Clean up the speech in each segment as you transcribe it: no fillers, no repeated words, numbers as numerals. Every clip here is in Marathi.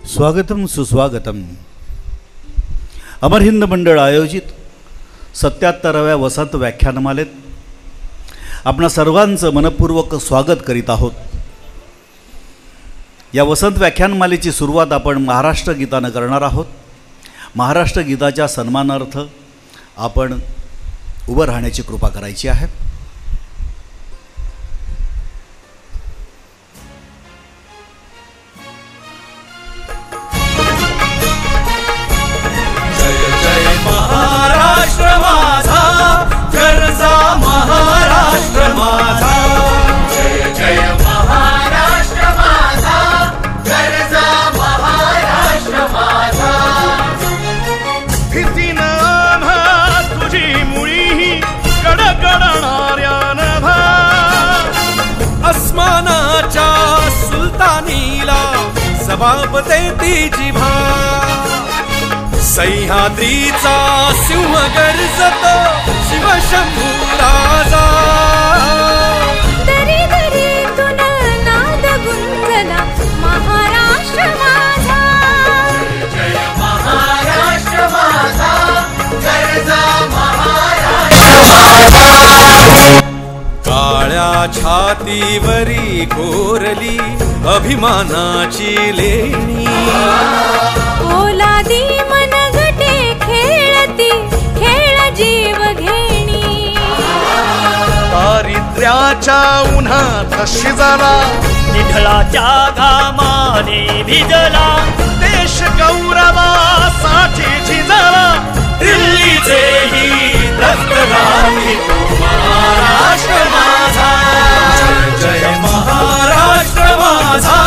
स्वागतम सुस्वागतम. अमर हिंद मंडळ आयोजित 77व्या वसंत व्याख्यानमालेत आपणा सर्वांचं मनपूर्वक स्वागत करीत आहोत. या वसंत व्याख्यानमालेची सुरुवात आपण महाराष्ट्र गीतानं करणार आहोत. महाराष्ट्र गीताच्या सन्मानार्थ आपण उभं राहण्याची कृपा करायची आहे. जबाब देती जिभा सह्याद्रीचा सिंह गर्जतो शिवशंभू राजा. दरी दरीतून नाद गुंजला महाराष्ट्र माझा. जय महाराष्ट्र माझा गर्जा महाराष्ट्र माझा. काळ्या छातीवरी कोरली अभिमानाची लेणी. ओलादी मनगटे खेळती खेळ जीव घेणी. दारिद्र्याच्या उन्हात शिजला निढळाच्या घामाने भिजला देश गौरवासाठी झिजला. दिल्लीचेही दस्तराही महाराष्ट्र माझा. जय जय महाराष्ट्र माझा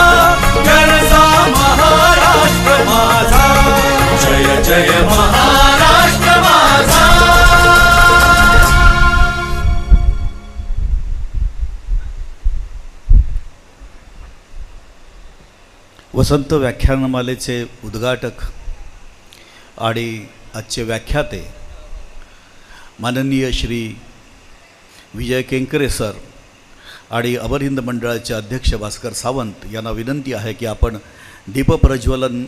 गर्जा महाराष्ट्र माझा. जय जय महाराष्ट्र माझा. वसंत व्याख्यानमालेचे उद्घाटक आणि आजचे व्याख्याते माननीय श्री विजय केंकरे सर आणि अमर हिंद मंडळाचे अध्यक्ष भास्कर सावंत यांना विनंती आहे की आपण दीपप्रज्वलन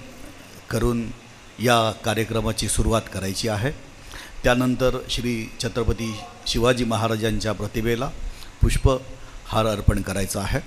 करून या कार्यक्रमाची सुरुवात करायची आहे. त्यानंतर श्री छत्रपती शिवाजी महाराजांच्या प्रतिमेला पुष्पहार अर्पण करायचा आहे.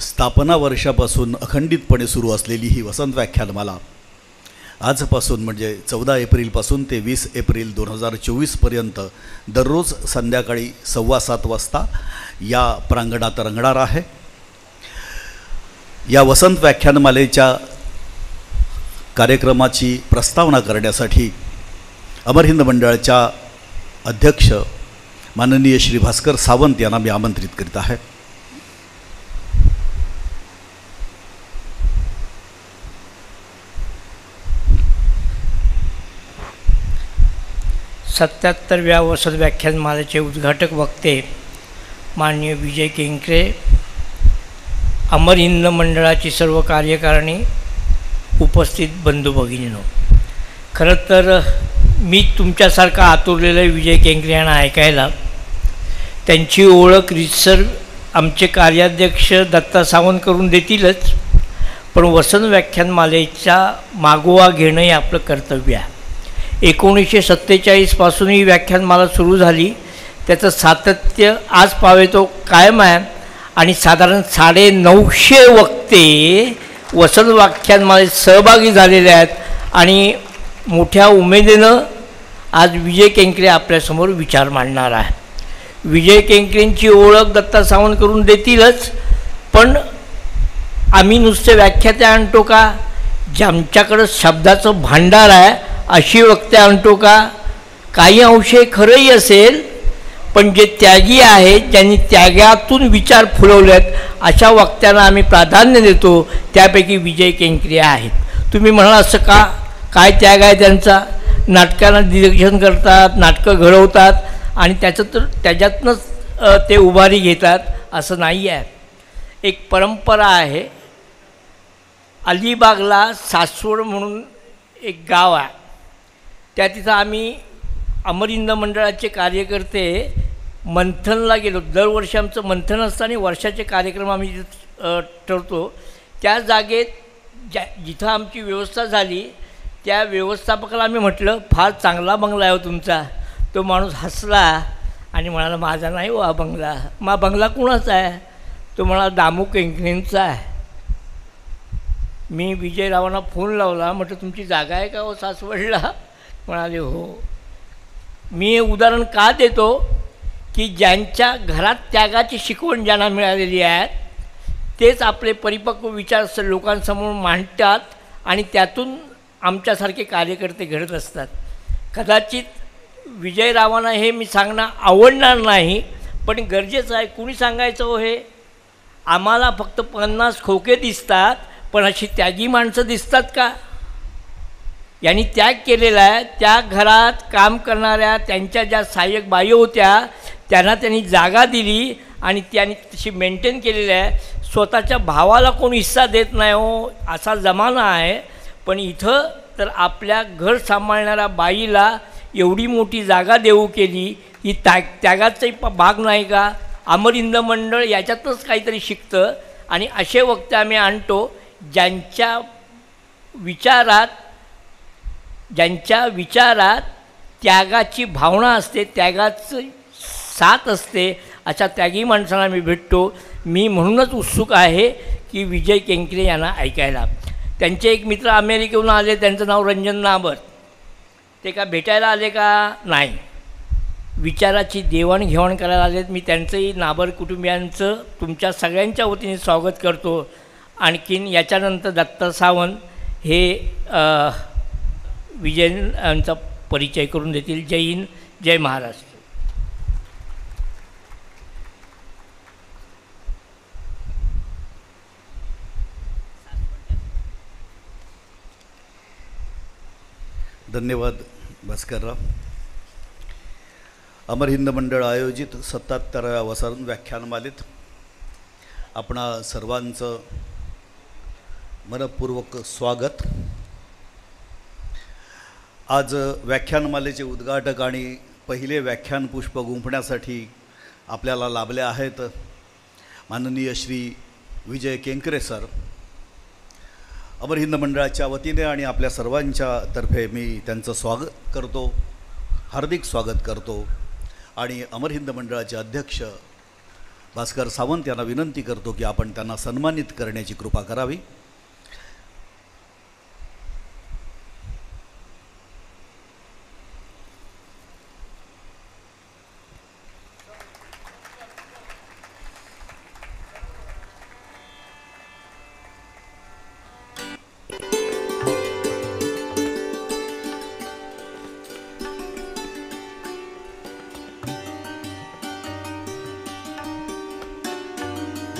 स्थापना वर्षापासून अखंडितपणे सुरू असलेली ही वसंत व्याख्यानमाला आजपासून म्हणजे 14 एप्रिलपासून ते 20 एप्रिल 2024पर्यंत दररोज संध्याकाळी 6:15 वाजता या प्रांगणात रंगणार आहे. या वसंत व्याख्यानमालेच्या कार्यक्रमाची प्रस्तावना करण्यासाठी अमर हिंद मंडळाच्या अध्यक्ष माननीय श्री भास्कर सावंत यांना मी आमंत्रित करीत आहे. सत्याहत्तरव्या वसंत व्याख्यानमालेचे उद्घाटक वक्ते माननीय विजय केंकरे, अमर हिंद मंडळाची सर्व कार्यकारिणी, उपस्थित बंधू भगिनींनो, खरं तर मी तुमच्यासारखा आतुरलेला विजय केंकरे यांना ऐकायला. त्यांची ओळख रीतसर आमचे कार्याध्यक्ष दत्ता सावंत करून देतीलच, पण वसंत व्याख्यानमालेचा मागोवा घेणं हे आपलं कर्तव्य आहे. 1947 पासून ही व्याख्यानमाला सुरू झाली. त्याचं सातत्य आज पावे तो कायम आहे आणि साधारण 950 वक्ते वसंत व्याख्यानमालेत सहभागी झालेले आहेत आणि मोठ्या उमेदीनं आज विजय केंकरे आपल्यासमोर विचार मांडणार आहे. विजय केंकरेंची ओळख दत्ता सावंत करून देतीलच, पण आम्ही नुसते व्याख्याते आणतो का? ज्यांच्याकडं शब्दाचं भांडार आहे अशी वक्ते आणतो का? काही अंशे खरंही असेल, पण जे त्यागी आहेत, ज्यांनी त्यागातून विचार फुलवलेत अशा वक्त्यांना आम्ही प्राधान्य देतो. त्यापैकी विजय केंकरे आहेत. तुम्ही म्हणाल असं का? काय त्याग आहे त्यांचा? नाटकांना दिग्दर्शन करतात, नाटकं घडवतात आणि त्याच्यातनंच ते उभारी घेतात असं नाही आहे. एक परंपरा आहे. अलिबागला सासवड म्हणून एक गाव आहे. तिथं आम्ही अमर हिंद मंडळाचे कार्यकर्ते मंथनला गेलो. दरवर्षी आमचं मंथन असतं आणि वर्षाचे कार्यक्रम आम्ही ठरतो. त्या जागेत जिथं आमची व्यवस्था झाली त्या व्यवस्थापकाला आम्ही म्हटलं, फार चांगला बंगला आहे हो तुमचा. तो माणूस हसला आणि म्हणाला, माझा नाही हो हा बंगला. बंगला कुणाचा आहे? तो म्हणाला, दामू केंकरेंचा आहे. मी विजयरावांना फोन लावला, म्हटलं तुमची जागा आहे का हो सासवडला? म्हणाले हो. मी हे उदाहरण का देतो की ज्यांच्या घरात त्यागाची शिकवण ज्यांना मिळालेली आहे तेच आपले परिपक्व विचार लोकांसमोर मांडतात आणि त्यातून आमच्यासारखे कार्यकर्ते घडत असतात. कदाचित विजयरावांना हे मी सांगणं आवडणार नाही, पण गरजेचं आहे. कुणी सांगायचं हो हे? आम्हाला फक्त 50 खोके दिसतात, पण अशी त्यागी माणसं दिसतात का? यांनी त्याग केलेला आहे. त्या घरात काम करणाऱ्या त्यांच्या ज्या सहाय्यक बाई होत्या त्यांना त्यांनी जागा दिली आणि त्यांनी तशी मेंटेन केलेली आहे. स्वतःच्या भावाला कोण हिस्सा देत नाही हो, असा जमाना आहे. पण इथं तर आपल्या घर सांभाळणाऱ्या बाईला एवढी मोठी जागा देऊ केली. ही त्यागाचाही भाग नाही का? अमर हिंद मंडळ याच्यातच काहीतरी शिकतं आणि असे वक्ते आम्ही आणतो ज्यांच्या विचारात त्यागाची भावना असते, त्यागाचं साथ असते. अशा त्यागी माणसांना मी भेटतो. मी म्हणूनच उत्सुक आहे की विजय केंकरे यांना ऐकायला. त्यांचे एक मित्र अमेरिकेहून आले, त्यांचं नाव रंजन नाबर. ते का भेटायला आले का? नाही, विचाराची देवाणघेवाण करायला आलेत. मी त्यांचंही नाबर कुटुंबियांचं तुमच्या सगळ्यांच्या वतीने स्वागत करतो. आणखीन याच्यानंतर दत्ता सावंत हे विजय यांचा परिचय करून देतील. जय हिंद, जय महाराष्ट्र. धन्यवाद भास्करराव. अमर हिंद मंडळ आयोजित 77व्या वसंत व्याख्यानमालेत आपणा सर्वांचं मनपूर्वक स्वागत. आज व्याख्यानमालेचे उद्घाटक आणि पहिले व्याख्यान पुष्प गुंफण्यासाठी आपल्याला लाभले आहेत माननीय श्री विजय केंकरे सर. अमर हिंद मंडळाच्या वतीने आणि आपल्या सर्वांच्या तर्फे मी त्यांचं स्वागत करतो, हार्दिक स्वागत करतो. आणि अमर हिंद मंडळाचे अध्यक्ष भास्कर सावंत यांना विनंती करतो की आपण त्यांना सन्मानित करण्याची कृपा करावी.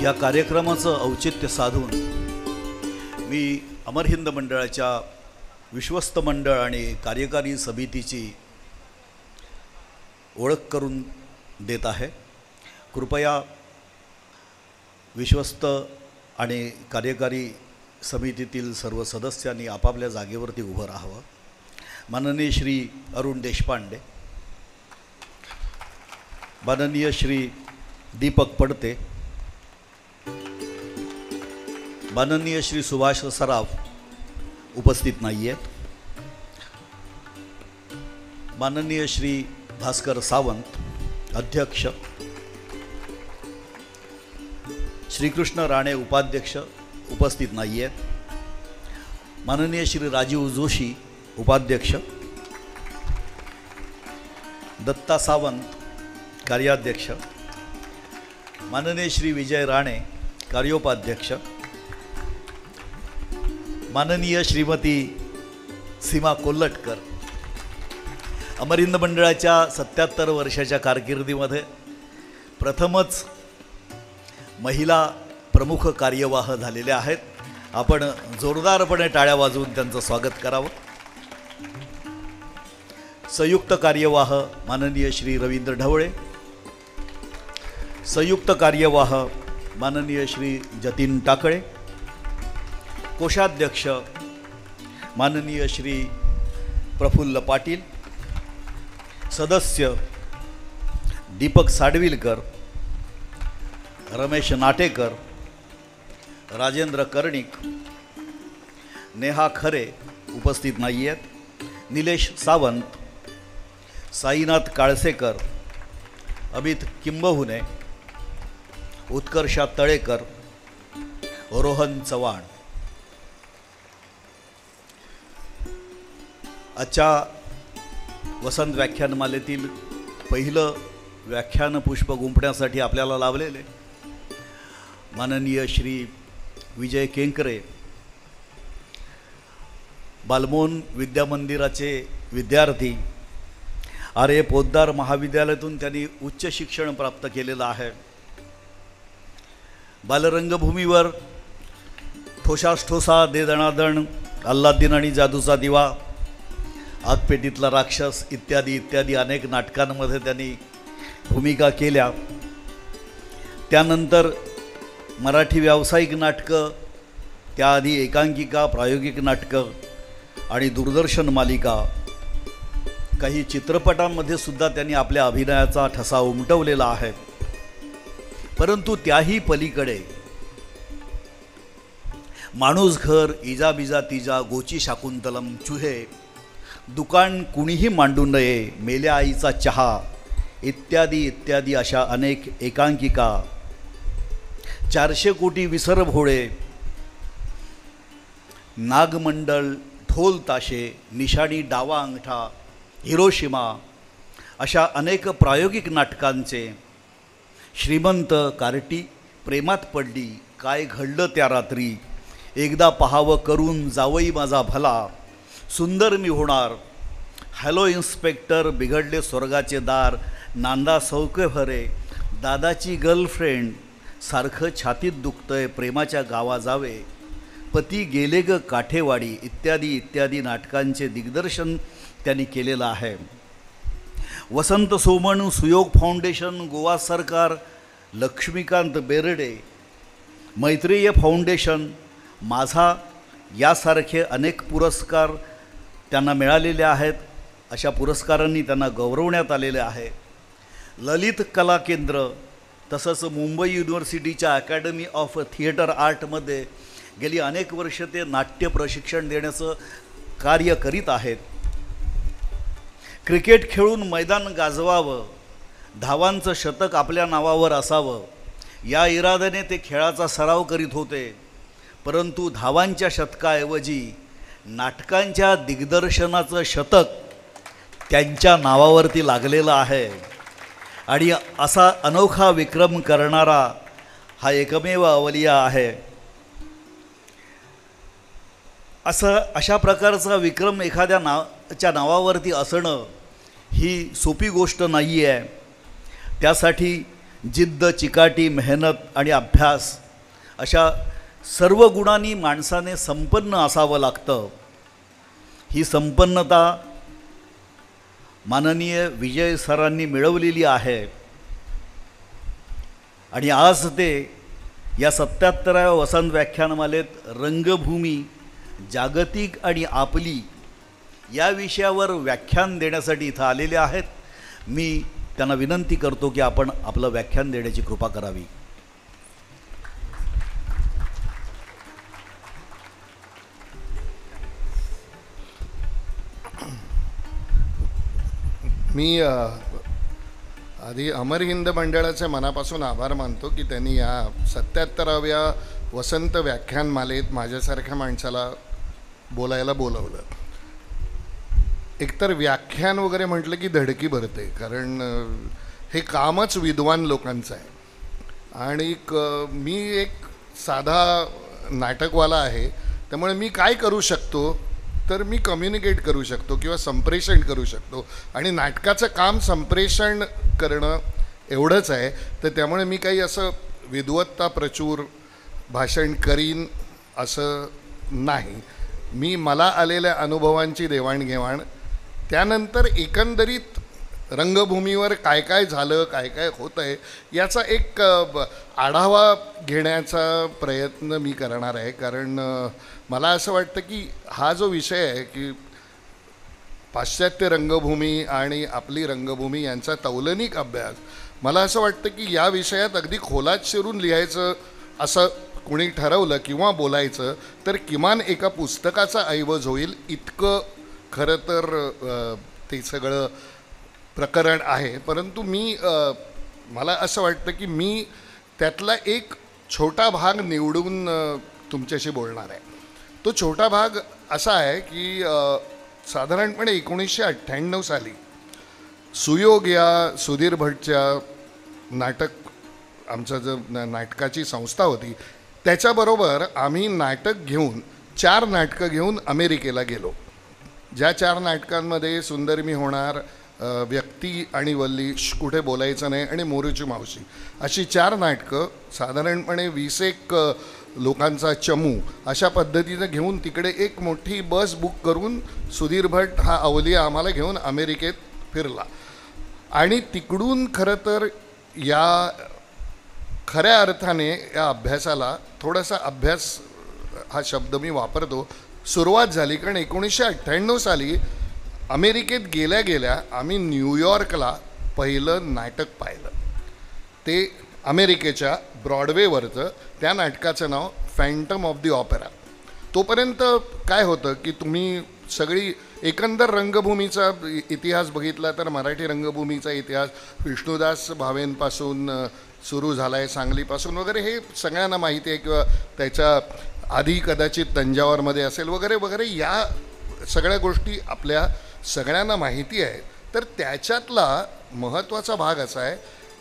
या कार्यक्रमाचं औचित्य साधून मी अमर हिंद मंडळाच्या विश्वस्त मंडळ आणि कार्यकारी समितीची ओळख करून देत आहे. कृपया विश्वस्त आणि कार्यकारी समितीतील सर्व सदस्यांनी आपापल्या जागेवरती उभं राहावं. माननीय श्री अरुण देशपांडे, माननीय श्री दीपक पडते, माननीय श्री सुभाष सराफ उपस्थित नाही आहेत, माननीय श्री भास्कर सावंत अध्यक्ष, श्रीकृष्ण राणे उपाध्यक्ष उपस्थित नाही आहेत, माननीय श्री राजीव जोशी उपाध्यक्ष, दत्ता सावंत कार्याध्यक्ष, माननीय श्री विजय राणे कार्योपाध्यक्ष, माननीय श्रीमती सीमा कोल्लटकर. अमर हिंद मंडळाच्या 77 वर्षाच्या कारकिर्दीमध्ये प्रथमच महिला प्रमुख कार्यवाह झालेल्या आहेत. आपण जोरदारपणे टाळ्या वाजवून त्यांचं स्वागत करावं. संयुक्त कार्यवाह माननीय श्री रवींद्र ढवळे, संयुक्त कार्यवाह माननीय श्री जतीन टाकळे, कोषाध्यक्ष माननीय श्री प्रफुल्ल पाटील, सदस्य दीपक साडविलकर, रमेश नाटेकर, राजेंद्र कर्णिक, नेहा खरे उपस्थित नाही आहेत, निलेश सावंत, साईनाथ काळसेकर, अमित किंबहुने, उत्कर्षा तळेकर, रोहन चव्हाण. आजच्या वसंत व्याख्यानमालेतील पहिलं व्याख्यान पुष्प गुंफण्यासाठी आपल्याला लाभलेले माननीय श्री विजय केंकरे, बालमोहन विद्यामंदिराचे विद्यार्थी, आर्य पोद्दार महाविद्यालयातून त्यांनी उच्च शिक्षण प्राप्त केलेलं आहे. बालरंगभूमीवर ठोसास ठोसा, दे दणादण, अल्लाद्दीन आणि जादूचा दिवा, आगपेटीतला राक्षस इत्यादी इत्यादी अनेक नाटकांमध्ये त्यांनी भूमिका केल्या. त्यानंतर मराठी व्यावसायिक नाटकं, त्याआधी एकांकिका, प्रायोगिक नाटकं आणि दूरदर्शन मालिका, काही चित्रपटांमध्ये सुद्धा त्यांनी आपल्या अभिनयाचा ठसा उमटवलेला आहे. परंतु त्याही पलीकडे माणूस घर, इजा बिजा तिजा, गोची शाकुंतलम, चुहे, दुकान कुणीही मांडू नये, मेल्या आईचा चहा इत्यादी इत्यादी अशा अनेक एकांकिका, 400 कोटी विसर भोळे, नागमंडल, ढोल ताशे, निशाणी डावा अंगठा, हिरोशिमा अशा अनेक प्रायोगिक नाटकांचे, श्रीमंत, कार्टी, प्रेमात पडली, काय घडलं त्या रात्री, एकदा पहावं करून जावई माझा भला, सुंदर मी होणार, हॅलो इन्स्पेक्टर, बिघडले स्वर्गाचे दार, नांदा सौके भरे, दादाची गर्लफ्रेंड, सारखं छातीत दुखतंय, प्रेमाच्या गावा जावे, पती गेले ग काठेवाडी इत्यादी इत्यादी नाटकांचे दिग्दर्शन त्यांनी केलेलं आहे. वसंत सोमण, सुयोग फाउंडेशन, गोवा सरकार, लक्ष्मीकांत बेर्डे, मैत्रेय फाउंडेशन, माझा यासारखे अनेक पुरस्कार त्यांना मिळालेले आहेत. अशा पुरस्कारांनी त्यांना गौरवण्यात आलेले आहे. ललित कला केंद्र तसंच मुंबई युनिव्हर्सिटीच्या अकॅडमी ऑफ थिएटर आर्टमध्ये गेली अनेक वर्ष ते नाट्य प्रशिक्षण देण्याचं कार्य करीत आहेत. क्रिकेट खेळून मैदान गाजवावं, धावांचं शतक आपल्या नावावर असावं या इराद्याने ते खेळाचा सराव करीत होते, परंतु धावांच्या शतकाऐवजी नाटकांच्या दिग्दर्शनाचं शतक त्यांच्या नावावरती लागलेलं आहे. आणि असा अनोखा विक्रम करणारा हा एकमेव अवलिया आहे. अशा प्रकारचा विक्रम एखाद्या नावावरती असणं ही सोपी गोष्ट नाही आहे. त्यासाठी जिद्द, चिकाटी, मेहनत आणि अभ्यास अशा सर्व गुणांनी माणसाने संपन्न असावं लागतं. ही संपन्नता माननीय विजय सरांनी मिळवलेली आहे. आणि आज ते या 77व्या वसंत व्याख्यानमालेत रंगभूमी जागतिक आणि आपली या विषयावर व्याख्यान देण्यासाठी इथं आलेले आहेत. मी त्यांना विनंती करतो की आपण आपलं व्याख्यान देण्याची कृपा करावी. मी आधी अमर हिंद मंडळाचे मनापासून आभार मानतो की त्यांनी या 77व्या वसंत व्याख्यानमालेत माझ्यासारख्या माणसाला बोलायला बोलवलं. एकतर व्याख्यान वगैरे म्हटलं की धडकी भरते, कारण हे कामच विद्वान लोकांचं आहे. आणि मी एक साधा नाटकवाला आहे, त्यामुळे मी काय करू शकतो तर मी कम्युनिकेट करू शकतो किंवा संप्रेषण करू शकतो. आणि नाटकाचं काम संप्रेषण करणं एवढंच आहे. तर त्यामुळे मी काही असं विद्वत्ता प्रचूर भाषण करीन असं नाही. मी मला आलेल्या अनुभवांची देवाणघेवाण, त्यानंतर एकंदरीत रंगभूमीवर काय काय झालं, काय काय होतं आहे याचा एक आढावा घेण्याचा प्रयत्न मी करणार आहे. कारण मला असं वाटतं की हा जो विषय आहे की पाश्चात्य रंगभूमी आणि आपली रंगभूमी यांचा तौलनिक अभ्यास, मला असं वाटतं की या विषयात अगदी खोलात शिरून लिहायचं असं कुणी ठरवलं किंवा बोलायचं तर किमान एका पुस्तकाचा ऐवज होईल इतकं खरं तर ते सगळं प्रकरण आहे. परंतु मला असं वाटतं की मी त्यातला एक छोटा भाग निवडून तुमच्याशी बोलणार आहे. तो छोटा भाग असा आहे की साधारणपणे 1998 साली सुयोग या सुधीर भटच्या आमचं जो नाटकाची संस्था होती त्याच्याबरोबर आम्ही नाटक घेऊन 4 नाटकं घेऊन अमेरिकेला गेलो. ज्या 4 नाटकांमध्ये सुंदर मी होणार, व्यक्ती आणि वल्ली, कुठे बोलायचं नाही आणि मोरूची मावशी अशी 4 नाटकं साधारणपणे 20 लोकांचा चमू अशा पद्धतीनं घेऊन तिकडे एक मोठी बस बुक करून सुधीर भट हा अवलिया आम्हाला घेऊन अमेरिकेत फिरला. आणि तिकडून खरं तर या खऱ्या अर्थाने या अभ्यासाला थोडासा अभ्यास हा शब्द मी वापरतो सुरुवात झाली. कारण 1998 साली अमेरिकेत गेल्या गेल्या आम्ही न्यूयॉर्कला पहिलं नाटक पाहिलं. ते अमेरिकेच्या ब्रॉडवेवरचं, त्या नाटकाचं नाव फॅन्टम ऑफ द ऑपेरा. तोपर्यंत काय होतं की तुम्ही सगळी एकंदर रंगभूमीचा इतिहास बघितला तर मराठी रंगभूमीचा इतिहास विष्णुदास भावेंपासून सुरू झाला आहे, सांगलीपासून वगैरे हे सगळ्यांना माहिती आहे. किंवा त्याच्या आधी कदाचित तंजावरमध्ये असेल वगैरे वगैरे, या सगळ्या गोष्टी आपल्या सगळ्यांना माहिती आहे. तर त्याच्यातला महत्त्वाचा भाग असा आहे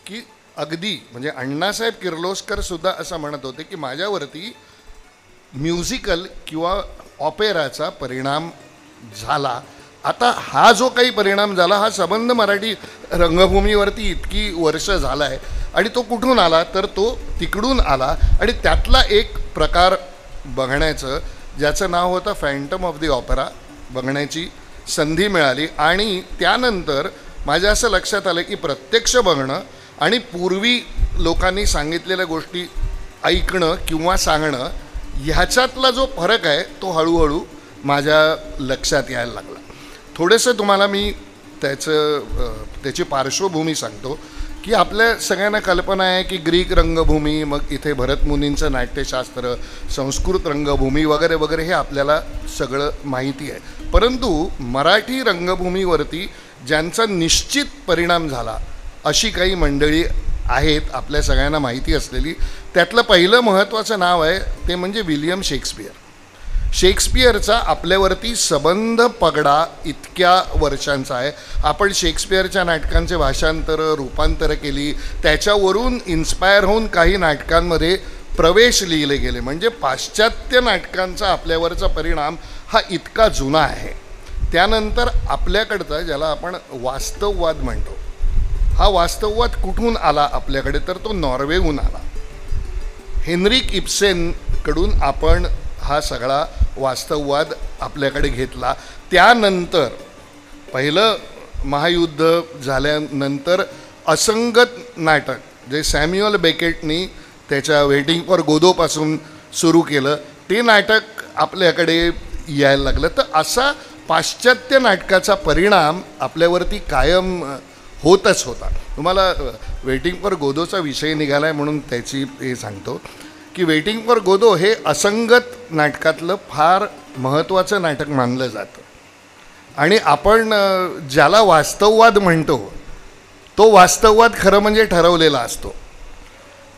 की अगदी म्हणजे अण्णासाहेब किर्लोस्करसुद्धा असं म्हणत होते की माझ्यावरती म्युझिकल किंवा ऑपेराचा परिणाम झाला. आता हा जो काही परिणाम झाला हा संबंध मराठी रंगभूमीवरती इतकी वर्ष झाला आहे आणि तो कुठून आला तर तो तिकडून आला. आणि त्यातला एक प्रकार बघण्याचं ज्याचं नाव होतं फॅन्टम ऑफ द ऑपेरा बघण्याची संधी मिळाली. आणि त्यानंतर माझ्या असं लक्षात आलं की प्रत्यक्ष बघणं आणि पूर्वी लोकांनी सांगितलेल्या गोष्टी ऐकणं किंवा सांगणं ह्याच्यातला जो फरक आहे तो हळूहळू माझ्या लक्षात यायला लागला. थोडंसं तुम्हाला मी त्याची पार्श्वभूमी सांगतो की आपल्या सगळ्यांना कल्पना आहे की ग्रीक रंगभूमी, मग इथे भरतमुनींचं नाट्यशास्त्र, संस्कृत रंगभूमी वगैरे वगैरे हे आपल्याला सगळं माहिती आहे. परंतु मराठी रंगभूमीवरती ज्यांचा निश्चित परिणाम झाला अशी काही मंडळी आहेत आपल्या सगळ्यांना माहिती असलेली. त्यातलं पहिलं महत्त्वाचं नाव आहे ते म्हणजे विलियम शेक्सपियर. शेक्सपियरचा आपल्यावरती सबंध पगडा इतक्या वर्षांचा आहे. आपण शेक्सपियरच्या नाटकांचे भाषांतरं रूपांतरं केली, त्याच्यावरून इन्स्पायर होऊन काही नाटकांमध्ये प्रवेश लिहिले गेले. म्हणजे पाश्चात्य नाटकांचा आपल्यावरचा परिणाम हा इतका जुना आहे. त्यानंतर आपल्याकडचा ज्याला आपण वास्तववाद म्हणतो, हा वास्तववाद कुठून आला आपल्याकडे, तर तो नॉर्वेहून आला. हेनरिक इब्सेनकडून आपण हा सगळा वास्तववाद आपल्याकडे घेतला. त्यानंतर पहिलं महायुद्ध झाल्यानंतर असंगत नाटक जे सॅम्युअल बेकेटनी त्याच्या वेटिंग फॉर गोदोपासून सुरू केलं, ते नाटक आपल्याकडे यायला लागलं. तर असा पाश्चात्य नाटकाचा परिणाम आपल्यावरती कायम होतच होता. तुम्हाला वेटिंग फॉर गोदोचा विषय निघाला आहे म्हणून त्याची हे सांगतो की वेटिंग फॉर गोदो हे असंगत नाटकातलं फार महत्त्वाचं नाटक मानलं जातं. आणि आपण ज्याला वास्तववाद म्हणतो तो वास्तववाद खरं म्हणजे ठरवलेला असतो.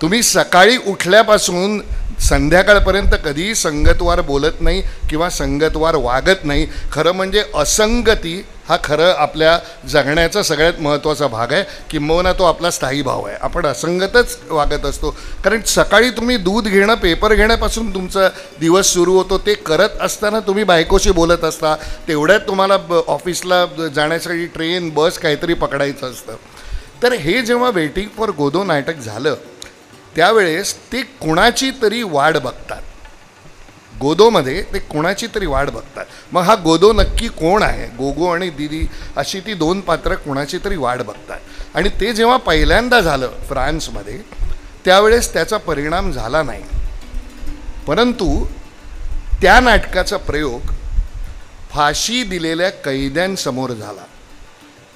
तुम्ही सकाळी उठल्यापासून संध्याकाळपर्यंत कधीही संगतवार बोलत नाही किंवा संगतवार वागत नाही. खरं म्हणजे असंगती हा खरं आपल्या जगण्याचा सगळ्यात महत्त्वाचा भाग आहे, किंबहुना तो आपला स्थायी भाव आहे. आपण असंगतच वागत असतो. कारण सकाळी तुम्ही दूध घेणं, पेपर घेण्यापासून तुमचा दिवस सुरू होतो. ते करत असताना तुम्ही बायकोशी बोलत असता, तेवढ्यात तुम्हाला ऑफिसला जाण्यासाठी ट्रेन, बस काहीतरी पकडायचं असतं. तर हे जेव्हा वेटिंग फॉर गोदो नाटक झालं त्यावेळेस ते कुणाची तरी वाट बघतात. गोदोमध्ये ते कुणाची तरी वाट बघतात. मग हा गोदो नक्की कोण आहे? गोगो आणि दीदी अशी ती दोन पात्र कुणाची तरी वाट बघतात. आणि ते जेव्हा पहिल्यांदा झालं फ्रान्समध्ये त्यावेळेस त्याचा परिणाम झाला नाही. परंतु त्या नाटकाचा प्रयोग फाशी दिलेल्या कैद्यांसमोर झाला,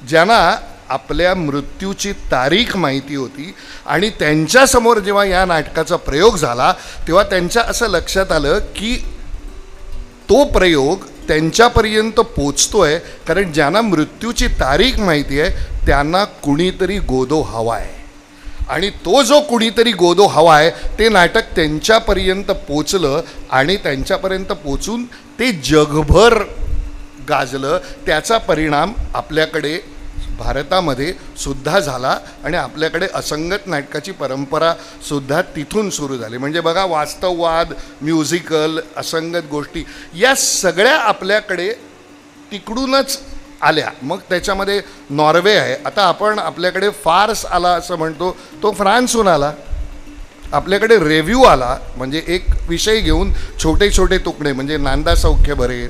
ज्यांना आपल्या मृत्यूची तारीख माहिती होती. आणि त्यांच्यासमोर जेव्हा या नाटकाचा प्रयोग झाला तेव्हा त्यांच्या असं लक्षात आलं की तो प्रयोग त्यांच्यापर्यंत पोचतोय, कारण ज्यांना मृत्यूची तारीख माहिती आहे त्यांना कुणीतरी गोदो हवा आहे. आणि तो जो कुणीतरी गोदो हवा आहे ते नाटक त्यांच्यापर्यंत पोचलं आणि त्यांच्यापर्यंत पोचून ते जगभर गाजलं. त्याचा परिणाम आपल्याकडे भारतामध्ये सुद्धा झाला आणि आपल्याकडे असंगत नाटकाची परंपरा सुद्धा तिथून सुरू झाली. म्हणजे बघा, वास्तववाद, म्युझिकल, असंगत गोष्टी या सगळ्या आपल्याकडे तिकडूनच आल्या. मग त्याच्यामध्ये नॉर्वे आहे. आता आपण आपल्याकडे फार्स आला असं म्हणतो, तो फ्रान्सहून आला. आपल्याकडे रेव्ह्यू आला, म्हणजे एक विषय घेऊन छोटे छोटे तुकडे, म्हणजे नांदा सौख्य बरे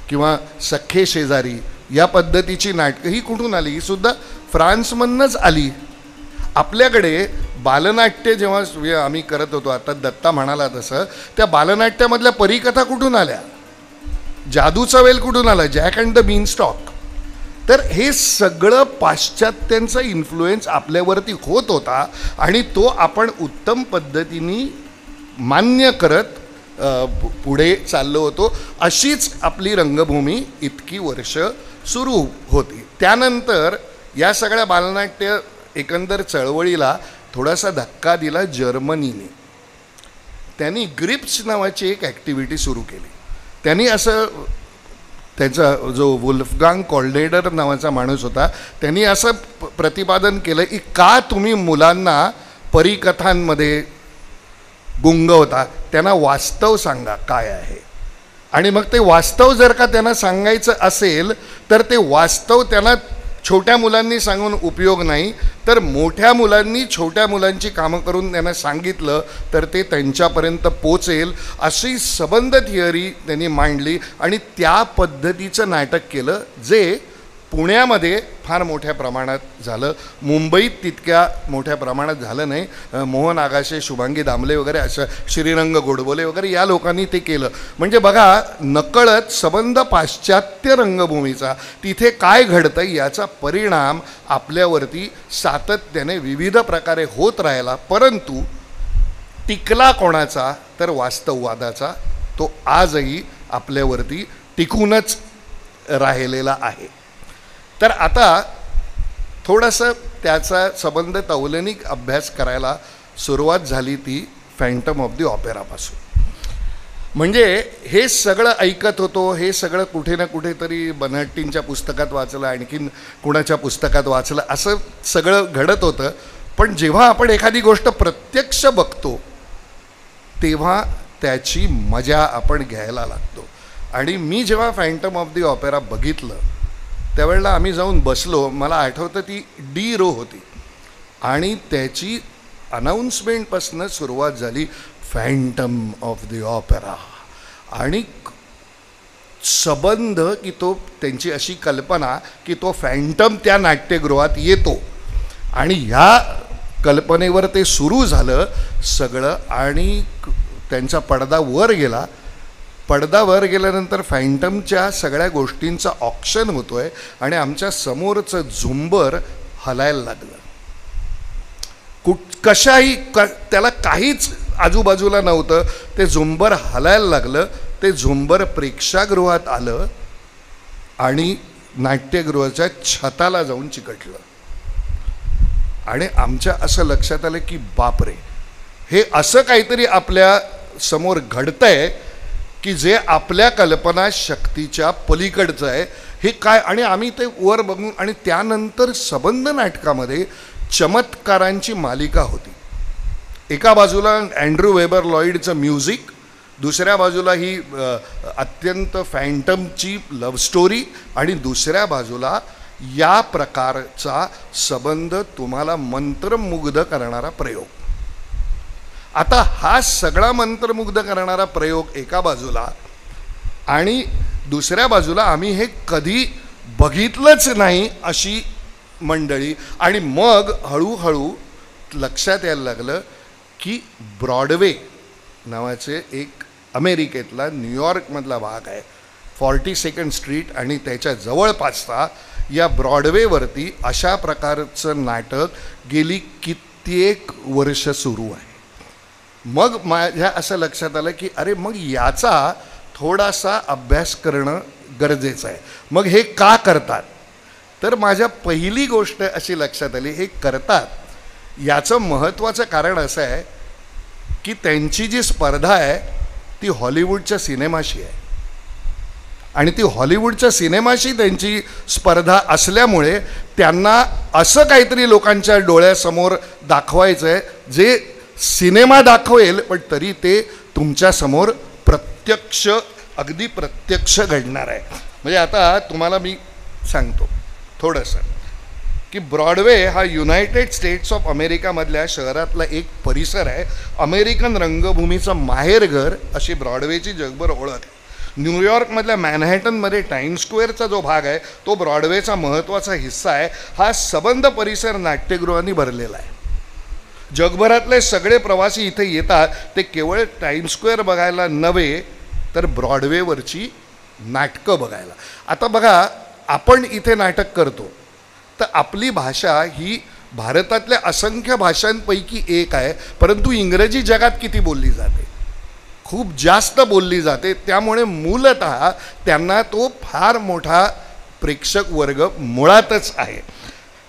किंवा सख्खे शेजारी या पद्धतीची नाटकं ही कुठून आली? ही सुद्धा फ्रान्समधूनच आली. आपल्याकडे बालनाट्य जेव्हा आम्ही करत होतो, आता दत्ता म्हणाला तसं, त्या बालनाट्यामधल्या परिकथा कुठून आल्या? जादूचा वेल कुठून आला? Jack and the beanstalk. तर हे सगळं पाश्चात्यांचा इन्फ्लुएन्स आपल्यावरती होत होता आणि तो आपण उत्तम पद्धतीने मान्य करत पुढे चाललो होतो. अशीच आपली रंगभूमी इतकी वर्ष सुरू होती. त्यानंतर या सगळ्या बालनाट्य एकंदर चळवळीला थोडासा धक्का दिला जर्मनीने. त्यांनी ग्रिप्स नावाची एक ॲक्टिव्हिटी सुरू केली. त्यांनी असं, त्याचा जो वुल्फगांग कॉल्डेडर नावाचा माणूस होता, त्यांनी असं प्रतिपादन केलं की का तुम्ही मुलांना परिकथांमध्ये गुंगवता, त्यांना वास्तव सांगा काय आहे. आणि मग ते वास्तव जर का त्यांना सांगायचं असेल तर ते वास्तव त्यांना छोट्या मुलांनी सांगून उपयोग नाही, तर मोठ्या मुलांनी छोट्या मुलांची कामं करून त्यांना सांगितलं तर ते त्यांच्यापर्यंत पोचेल. अशी सबंध थिअरी त्यांनी मांडली आणि त्या पद्धतीचं नाटक केलं, जे पुण्यामध्ये फार मोठ्या प्रमाणात झालं. मुंबईत तितक्या मोठ्या प्रमाणात झालं नाही. मोहन आगाशे, शुभांगी दामले वगैरे अशा, श्रीरंग गोडबोले वगैरे या लोकांनी ते केलं. म्हणजे बघा, नकळत सबंध पाश्चात्य रंगभूमीचा तिथे काय घडतं याचा परिणाम आपल्यावरती सातत्याने विविध प्रकारे होत राहिला. परंतु टिकला कोणाचा? तर वास्तववादाचा. तो आजही आपल्यावरती टिकूनच राहिलेला आहे. तर आता थोडंसं त्याचा संबंध तौलनिक अभ्यास करायला सुरुवात झाली ती फॅन्टम ऑफ द ऑपेरापासून. म्हणजे हे सगळं ऐकत होतो, हे सगळं कुठे ना कुठेतरी बनहट्टींच्या पुस्तकात वाचलं, आणखीन कुणाच्या पुस्तकात वाचलं, असं सगळं घडत होतं. पण जेव्हा आपण एखादी गोष्ट प्रत्यक्ष बघतो तेव्हा त्याची मजा आपण घ्यायला लागतो. आणि मी जेव्हा फॅन्टम ऑफ द ऑपेरा बघितलं त्यावेळेला आम्ही जाऊन बसलो. मला आठवतं ती डी रो होती आणि त्याची अनाऊन्समेंटपासून सुरुवात झाली फॅन्टम ऑफ द ऑपेरा. आणि संबंध की तो त्यांची अशी कल्पना की तो फॅन्टम त्या नाट्यगृहात येतो आणि ह्या कल्पनेवर ते सुरू झालं सगळं. आणि त्यांचा पडदा वर गेला. पडदा वर गेल्यानंतर फॅन्टमच्या सगळ्या गोष्टींचा ऑक्शन होतोय आणि आमच्या समोरचं झुंबर हलायला लागलं. कशाही त्याला काहीच आजूबाजूला नव्हतं, ते झुंबर हलायला लागलं. ते झुंबर प्रेक्षागृहात आलं आणि नाट्यगृहाच्या छताला जाऊन चिकटलं. आणि आमच्या असं लक्षात आलं की बापरे, हे असं काहीतरी आपल्या समोर घडतंय की जे आपल्या कल्पना शक्तीच्या पलीकडचं आहे. हे काय? आणि आम्ही ते वर बघून, आणि त्यानंतर संबंध नाटकामध्ये चमत्कारांची मालिका होती. एका बाजूला अँड्रू वेबर लॉईडचं म्युझिक, दुसऱ्या बाजूला ही अत्यंत फॅन्टमची लव्ह स्टोरी, आणि दुसऱ्या बाजूला या प्रकारचा संबंध तुम्हाला मंत्रमुग्ध करणारा प्रयोग. आता हा सगळा मंत्रमुग्ध करणारा प्रयोग एका बाजूला, आणि दुसऱ्या बाजूला आम्ही हे कधी बघितलंच नाही अशी मंडळी. आणि मग हळूहळू लक्षात यायला लागलं की ब्रॉडवे नावाचे एक अमेरिकेतला न्यूयॉर्कमधला भाग आहे, 42nd स्ट्रीट, आणि त्याच्या जवळपासचा या ब्रॉडवेवरती अशा प्रकारचं नाटक गेली कित्येक वर्ष सुरू आहे. मग माझ्या असं लक्षात आलं की अरे, मग याचा थोडासा अभ्यास करणं गरजेचं आहे. मग हे का करतात? तर माझ्या पहिली गोष्ट अशी लक्षात आली, हे करतात याचं महत्त्वाचं कारण असं आहे की त्यांची जी स्पर्धा आहे ती हॉलिवूडच्या सिनेमाशी आहे. आणि ती हॉलिवूडच्या सिनेमाशी त्यांची स्पर्धा असल्यामुळे त्यांना असं काहीतरी लोकांच्या डोळ्यासमोर दाखवायचं आहे जे सिनेमा दाखवेल, पण तरी ते तुमच्यासमोर प्रत्यक्ष, अगदी प्रत्यक्ष घडणार आहे. म्हणजे आता तुम्हाला मी सांगतो थोडंसं की ब्रॉडवे हा युनायटेड स्टेट्स ऑफ अमेरिकामधल्या शहरातला एक परिसर आहे. अमेरिकन रंगभूमीचं माहेरघर अशी ब्रॉडवेची जगभर ओळख आहे. न्यूयॉर्कमधल्या मॅनहॅटनमध्ये टाइम्स स्क्वेअरचा जो भाग आहे तो ब्रॉडवेचा महत्त्वाचा हिस्सा आहे. हा संबंध परिसर नाट्यगृहांनी भरलेला आहे. जगभरातले सगळे प्रवासी इथे येतात ते केवळ टाइम्स स्क्वेअर बघायला नव्हे तर ब्रॉडवेवरची नाटकं बघायला. आता बघा, आपण इथे नाटक करतो तर आपली भाषा ही भारतातल्या असंख्य भाषांपैकी एक आहे, परंतु इंग्रजी जगात किती बोलली जाते? खूप जास्त बोलली जाते. त्यामुळे मूलतः त्यांना तो फार मोठा प्रेक्षक वर्ग मुळातच आहे.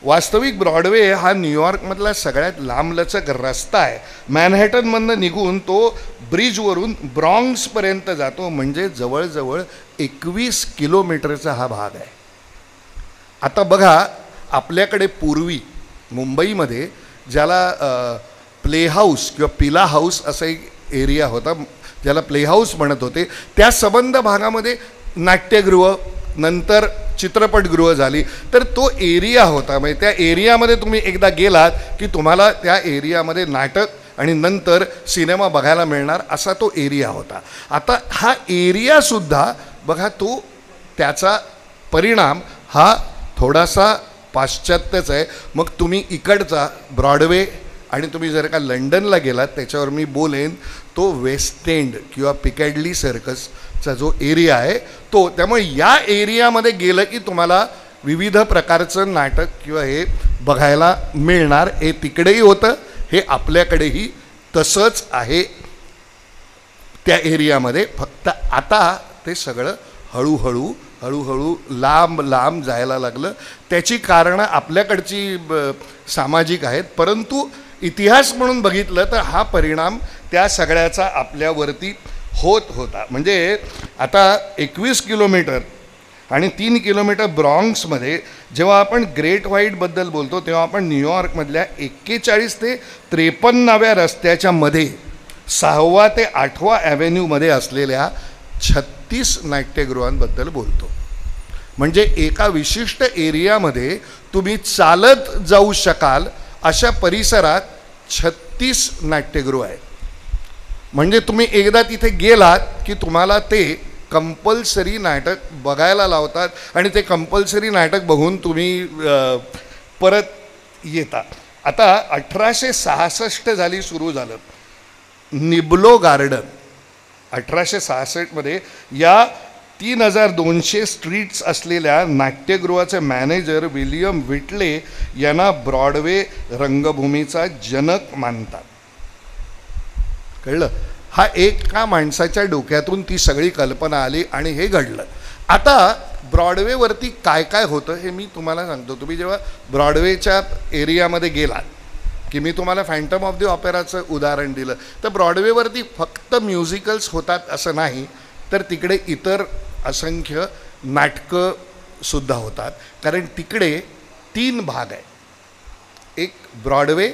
वास्तविक ब्रॉडवे हा न्यूयॉर्कमधला सगळ्यात लांबलचक रस्ता आहे. मॅनहॅटनमधनं निघून तो ब्रिजवरून ब्रॉन्क्सपर्यंत जातो, म्हणजे जवळजवळ 21 किलोमीटरचा हा भाग आहे. आता बघा, आपल्याकडे पूर्वी मुंबईमध्ये ज्याला प्ले हाऊस किंवा पिला हाऊस असा एक एरिया होता, ज्याला प्ले हाऊस म्हणत होते, त्या संबंध भागामध्ये नाट्यगृह, नंतर चित्रपटगृह झाली. तर तो एरिया होता. म्हणजे त्या एरियामध्ये तुम्ही एकदा गेलात की तुम्हाला त्या एरियामध्ये नाटक आणि नंतर सिनेमा बघायला मिळणार असा तो एरिया होता. आता हा एरियासुद्धा बघा, तो त्याचा परिणाम हा थोडासा पाश्चात्यच आहे. मग तुम्ही इकडचा ब्रॉडवे आणि तुम्ही जर का लंडनला गेलात, त्याच्यावर मी बोलेन, तो वेस्ट एंड किंवा पिकॅडली सर्कसचा जो एरिया आहे तो. त्यामुळे या एरियामध्ये गेलं की तुम्हाला विविध प्रकारचं नाटक किंवा हे बघायला मिळणार. हे तिकडेही होतं, हे आपल्याकडेही तसंच आहे त्या एरियामध्ये. फक्त आता ते सगळं हळूहळू हळूहळू लांब लांब जायला लागलं. त्याची कारणं आपल्याकडची सामाजिक आहेत, परंतु इतिहास म्हणून बघितलं तर हा परिणाम त्या सगळ्याचा आपल्यावरती होत होता. म्हणजे आता 21 किलोमीटर आणि 3 किलोमीटर ब्रॉन्क्समध्ये जेव्हा आपण ग्रेट व्हाईटबद्दल बोलतो तेव्हा आपण न्यूयॉर्कमधल्या 41 ते 53व्या रस्त्याच्या मध्ये 6वा ते 8वा ॲव्हेन्यूमध्ये असलेल्या 36 नाट्यगृहांबद्दल बोलतो. म्हणजे एका विशिष्ट एरियामध्ये तुम्ही चालत जाऊ शकाल अशा परिसरात 36 नाट्यगृह आहेत. म्हणजे तुम्ही एकदा तिथे गेलात की तुम्हाला ते कंपल्सरी नाटक बघायला लावतात आणि ते कंपल्सरी नाटक बघून तुम्ही परत येता. आता 1866 साली सुरू झालं निब्लो गार्डन. 1866मध्ये या 3200 स्ट्रीट्स असलेल्या नाट्यगृहाचे मॅनेजर विलियम व्हिटले यांना ब्रॉडवे रंगभूमीचा जनक मानतात. कळलं? हा एका माणसाच्या डोक्यातून ती सगळी कल्पना आली आणि हे घडलं. आता ब्रॉडवेवरती काय काय होतं हे मी तुम्हाला सांगतो. तुम्ही जेव्हा ब्रॉडवेच्या एरियामध्ये गेलात की मी तुम्हाला फॅन्टम ऑफ द ऑपेराचं उदाहरण दिलं, तर ब्रॉडवेवरती फक्त म्युझिकल्स होतात असं नाही, तर तिकडे इतर असंख्य नाटकंसुद्धा होतात. कारण तिकडे 3 भाग आहे. एक ब्रॉडवे,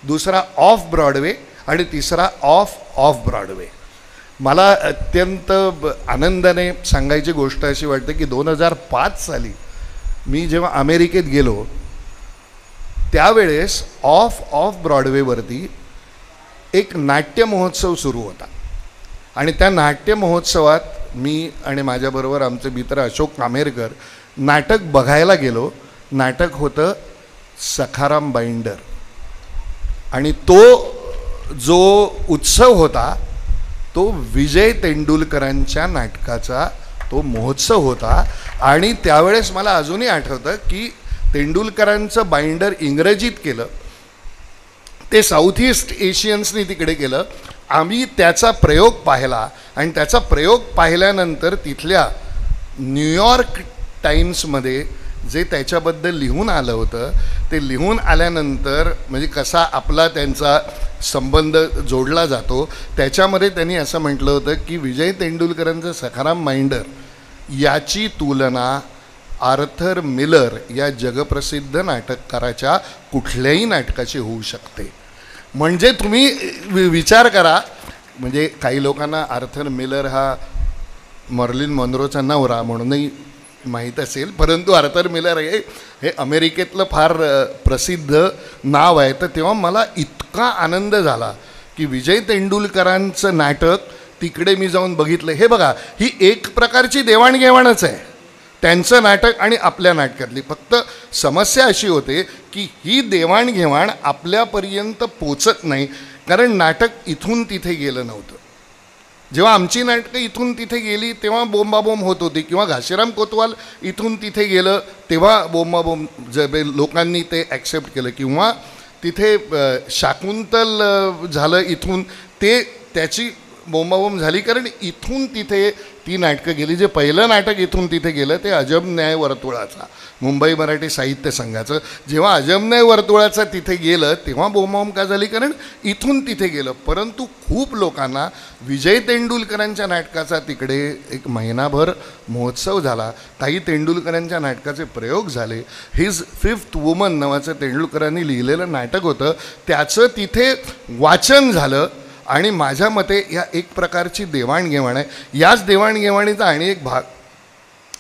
दुसरा ऑफ ब्रॉडवे आणि तिसरा ऑफ ब्रॉडवे. मला अत्यंत आनंदाने सांगायची गोष्ट अशी वाटते की 2005 साली मी जेव्हा अमेरिकेत गेलो त्यावेळेस ऑफ ब्रॉडवेवरती एक नाट्य महोत्सव सुरू होता आणि त्या नाट्य महोत्सवात मी आणि माझ्याबरोबर आमचे मित्र अशोक कामेरकर नाटक बघायला गेलो. नाटक होतं सखाराम बाइंडर आणि तो जो उत्सव होता तो विजय तेंडुलकरांच्या नाटकाचा तो महोत्सव होता. आणि त्यावेळेस मला अजूनही आठवतं की तेंडुलकरांचं बाइंडर इंग्रजीत केलं, ते साऊथ ईस्ट एशियन्सनी तिकडे केलं. आम्ही त्याचा प्रयोग पाहिला आणि त्याचा प्रयोग पाहिल्यानंतर तिथल्या न्यूयॉर्क टाइम्समध्ये जे त्याच्याबद्दल लिहून आलं होतं ते लिहून आल्यानंतर म्हणजे कसा आपला त्यांचा संबंध जोडला जातो त्याच्यामध्ये त्यांनी असं म्हटलं होतं की विजय तेंडुलकरांचं सखाराम बाइंडर याची तुलना आर्थर मिलर या जगप्रसिद्ध नाटककाराच्या कुठल्याही नाटकाची होऊ शकते. म्हणजे तुम्ही विचार करा, म्हणजे काही लोकांना आर्थर मिलर हा मर्लिन मॉन्रोचा नवरा म्हणूनही माहीत असेल, परंतु आर्थर मिलर हे अमेरिकेतलं फार प्रसिद्ध नाव आहे. तर तेव्हा मला इतका आनंद झाला की विजय तेंडुलकरांचं नाटक तिकडे मी जाऊन बघितलं. हे बघा, ही एक प्रकारची देवाणघेवाणच आहे त्यांचं नाटक आणि आपल्या नाटकातली. फक्त समस्या अशी होते की ही देवाणघेवाण आपल्यापर्यंत पोचत नाही, कारण नाटक इथून तिथे गेलं नव्हतं. जेव्हा आमची नाटकं इथून तिथे गेली तेव्हा बोंबाबोंब होत होती, किंवा घाशीराम कोतवाल इथून तिथे गेलं तेव्हा बोंबाबोंब लोकांनी ते ॲक्सेप्ट केलं, किंवा तिथे शाकुंतल झालं इथून ते त्याची बोंबाबोंब झाली, कारण इथून तिथे ती नाटकं गेली. जे पहिलं नाटक इथून तिथे गेलं ते अजब न्याय वर्तुळाचा, मुंबई मराठी साहित्य संघाचं. जेव्हा अजब न्याय वर्तुळाचा तिथे गेलं तेव्हा बोंबाबोंब का झाली, कारण इथून तिथे गेलं. परंतु खूप लोकांना विजय तेंडुलकरांच्या नाटकाचा तिकडे एक महिनाभर महोत्सव झाला. काही तेंडुलकरांच्या नाटकाचे प्रयोग झाले. हिज फिफ्थ वुमन नावाचं तेंडुलकरांनी लिहिलेलं नाटक होतं, त्याचं तिथे वाचन झालं. आणि माझ्या मते या एक प्रकारची देवाणघेवाण आहे. याच देवाणघेवाणीचा आणि एक भाग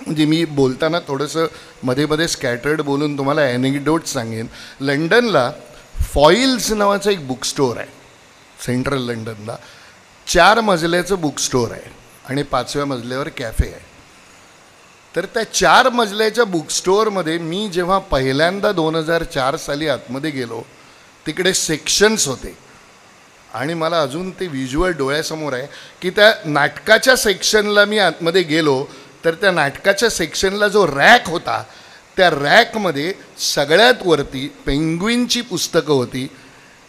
म्हणजे मी बोलताना थोडंसं मध्ये मध्ये स्कॅटर्ड बोलून तुम्हाला ॲनेक्डोट सांगेन. लंडनला फॉइल्स नावाचं एक बुक स्टोअर आहे, सेंट्रल लंडनला 4 मजल्याचं बुक स्टोअर आहे आणि 5व्या मजल्यावर कॅफे आहे. तर त्या 4 मजल्याच्या बुक स्टोअरमध्ये मी जेव्हा पहिल्यांदा 2004 साली आतमध्ये गेलो तिकडे सेक्शन्स होते आणि मला अजून ते व्हिज्युअल डोळ्यासमोर आहे की त्या नाटकाच्या सेक्शनला मी आतमध्ये गेलो तर त्या नाटकाच्या सेक्शनला जो रॅक होता त्या रॅकमध्ये सगळ्यात वरती पेंग्विनची पुस्तकं होती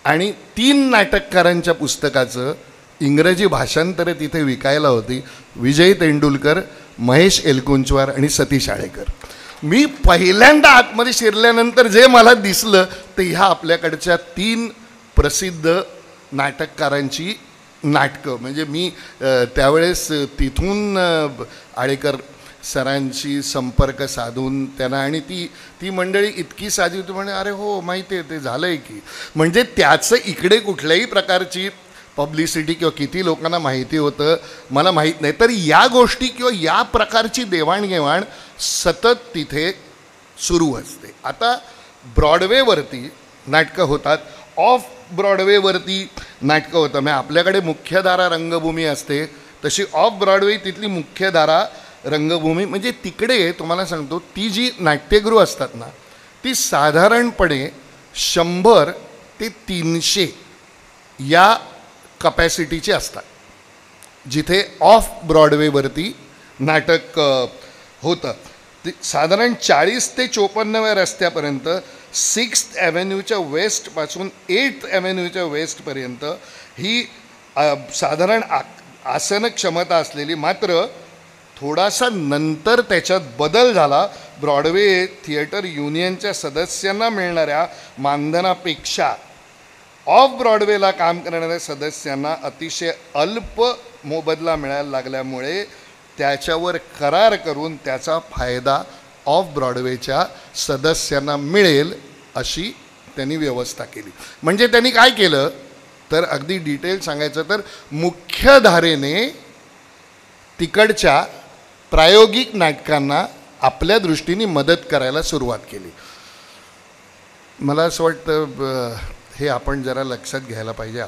आणि 3 नाटककारांच्या पुस्तकाचं इंग्रजी भाषांतरे तिथे विकायला होती. विजय तेंडुलकर, महेश एलकुंचवार आणि सतीश आळेकर. मी पहिल्यांदा आतमध्ये शिरल्यानंतर जे मला दिसलं ते ह्या आपल्याकडच्या 3 प्रसिद्ध नाटककारांची नाटकं. म्हणजे मी त्यावेळेस तिथून आळेकर सरांशी संपर्क साधून त्यांना, आणि ती मंडळी इतकी साधी होती, म्हणजे अरे हो माहिती आहे ते झालं आहे की. म्हणजे त्याचं इकडे कुठल्याही प्रकारची पब्लिसिटी किंवा किती लोकांना माहिती होतं मला माहीत नाही. तर या गोष्टी किंवा या प्रकारची देवाणघेवाण सतत तिथे सुरू असते. आता ब्रॉडवेवरती नाटकं होतात, ऑफ ब्रॉडवेवरती नाटकं होतं. म्हणजे आपल्याकडे मुख्यधारा रंगभूमी असते तशी ऑफ ब्रॉडवे तिथली मुख्यधारा रंगभूमी. म्हणजे तिकडे तुम्हाला सांगतो ती जी नाट्यगृह असतात ना ती साधारणपणे 100 ते 300 या कपॅसिटीची असतात. जिथे ऑफ ब्रॉडवेवरती नाटक होतं ते साधारण 40 ते 54व्या रस्त्यापर्यंत 6th ॲव्हेन्यूच्या वेस्टपासून 8th ॲव्हेन्यूच्या वेस्टपर्यंत ही साधारण आसन क्षमता असलेली, मात्र थोडासा नंतर त्याच्यात बदल झाला. ब्रॉडवे थिएटर युनियनच्या सदस्यांना मिळणाऱ्या मानधनापेक्षा ऑफ ब्रॉडवेला काम करणाऱ्या सदस्यांना अतिशय अल्प मोबदला मिळायला लागल्यामुळे त्याच्यावर करार करून त्याचा फायदा ऑफ ब्रॉडवेच्या सदस्यांना मिळेल अशी त्यांनी व्यवस्था केली. म्हणजे त्यांनी काय केलं तर अगदी डिटेल सांगायचं तर मुख्यधारेने तिकडच्या प्रायोगिक नाटकांना आपल्या दृष्टीने मदत करायला सुरुवात केली. मला असं वाटतं हे आपण जरा लक्षात घ्यायला पाहिजे.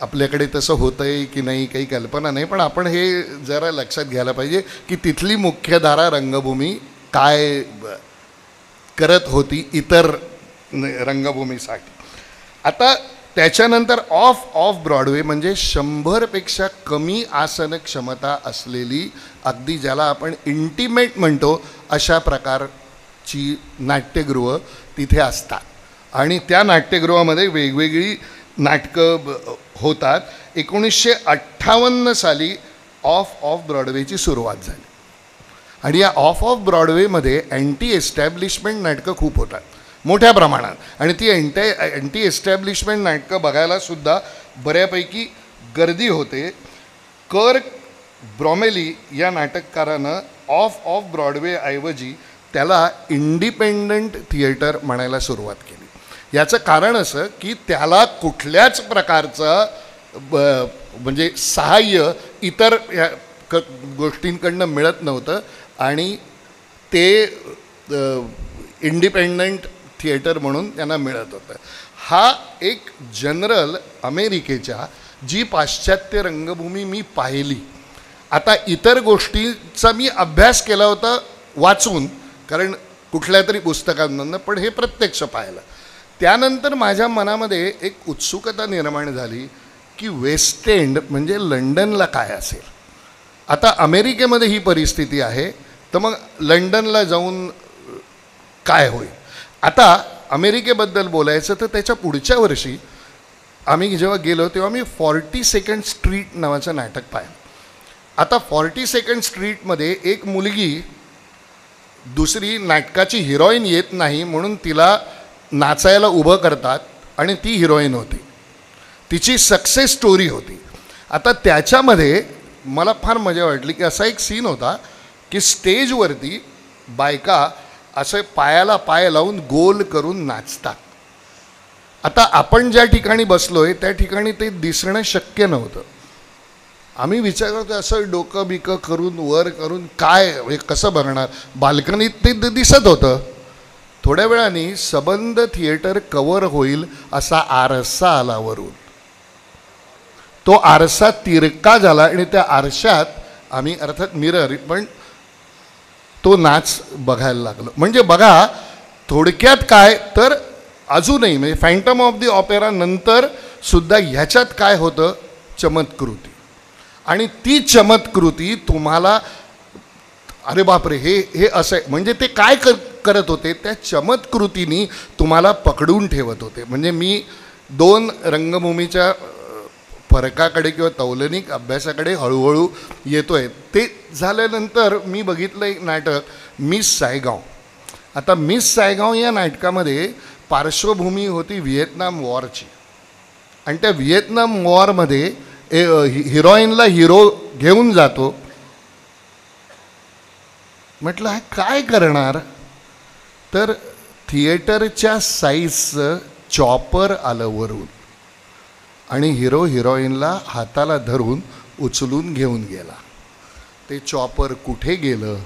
आपल्याकडे तसं होतं आहे की नाही काही कल्पना नाही, पण आपण हे जरा लक्षात घ्यायला पाहिजे की तिथली मुख्यधारा रंगभूमी काय करत होती इतर रंगभूमीसाठी. आता त्याच्यानंतर ऑफ ब्रॉडवे म्हणजे 100पेक्षा कमी आसन क्षमता असलेली, अगदी ज्याला आपण इंटिमेट म्हणतो अशा प्रकारची नाट्यगृह तिथे असतात. आणि त्या नाट्यगृहामध्ये वेगवेगळी नाटकं होतात. 1958 साली ऑफ ब्रॉडवेची सुरुवात झाली. आणि या ऑफ ब्रॉडवेमध्ये अँटी एस्टॅब्लिशमेंट नाटकं खूप होतात मोठ्या प्रमाणात. आणि ती अँटी एस्टॅब्लिशमेंट नाटकं बघायलासुद्धा बऱ्यापैकी गर्दी होते. कर्क ब्रॉमेली या नाटककारानं ऑफ ब्रॉडवेऐवजी त्याला इंडिपेंडंट थिएटर म्हणायला सुरुवात केली. याचं कारण असं की त्याला कुठल्याच प्रकारचं म्हणजे सहाय्य इतर गोष्टींकडनं मिळत नव्हतं आणि ते इंडिपेंडंट थिएटर म्हणून त्यांना मिळत होतं. हा एक जनरल अमेरिकेच्या जी पाश्चात्य रंगभूमी मी पाहिली. आता इतर गोष्टींचा मी अभ्यास केला होता वाचून, कारण कुठल्या तरी पुस्तकांमधनं, पण हे प्रत्यक्ष पाहिलं. त्यानंतर माझ्या मनामध्ये एक उत्सुकता निर्माण झाली की वेस्ट एंड म्हणजे लंडनला काय असेल. आता अमेरिकेमध्ये ही परिस्थिती आहे तर मग लंडनला जाऊन काय होईल. आता अमेरिकेबद्दल बोलायचं तर त्याच्या पुढच्या वर्षी आम्ही जेव्हा गेलो तेव्हा मी 42nd स्ट्रीट नावाचं नाटक पाहिलं. आता 42nd स्ट्रीटमध्ये एक मुलगी दुसरी नाटकाची हिरोईन येत नाही म्हणून तिला नाचायला उभं करतात आणि ती हिरोईन होती. तिची सक्सेस स्टोरी होती. आता त्याच्यामध्ये मला फार मजा वाटली की असा एक सीन होता की स्टेजवरती बायका असं पायाला पाय लावून गोल करून नाचतात. आता आपण ज्या ठिकाणी बसलो आहे त्या ठिकाणी ते दिसणं शक्य नव्हतं. आम्ही विचार करतो असं डोकं बिकं करून वर करून काय हे कसं बघणार. बाल्कनीत ते दिसत होतं. थोड्या वेळाने सबंध थिएटर कव्हर होईल असा आरसा आला वरून. तो आरसा तिरका झाला आणि त्या आरशात आम्ही अर्थात मिरर पण तो नाच बघायला लागलो. म्हणजे बघा थोडक्यात काय तर अजूनही म्हणजे फॅन्टम ऑफ द ऑपेरा नंतर सुद्धा ह्याच्यात काय होतं चमत्कृती. आणि ती चमत्कृती तुम्हाला अरे बापरे हे असं आहे म्हणजे ते काय करत होते त्या चमत्कृतीनी तुम्हाला पकडून ठेवत होते. म्हणजे मी 2 रंगभूमीच्या फरकाकडे किंवा तौलनिक अभ्यासाकडे हळूहळू येतो आहे. ते झाल्यानंतर मी बघितलं एक नाटक मिस सायगाव. आता मिस सायगाव या नाटकामध्ये पार्श्वभूमी होती व्हिएतनाम वॉरची, आणि त्या व्हिएतनाम वॉरमध्ये हिरोईनला हिरो घेऊन जातो. म्हटलं हा काय करणार, तर थिएटरच्या साईजचं चॉपर आलं वरून आणि हिरो हिरोईनला हाताला धरून उचलून घेऊन गेला. ते चॉपर कुठे गेलं,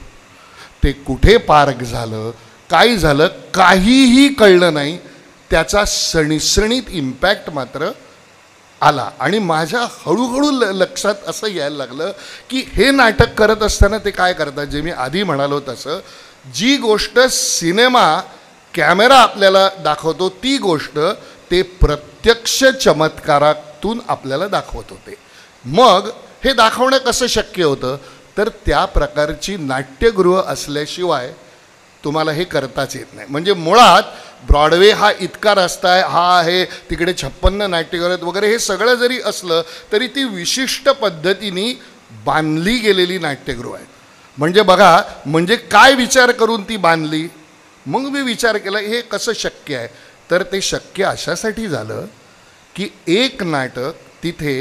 ते कुठे पार्क झालं, काय झालं काहीही कळलं नाही. त्याचा सणसणीत इम्पॅक्ट मात्र आला. आणि माझ्या हळूहळू लक्षात असं यायला लागलं की हे नाटक करत असताना ते काय करतात, जे मी आधी म्हणालो तसं, जी गोष्ट सिनेमा कॅमेरा आपल्याला दाखवतो ती गोष्ट ते प्रत्यक्ष चमत्कारातून आपल्याला दाखवत होते. मग हे दाखवणं कसं शक्य होतं, तर त्या प्रकारची नाट्यगृह असल्याशिवाय तुम्हाला हे करताच येत नाही. म्हणजे मुळात ब्रॉडवे हा इतका रस्ता आहे, हा आहे, तिकडे 56 नाट्यगृह वगैरे हे सगळं जरी असलं तरी ती विशिष्ट पद्धतीने बांधली गेलेली नाट्यगृह आहेत. म्हणजे बघा, म्हणजे काय विचार करून ती बांधली. मग मी विचार केला हे कसं शक्य आहे, तर ते शक्य अशासाठी झालं की एक नाटक तिथे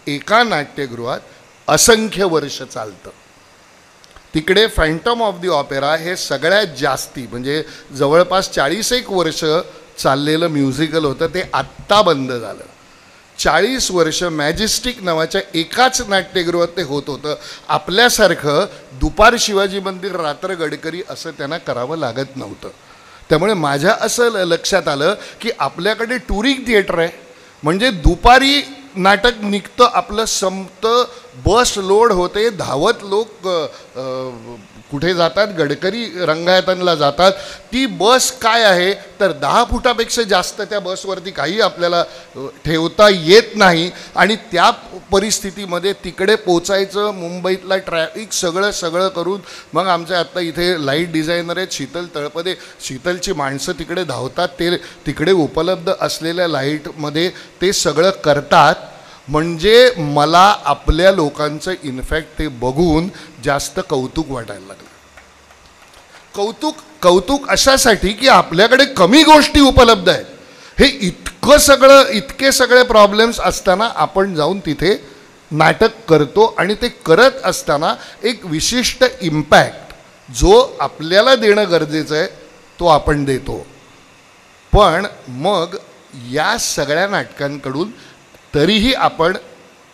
एका नाट्यगृहात असंख्य वर्ष चालतं. तिकडे फॅन्टम ऑफ द ऑपेरा हे सगळ्यात जास्ती म्हणजे जवळपास 40 वर्ष चाललेलं म्युझिकल होतं. ते आत्ता बंद झालं. 40 वर्ष मॅजेस्टिक नावाच्या एकाच नाट्यगृहात ते होत होतं. आपल्यासारखं दुपार शिवाजी मंदिर रात्र गडकरी असं त्यांना करावं लागत नव्हतं. त्यामुळे माझ्या असं लक्षात आलं की आपल्याकडे टुरिंग थिएटर आहे, म्हणजे दुपारी नाटक निघतं, आपलं संपतं, बस लोड होते, धावत लोक कुठे जातात, गडकरी रंगायतनला जातात. ती बस काय आहे तर 10 फुटापेक्षा जास्त त्या बसवरती काही आपल्याला ठेवता येत नाही. आणि त्या परिस्थितीमध्ये तिकडे पोचायचं, मुंबईतला ट्रॅफिक सगळं करून मग आमच्या आत्ता इथे लाईट डिझायनर आहेत शीतल तळपदे, शीतलची माणसं तिकडे धावतात, ते तिकडे उपलब्ध असलेल्या लाईटमध्ये ते सगळं करतात. म्हणजे मला आपल्या लोकांचं इनफॅक्ट ते बघून जास्त कौतुक वाटायला लागलं. कौतुक अशासाठी की आपल्याकडे कमी गोष्टी उपलब्ध आहेत. हे इतके सगळे प्रॉब्लेम्स असताना आपण जाऊन तिथे नाटक करतो आणि ते करत असताना एक विशिष्ट इम्पॅक्ट जो आपल्याला देणं गरजेचं आहे तो आपण देतो. पण मग या सगळ्या नाटकांकडून तरीही आपण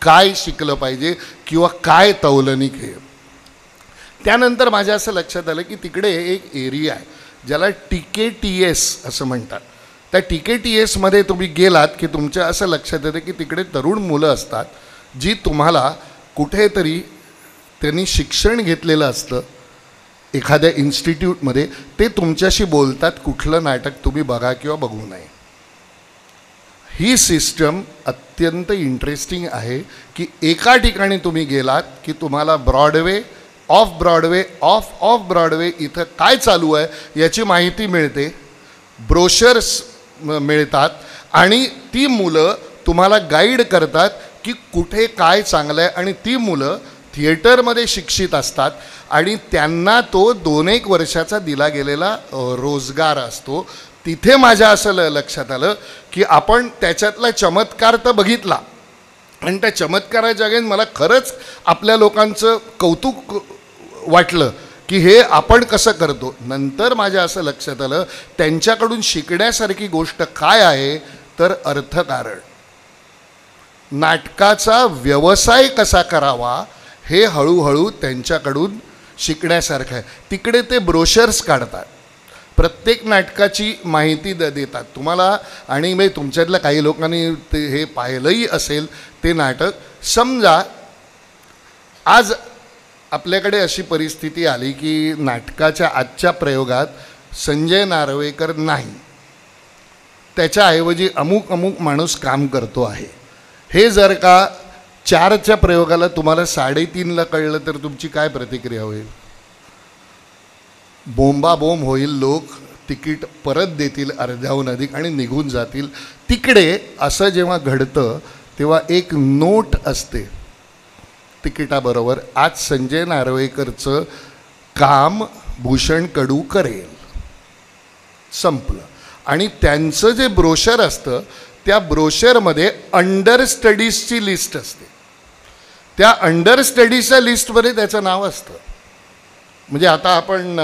काय शिकलं पाहिजे किंवा काय तौलनिक हे. त्यानंतर माझ्या असं लक्षात आलं की तिकडे एक एरिया आहे ज्याला TKTS असं म्हणतात. त्या TKTSमध्ये तुम्ही गेलात की तुमच्या असं लक्षात येतं की तिकडे तरुण मुलं असतात जी तुम्हाला कुठेतरी त्यांनी शिक्षण घेतलेलं असतं एखाद्या इन्स्टिट्यूटमध्ये, ते तुमच्याशी बोलतात कुठलं नाटक तुम्ही बघा किंवा बघू नये. ही सिस्टम अत्यंत इंटरेस्टिंग आहे की एका ठिकाणी तुम्ही गेलात की तुम्हाला ब्रॉडवे, ऑफ ब्रॉडवे इथं काय चालू आहे याची माहिती मिळते, ब्रोशर्स मिळतात आणि ती मुलं तुम्हाला गाईड करतात की कुठे काय चांगलं आहे. आणि ती मुलं थिएटरमध्ये शिक्षित असतात आणि त्यांना तो 2-1 वर्षाचा दिला गेलेला रोजगार असतो. तिथे माझ्या असं लक्षात आलं की आपण त्याच्यातला चमत्कार तर बघितला आणि त्या चमत्काराच्या जागेत मला खरंच आपल्या लोकांचं कौतुक वाटलं की हे आपण कसं करतो. नंतर माझ्या असं लक्षात आलं त्यांच्याकडून शिकण्यासारखी गोष्ट काय आहे तर अर्थकारण, नाटकाचा व्यवसाय कसा करावा हे हळूहळू त्यांच्याकडून शिकण्यासारखं आहे. तिकडे ते ब्रोशर्स काढतात, प्रत्येक नाटकाची माहिती देतात तुम्हाला. आणि मी तुमच्यातल्या काही लोकांनी ते हे पाहिलंही असेल ते नाटक. समजा आज आपल्याकडे अशी परिस्थिती आली की नाटकाच्या आजच्या प्रयोगात संजय नार्वेकर नाही, त्याच्याऐवजी अमुक माणूस काम करतो आहे. हे जर का 4च्या प्रयोगाला तुम्हाला 3:30ला कळलं तर तुमची काय प्रतिक्रिया होईल? बोंबाबोंब होईल, लोक तिकीट परत देतील अर्ध्याहून अधिक आणि निघून जातील. तिकडे असं जेव्हा घडतं तेव्हा एक नोट असते तिकिटाबरोबर, आज संजय नार्वेकरचं काम भूषण कडू करेल, संपलं. आणि त्यांचं जे ब्रोशर असतं त्या ब्रोशरमध्ये अंडर स्टडीजची लिस्ट असते. त्या अंडर स्टडीजच्या लिस्टमध्ये त्याचं नाव असतं. म्हणजे आता आपण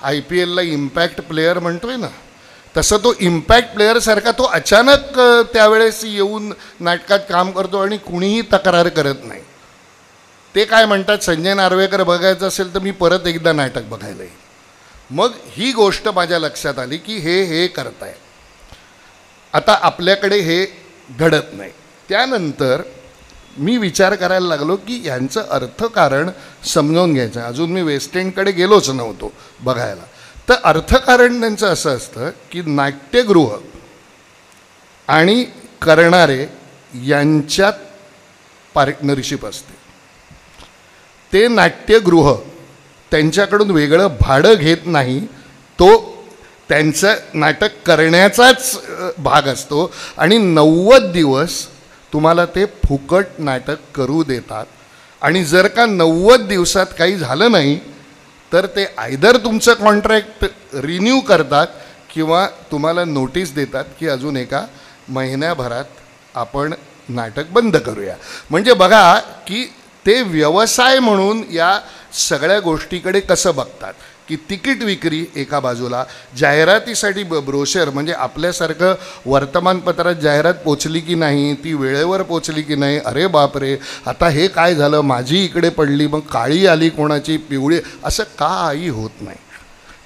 IPLला इम्पॅक्ट प्लेयर म्हणतोय ना, तसं तो इम्पॅक्ट प्लेअरसारखा तो अचानक त्यावेळेस येऊन नाटकात काम करतो आणि कुणीही तक्रार करत नाही. ते काय म्हणतात, संजय नार्वेकर बघायचं असेल तर मी परत एकदा नाटक बघायला येईल. मग ही गोष्ट माझ्या लक्षात आली की हे करताय. आता आपल्याकडे हे घडत नाही. त्यानंतर मी विचार करायला लागलो की यांचं अर्थकारण समजावून घ्यायचं. अजून मी वेस्ट एंडकडे गेलोच नव्हतो बघायला. तर अर्थकारण त्यांचं असं असतं की नाट्यगृह आणि करणारे यांच्यात पार्टनरशिप असते. ते नाट्यगृह त्यांच्याकडून वेगळं भाडं घेत नाही, तो त्यांचं नाटक करण्याचाच भाग असतो आणि 90 दिवस तुम्हाला ते फुकट नाटक करू देतात. आणि जर का 90 दिवसात काही झालं नाही तर ते आयदर तुमचं कॉन्ट्रॅक्ट रिन्यू करतात किंवा तुम्हाला नोटीस देतात की अजून एका महिन्याभरात आपण नाटक बंद करूया. म्हणजे बघा की ते व्यवसाय म्हणून या सगळ्या गोष्टीकडे कसं बघतात की तिकीट विक्री एका बाजूला, जाहिरातीसाठी ब्रोशर म्हणजे आपल्यासारखं वर्तमानपत्रात जाहिरात पोचली की नाही, ती वेळेवर पोचली की नाही, अरे बापरे आता हे काय झालं, माझी इकडे पडली, मग काळी आली कोणाची पिवळी, असं काही होत नाही.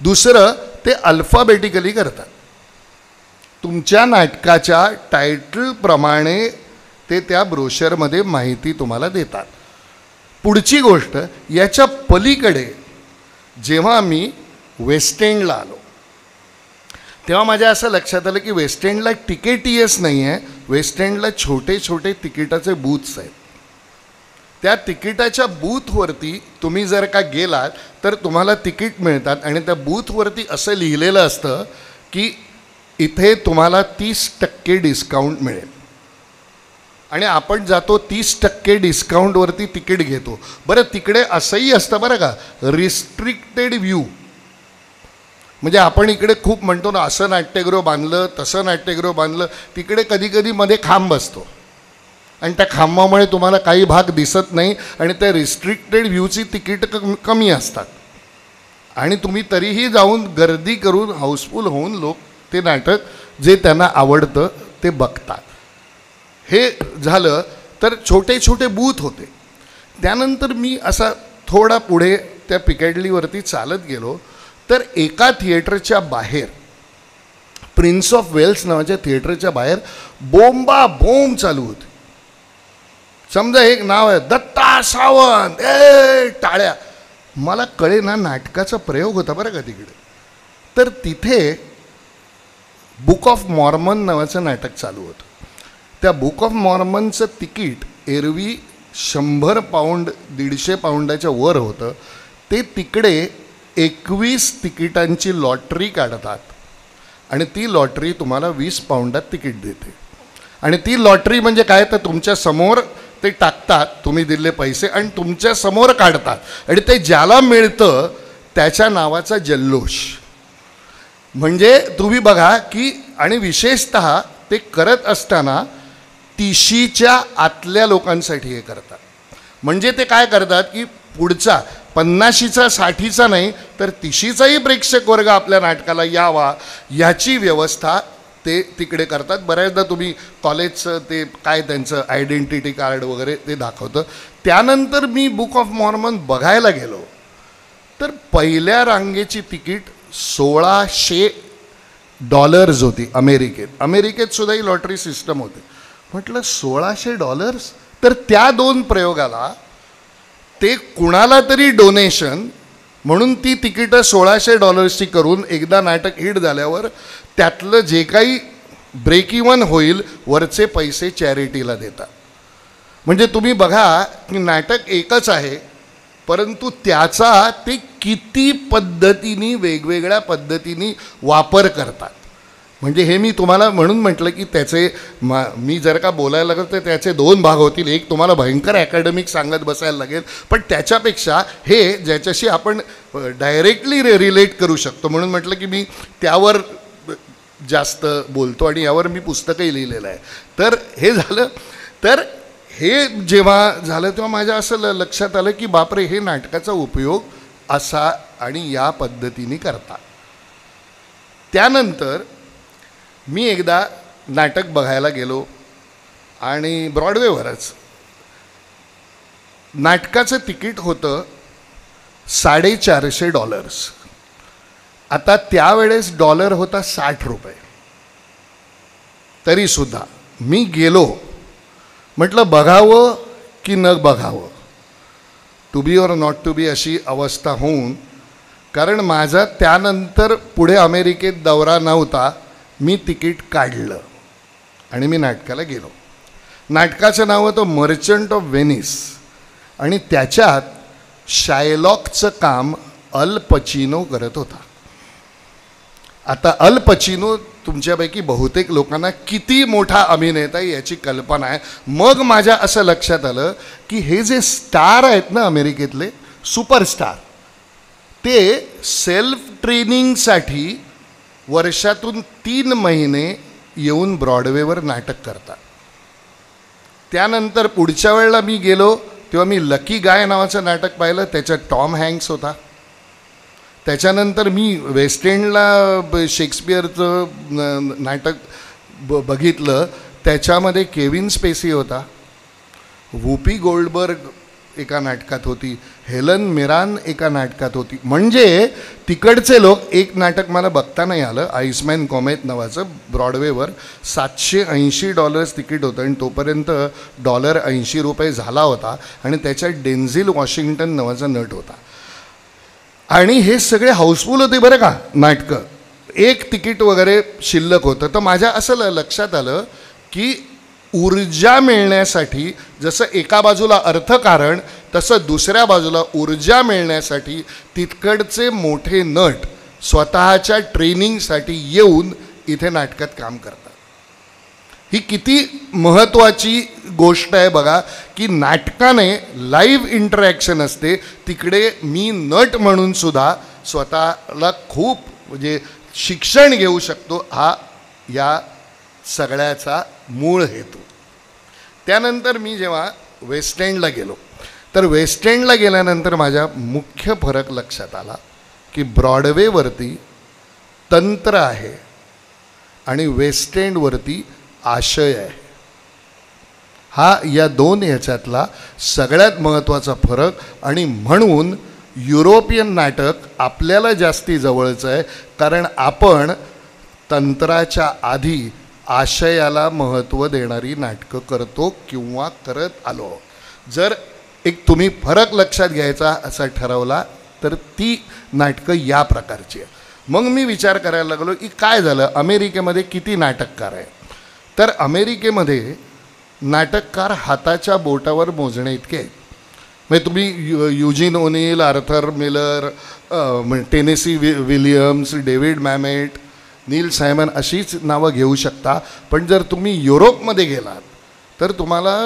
दुसरं ते अल्फाबेटिकली करतात. तुमच्या नाटकाच्या टायटलप्रमाणे ते त्या ब्रोशरमध्ये माहिती तुम्हाला देतात. पुढची गोष्ट, याच्या पलीकडे जेव्हा मी वेस्ट एंडला आलो तेव्हा माझ्या असं लक्षात आलं की वेस्ट एंडला तिकीटीएस नाही आहे, वेस्ट एंडला छोटे छोटे तिकिटाचे बूथ्स आहेत. त्या तिकिटाच्या बूथवरती तुम्ही जर का गेलात तर तुम्हाला तिकीट मिळतात आणि त्या बूथवरती असं लिहिलेलं असतं की इथे तुम्हाला 30% डिस्काउंट मिळेल. आणि आपण जातो 30% डिस्काउंटवरती तिकीट घेतो. बरं तिकडे असंही असतं बरं का, रिस्ट्रिक्टेड व्ह्यू. म्हणजे आपण इकडे खूप म्हणतो ना, असं नाट्यगृह बांधलं तसं नाट्यगृह बांधलं, तिकडे कधी कधी मध्ये खांब असतो आणि त्या खांबामुळे तुम्हाला काही भाग दिसत नाही आणि त्या रिस्ट्रिक्टेड व्ह्यूची तिकीट कमी असतात आणि तुम्ही तरीही जाऊन गर्दी करून हाऊसफुल होऊन लोक ते नाटक जे त्यांना आवडतं ते बघतात. हे झालं. तर छोटे छोटे बूथ होते. त्यानंतर मी असा थोडा पुढे त्या पिकॅडलीवरती चालत गेलो तर एका थिएटरच्या बाहेर, प्रिन्स ऑफ वेल्स नावाच्या थिएटरच्या बाहेर बोंब चालू होती. समजा एक नाव आहे दत्ता सावंत, टाळ्या. मला कळे ना, नाटकाचा प्रयोग होता बरं का तिकडे. तर तिथे बुक ऑफ मॉर्मन नावाचं नाटक चालू होतं. त्या बुक ऑफ मॉर्मनचं तिकीट एरवी 100 पाऊंड 150 पाऊंडाच्या वर होतं. ते तिकडे 21 तिकिटांची लॉटरी काढतात आणि ती लॉटरी तुम्हाला 20 पाऊंडात तिकीट देते. आणि ती लॉटरी म्हणजे काय, तर तुमच्या समोर ते टाकतात, तुम्ही दिले पैसे आणि तुमच्या समोर काढतात आणि ते ज्याला मिळतं त्याच्या नावाचा जल्लोष. म्हणजे तुम्ही बघा की, आणि विशेषतः ते करत असताना 30च्या आतल्या लोकांसाठी हे करतात. म्हणजे ते काय करतात की पुढचा 50चा 60चा नाही तर 30चाही प्रेक्षक वर्ग आपल्या नाटकाला यावा याची व्यवस्था ते तिकडे करतात. बऱ्याचदा तुम्ही कॉलेजचं ते काय त्यांचं आयडेंटिटी कार्ड वगैरे ते दाखवतं. त्यानंतर मी बुक ऑफ मॉर्मन बघायला गेलो तर पहिल्या रांगेची तिकीट $1600 होती अमेरिकेत. अमेरिकेत सुद्धा ही लॉटरी सिस्टम होते. म्हटलं $1600, तर त्या 2 प्रयोगाला ते कुणाला तरी डोनेशन म्हणून ती तिकीटं $1600 करून एकदा नाटक हिट झाल्यावर त्यातलं जे काही ब्रेक इव्हन होईल वरचे पैसे चॅरिटीला देतात. म्हणजे तुम्ही बघा की नाटक एकच आहे परंतु त्याचा ते किती पद्धतीने वेगवेगळ्या पद्धतीने वापर करतात. म्हणजे हे मी तुम्हाला म्हणून म्हटलं की त्याचे मी जर का बोलायला लागलो तर त्याचे 2 भाग होतील. एक तुम्हाला भयंकर अकॅडमिक सांगत बसायला लागेल, पण त्याच्यापेक्षा हे ज्याच्याशी आपण डायरेक्टली रिलेट करू शकतो म्हणून म्हटलं की मी त्यावर जास्त बोलतो आणि यावर मी पुस्तकही लिहिलेलं आहे. तर हे झालं. तर हे जेव्हा झालं तेव्हा माझ्या असं लक्षात आलं की बापरे, हे नाटकाचा उपयोग असा आणि या पद्धतीने करता. त्यानंतर मी एकदा नाटक बघायला गेलो आणि ब्रॉडवेवरच नाटकाचं तिकीट होतं $450. आता त्यावेळेस डॉलर होता $60. तरीसुद्धा मी गेलो. म्हटलं बघावं की न बघावं, to be or not to be अशी अवस्था होऊन, कारण माझा त्यानंतर पुढे अमेरिकेत दौरा नव्हता. मी तिकीट काढलं आणि मी नाटकाला गेलो. नाटकाचं नाव होतं मर्चंट ऑफ व्हेनिस आणि त्याच्यात शायलॉकचं काम अल पचिनो करत होता. आता अल पचिनो तुमच्यापैकी बहुतेक लोकांना किती मोठा अभिनेता याची कल्पना आहे. मग माझ्या असं लक्षात आलं की हे जे स्टार आहेत ना अमेरिकेतले सुपरस्टार, ते सेल्फ ट्रेनिंगसाठी वर्षातून 3 महिने येऊन ब्रॉडवेवर नाटक करतात. त्यानंतर पुढच्या वेळेला मी गेलो तेव्हा मी लकी गाय नावाचं नाटक पाहिलं, त्याच्यात टॉम हँक्स होता. त्याच्यानंतर मी वेस्ट एंडला शेक्सपियरचं नाटक बघितलं, त्याच्यामध्ये केविन स्पेसी होता, वूपी गोल्डबर्ग एका नाटकात होती, हेलन मिरान एका नाटकात होती. म्हणजे तिकडचे लोक, एक नाटक मला बघता नाही आलं, आईसमॅन कॉमेट नावाचं, ब्रॉडवेवर $780 तिकीट होतं आणि तोपर्यंत $80 झाला होता आणि त्याच्यात डेन्झिल वॉशिंग्टन नावाचा नट होता. आणि हे सगळे हाऊसफुल होते बरं का नाटकं, एक तिकीट वगैरे शिल्लक होतं. तर माझ्या असं लक्षात आलं की ऊर्जा मिळण्यासाठी जसं एका बाजूला अर्थकारण, तसं दुसऱ्या बाजूला ऊर्जा मिळण्यासाठी तिकडचे मोठे नट स्वतःच्या ट्रेनिंगसाठी येऊन इथे नाटकात काम करतात. ही किती महत्त्वाची गोष्ट आहे बघा की नाटकाने लाईव्ह इंटरॅक्शन असते. तिकडे मी नट म्हणून सुद्धा स्वतःला खूप म्हणजे शिक्षण घेऊ शकतो. हा या सगळ्याचा मूळ हेतू. त्यानंतर मी जेव्हा वेस्ट एंडला गेलो तर वेस्ट एंडला गेल्यानंतर माझ्या मुख्य फरक लक्षात आला की ब्रॉडवेवरती तंत्र आहे आणि वेस्ट एंडवरती आशय आहे. हा या 2 ह्याच्यातला सगळ्यात महत्त्वाचा फरक. आणि म्हणून युरोपियन नाटक आपल्याला जास्ती जवळचं आहे, कारण आपण तंत्राच्या आधी आशयाला महत्त्व देणारी नाटकं करतो किंवा करत आलो. जर एक तुम्ही फरक लक्षात घ्यायचा असा ठरवला तर ती नाटकं या प्रकारची आहे. मग मी विचार करायला लागलो की काय झालं, अमेरिकेमध्ये किती नाटककार आहे. तर अमेरिकेमध्ये नाटककार हाताच्या बोटावर मोजणे इतके आहेत. म्हणजे तुम्ही Eugene O'Neill, Arthur Miller, Tennessee Williams, David Mamet, Neil Simon अशीच नावं घेऊ शकता. पण जर तुम्ही युरोपमध्ये गेलात तर तुम्हाला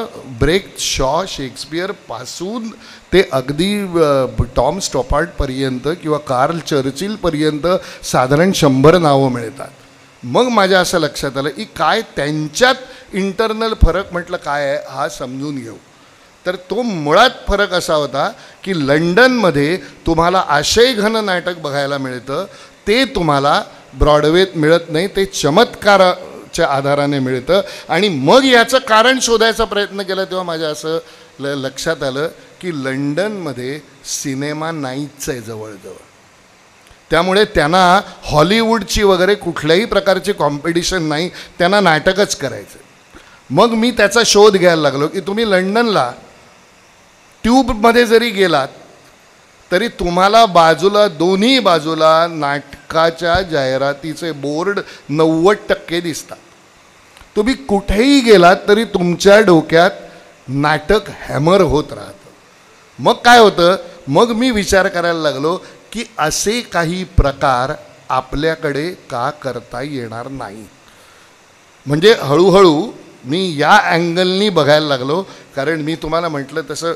ब्रेक्ट, शॉ, शेक्सपियरपासून ते अगदी टॉम स्टॉपार्टपर्यंत किंवा कार्ल चर्चिलपर्यंत साधारण 100 नावं मिळतात. मग माझ्या असं लक्षात आलं की काय त्यांच्यात इंटरनल फरक म्हटलं काय आहे हा समजून घेऊ. तर तो मुळात फरक असा होता की लंडनमध्ये तुम्हाला आशयघन नाटक बघायला मिळतं, ते तुम्हाला ब्रॉडवेत मिळत नाही. ते चमत्काराच्या आधाराने मिळतं. आणि मग याचं कारण शोधायचा प्रयत्न केला तेव्हा माझ्या असं लक्षात आलं की लंडनमध्ये सिनेमा नाहीच आहे जवळजवळ. त्यामुळे त्यांना हॉलिवूडची वगैरे कुठल्याही प्रकारची कॉम्पिटिशन नाही, त्यांना नाटकच करायचं. मग मी त्याचा शोध घ्यायला लागलो की तुम्ही लंडनला ट्यूबमध्ये जरी गेलात तरी तुम्हाला बाजूला, दोन्ही बाजूला नाटकाच्या जाहिरातीचे बोर्ड 90% दिसतात. तुम्ही कुठेही गेलात तरी तुमच्या डोक्यात नाटक हॅमर होत राहतं. मग काय होतं, मग मी विचार करायला लागलो की असे काही प्रकार आपल्याकडे का करता येणार नाही. म्हणजे हळूहळू मी या अँगलनी बघायला लागलो. कारण मी तुम्हाला म्हटलं तसं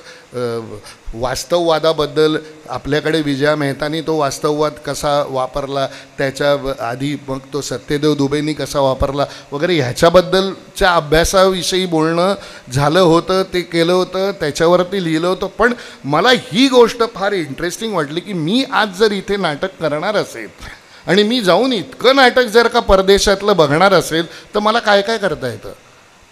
वास्तववादाबद्दल आपल्याकडे विजया मेहतानी तो वास्तववाद कसा वापरला, त्याच्या आधी मग तो सत्यदेव दुबेंनी कसा वापरला वगैरे ह्याच्याबद्दलच्या अभ्यासाविषयी बोलणं झालं होतं, ते केलं होतं, त्याच्यावरती लिहिलं होतं. पण मला ही गोष्ट फार इंटरेस्टिंग वाटली की मी आज जर इथे नाटक करणार असेल आणि मी जाऊन इतकं नाटक जर का परदेशातलं बघणार असेल तर मला काय काय करता येतं.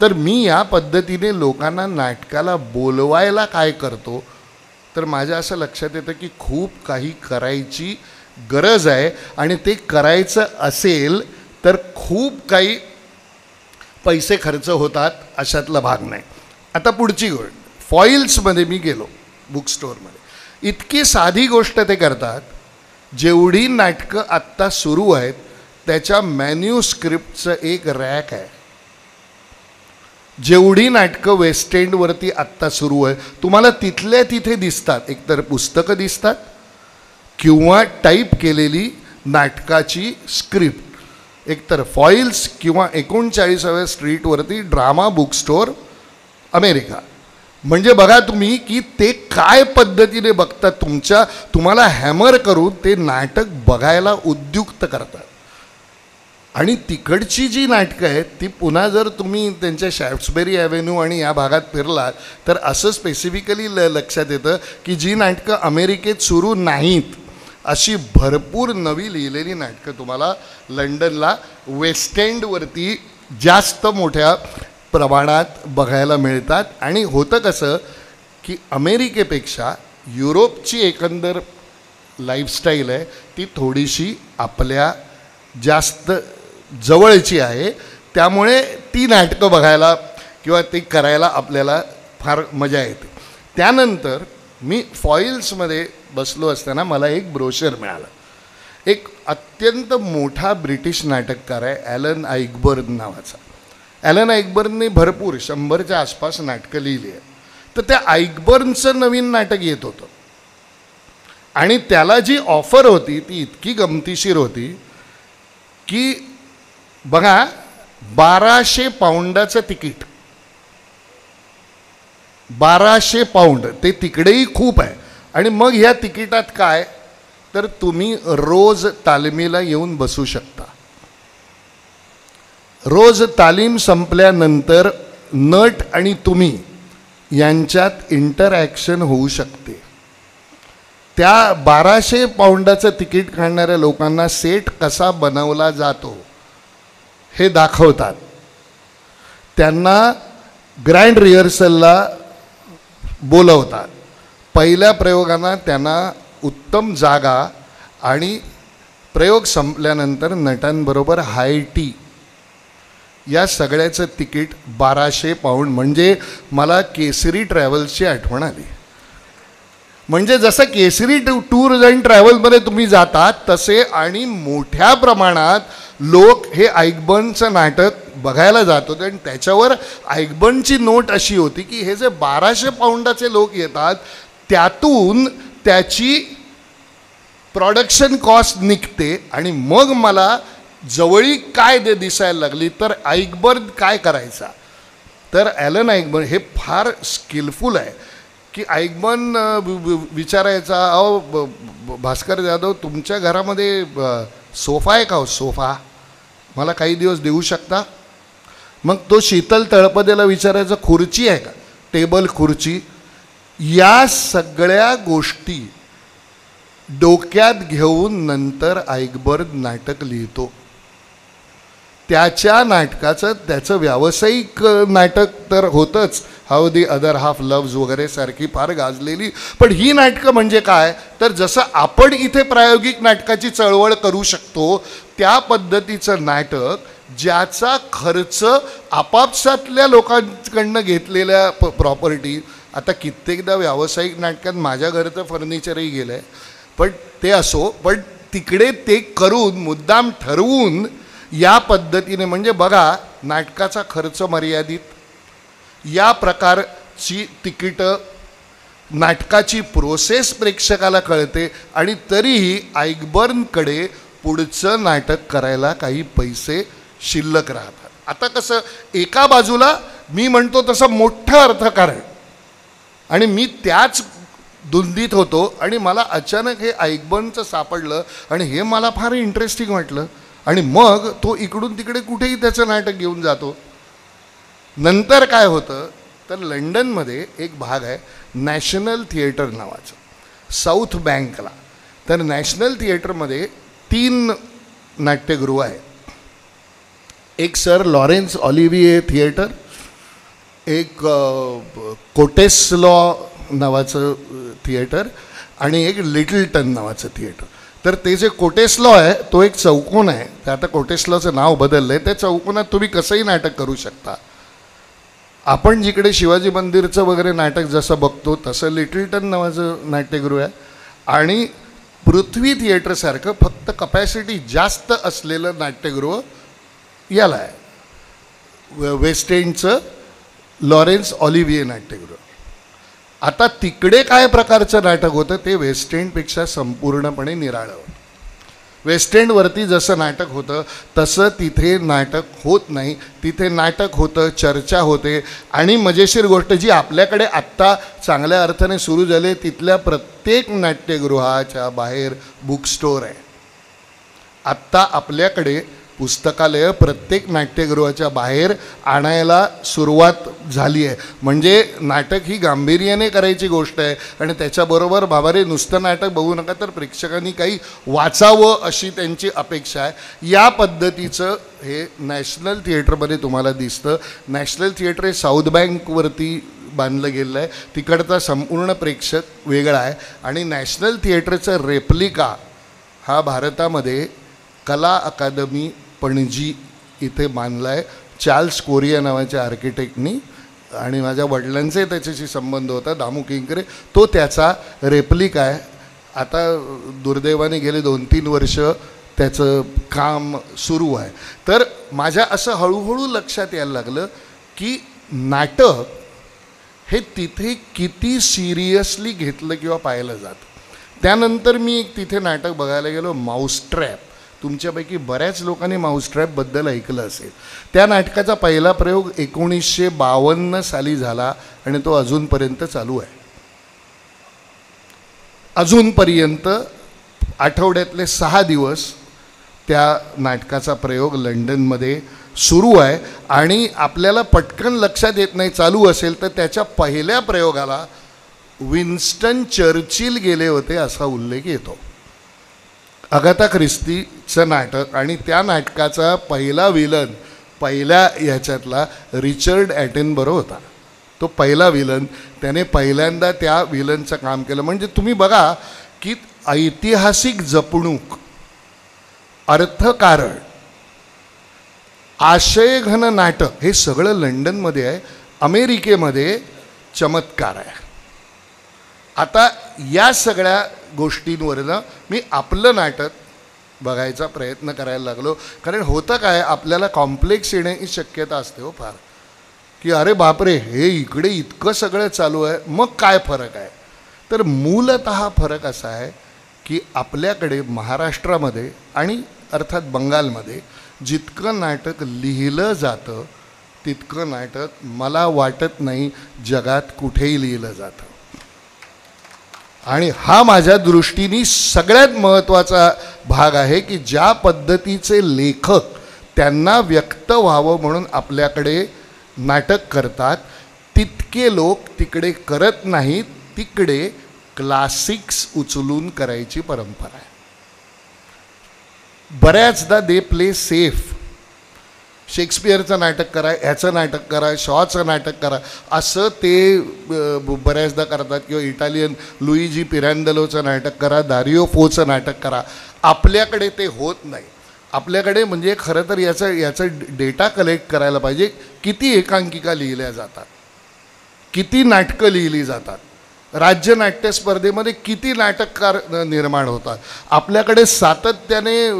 तर मी या पद्धतीने लोकांना नाटकाला बोलवायला काय करतो, तर माझ्या असं लक्षात येतं की खूप काही करायची गरज आहे. आणि ते करायचं असेल तर खूप काही पैसे खर्च होतात, अशातला भाग नाही. आता पुढची गोष्ट, फॉइल्समध्ये मी गेलो बुक स्टोअरमध्ये. इतकी साधी गोष्ट ते करतात. जेवढी नाटकं आत्ता सुरू आहेत त्याच्या मॅन्युस्क्रिप्टचं एक रॅक आहे. जेवढी नाटकं वेस्ट एंडवरती आत्ता सुरू आहे तुम्हाला तिथल्या तिथे दिसतात. एकतर पुस्तकं दिसतात किंवा टाईप केलेली नाटकाची स्क्रिप्ट, एकतर फॉइल्स किंवा 39व्या स्ट्रीटवरती ड्रामा बुक स्टोअर अमेरिका. म्हणजे बघा तुम्ही की ते काय पद्धतीने बघतात, तुम्हाला हॅमर करून ते नाटक बघायला उद्युक्त करतात. आणि तिकडची जी नाटकं आहेत ती पुन्हा जर तुम्ही त्यांच्या शॅफ्ट्सबेरी ॲव्हेन्यू आणि या भागात फिरलात तर असं स्पेसिफिकली लक्षात येतं की जी नाटकं अमेरिकेत सुरू नाहीत अशी भरपूर नवी लिहिलेली नाटकं तुम्हाला लंडनला वेस्ट एंडवरती जास्त मोठ्या प्रमाणात बघायला मिळतात. आणि होतं कसं की अमेरिकेपेक्षा युरोपची एकंदर लाईफस्टाईल आहे ती थोडीशी आपल्या जास्त जवळची आहे. त्यामुळे ती नाटकं बघायला किंवा ती करायला आपल्याला फार मजा येते. त्यानंतर मी फॉइल्समध्ये बसलो असताना मला एक ब्रोशर मिळालं. एक अत्यंत मोठा ब्रिटिश नाटककार आहे ॲलन आइकबर्न नावाचा. ॲलन आइकबर्नने भरपूर 100च्या आसपास नाटकं लिहिली आहे. तर त्या आइकबर्नचं नवीन नाटक येत होतं आणि त्याला जी ऑफर होती ती इतकी गमतीशीर होती की बघा 1200 पाऊंडाचं तिकीट, 1200 पाऊंड ते तिकडेही खूप आहे. आणि मग ह्या तिकिटात काय तर तुम्ही रोज तालमीला येऊन बसू शकता. रोज तालीम संपल्यानंतर नट आणि तुम्ही यांच्यात इंटरॅक्शन होऊ शकते. त्या 1200 पाऊंडाचं तिकीट काढणाऱ्या लोकांना सेट कसा बनवला जातो हे दाखवतात. त्यांना ग्रँड रिहर्सलला बोलवतात. पहिल्या प्रयोगांना त्यांना उत्तम जागा आणि प्रयोग संपल्यानंतर नटांबरोबर हाय टी या सगळ्याचं तिकीट 1200 पाऊंड. म्हणजे मला केसरी ट्रॅव्हल्सची आठवण आली. म्हणजे जसं केसरी टूर्स अँड ट्रॅव्हल्समध्ये तुम्ही जातात तसे आणि मोठ्या प्रमाणात लोक हे आइकबर्नचं नाटक बघायला जात होते. आणि त्याच्यावर आइकबर्नची नोट अशी होती की हे जे 1200 पाऊंडाचे लोक येतात त्यातून त्याची प्रोडक्शन कॉस्ट निघते. आणि मग मला जवळीक काय दिसायला लागली तर आइकबर्न काय करायचा तर ॲलन आइकबर्न हे फार स्किलफुल आहे की आइकबर्न विचारायचा, अहो भास्कर जाधव तुमच्या घरामध्ये सोफा आहे का हो, सोफा मला काही दिवस देऊ शकता. मग तो शीतल तळपदेला विचारायचा खुर्ची आहे का, टेबल खुर्ची. या सगळ्या गोष्टी डोक्यात घेऊन नंतर आइकबर्न नाटक लिहितो. त्याच्या नाटकाचं त्याचं व्यावसायिक नाटक तर होतंच, how the other half loves वगैरे सारखी फार गाजलेली. पण ही नाटकं म्हणजे काय तर जसं आपण इथे प्रायोगिक नाटकाची चळवळ करू शकतो त्या पद्धतीचं नाटक ज्याचा खर्च आपापसातल्या लोकांकडनं घेतलेल्या प्रॉपर्टी. आता कित्येकदा व्यावसायिक नाटकात माझ्या घरचं फर्निचरही गेलं आहे, पण ते असो. पण तिकडे ते करून मुद्दाम ठरवून या पद्धतीने म्हणजे बघा नाटकाचा खर्च मर्यादित, या प्रकारची तिकीटं, नाटकाची प्रोसेस प्रेक्षकाला कळते. आणि तरीही आइकबर्नकडे पुढचं नाटक करायला काही पैसे शिल्लक राहतात. आता कसं एका बाजूला मी म्हणतो तसं मोठं अर्थकारण आणि मी त्याच धुंदीत होतो आणि मला अचानक हे ऐकबनचं सापडलं आणि हे मला फार इंटरेस्टिंग वाटलं आणि मग तो इकडून तिकडे कुठेही त्याचं नाटक घेऊन जातो. नंतर काय होतं तर लंडनमध्ये एक भाग आहे नॅशनल थिएटर नावाचं, साऊथ बँकला. तर नॅशनल थिएटरमध्ये 3 नाट्यगृह आहेत. एक सर लॉरेन्स ऑलिव्हिये थिएटर, एक कोटेस्लॉ नावाचं थिएटर आणि एक लिटलटन नावाचं थिएटर. तर ते जे कोटेस्लॉ आहे तो एक चौकोन आहे. ते आता कोटेस्लॉचं नाव बदललं आहे. त्या चौकोनात तुम्ही कसंही नाटक करू शकता. आपण जिकडे शिवाजी मंदिरचं वगैरे नाटक जसं बघतो तसं लिटलटन नावाचं नाट्यगृह आहे. आणि पृथ्वी थिएटरसारखं फक्त कपॅसिटी जास्त असलेलं नाट्यगृह याला आहे, वेस्ट एंडचं लॉरेन्स ऑलिव्हिये नाट्यगृह. आता तिकडे काय प्रकारचं नाटक होतं ते वेस्ट एंडपेक्षा संपूर्णपणे निराळं होतं. वेस्ट एंडवरती जसं नाटक होतं तसं तिथे नाटक होत नाही. तिथे नाटक होतं, चर्चा होते. आणि मजेशीर गोष्ट जी आपल्याकडे आत्ता चांगल्या अर्थाने सुरू झाली, तिथल्या प्रत्येक नाट्यगृहाच्या बाहेर बुक स्टोअर आहे. आत्ता आपल्याकडे पुस्तकालय प्रत्येक नाट्यगृहाच्या बाहेर आणायला सुरुवात झाली आहे. म्हणजे नाटक ही गांभीर्याने करायची गोष्ट आहे आणि त्याच्याबरोबर बाबारे नुसतं नाटक बघू नका तर प्रेक्षकांनी काही वाचावं अशी त्यांची अपेक्षा आहे. या पद्धतीचं हे नॅशनल थिएटरमध्ये तुम्हाला दिसतं. नॅशनल थिएटर हे साऊथ बँकवरती बांधलं गेलं आहे. तिकडचा संपूर्ण प्रेक्षक वेगळा आहे. आणि नॅशनल थिएटरचा रेप्लिका हा भारतामध्ये कला अकादमी पणजी इथे बांधला आहे चार्ल्स कोरिया नावाच्या आर्किटेक्टनी. आणि माझ्या वडिलांचे त्याच्याशी संबंध होता, दामू किंकरे. तो त्याचा रेप्लिका आहे. आता दुर्दैवाने गेले 2-3 वर्ष त्याचं काम सुरू आहे. तर माझ्या असं हळूहळू लक्षात यायला लागलं की नाटक हे तिथे किती सिरियसली घेतलं किंवा पाहिलं जातं. त्यानंतर मी एक तिथे नाटक बघायला गेलो, माऊसट्रॅप. तुमच्यापैकी बऱ्याच लोकांनी माऊसट्रॅपबद्दल ऐकलं असेल. त्या नाटकाचा पहिला प्रयोग 1952 साली झाला आणि तो अजूनपर्यंत चालू आहे. अजूनपर्यंत आठवड्यातले 6 दिवस त्या नाटकाचा प्रयोग लंडनमध्ये सुरू आहे. आणि आपल्याला पटकन लक्षात येत नाही चालू असेल तर त्याच्या पहिल्या प्रयोगाला विन्स्टन चर्चिल गेले होते असा उल्लेख येतो. अगाथा ख्रिस्तीचं नाटक आणि त्या नाटकाचा पहिला विलन पहिल्या ह्याच्यातला रिचर्ड ॲटनबरो होता. तो पहिला विलन, त्याने पहिल्यांदा त्या विलनचं काम केलं. म्हणजे तुम्ही बघा की ऐतिहासिक जपणूक, अर्थकारण, आशयघन नाटक हे सगळं लंडनमध्ये आहे. अमेरिकेमध्ये चमत्कार आहे. आता या सगळ्या गोष्टींवरनं मी आपलं नाटक बघायचा प्रयत्न करायला लागलो. कारण होतं काय, आपल्याला कॉम्प्लेक्स येण्याची शक्यता असते हो फार, की अरे बापरे हे इकडे इतकं सगळं चालू आहे मग काय फरक आहे. तर मूलतः फरक असा आहे की आपल्याकडे महाराष्ट्रामध्ये आणि अर्थात बंगालमध्ये जितकं नाटक लिहिलं जातं तितकं नाटक मला वाटत नाही जगात कुठेही लिहिलं जातं. आणि हा माझ्या दृष्टीने सगळ्यात महत्त्वाचा भाग आहे की ज्या पद्धतीचे लेखक त्यांना व्यक्त व्हावं म्हणून आपल्याकडे नाटक करतात तितके लोक तिकडे करत नाहीत. तिकडे क्लासिक्स उचलून करायची परंपरा आहे. बऱ्याचदा दे प्ले सेफ. शेक्सपियरचं नाटक करा, ह्याचं नाटक करा, शॉचं नाटक करा असं ते बऱ्याचदा करतात. किंवा इटालियन लुईजी पिरॅन्डलोचं नाटक करा, दारियो फोचं नाटक करा. आपल्याकडे ते होत नाही. आपल्याकडे म्हणजे खरं तर याचं डेटा कलेक्ट करायला पाहिजे. किती एकांकिका लिहिल्या जातात, किती नाटकं लिहिली जातात, राज्य नाट्य स्पर्धेमध्ये किती नाटककार निर्माण होतात. आपल्याकडे सातत्याने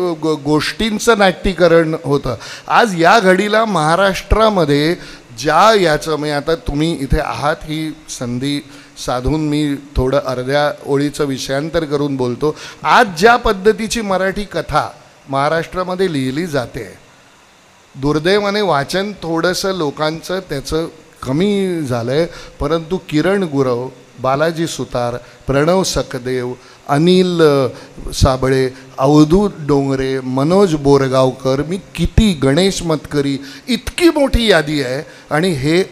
गोष्टींचं नाट्यीकरण होतं. आज या घडीला महाराष्ट्रामध्ये ज्या याचं म्हणजे आता तुम्ही इथे आहात ही संधी साधून मी थोडं अर्ध्या ओळीचं विषयांतर करून बोलतो. आज ज्या पद्धतीची मराठी कथा महाराष्ट्रामध्ये लिहिली जाते. दुर्दैवाने वाचन थोडंसं लोकांचं त्याचं कमी झालं आहे, परंतु किरण गुरव, बालाजी सुतार, प्रणव सकदेव, अनिल साबळे, अवधूत डोंगरे, मनोज बोरगावकर, मी किती, गणेश मतकरी, इतकी मोठी यादी आहे. आणि हे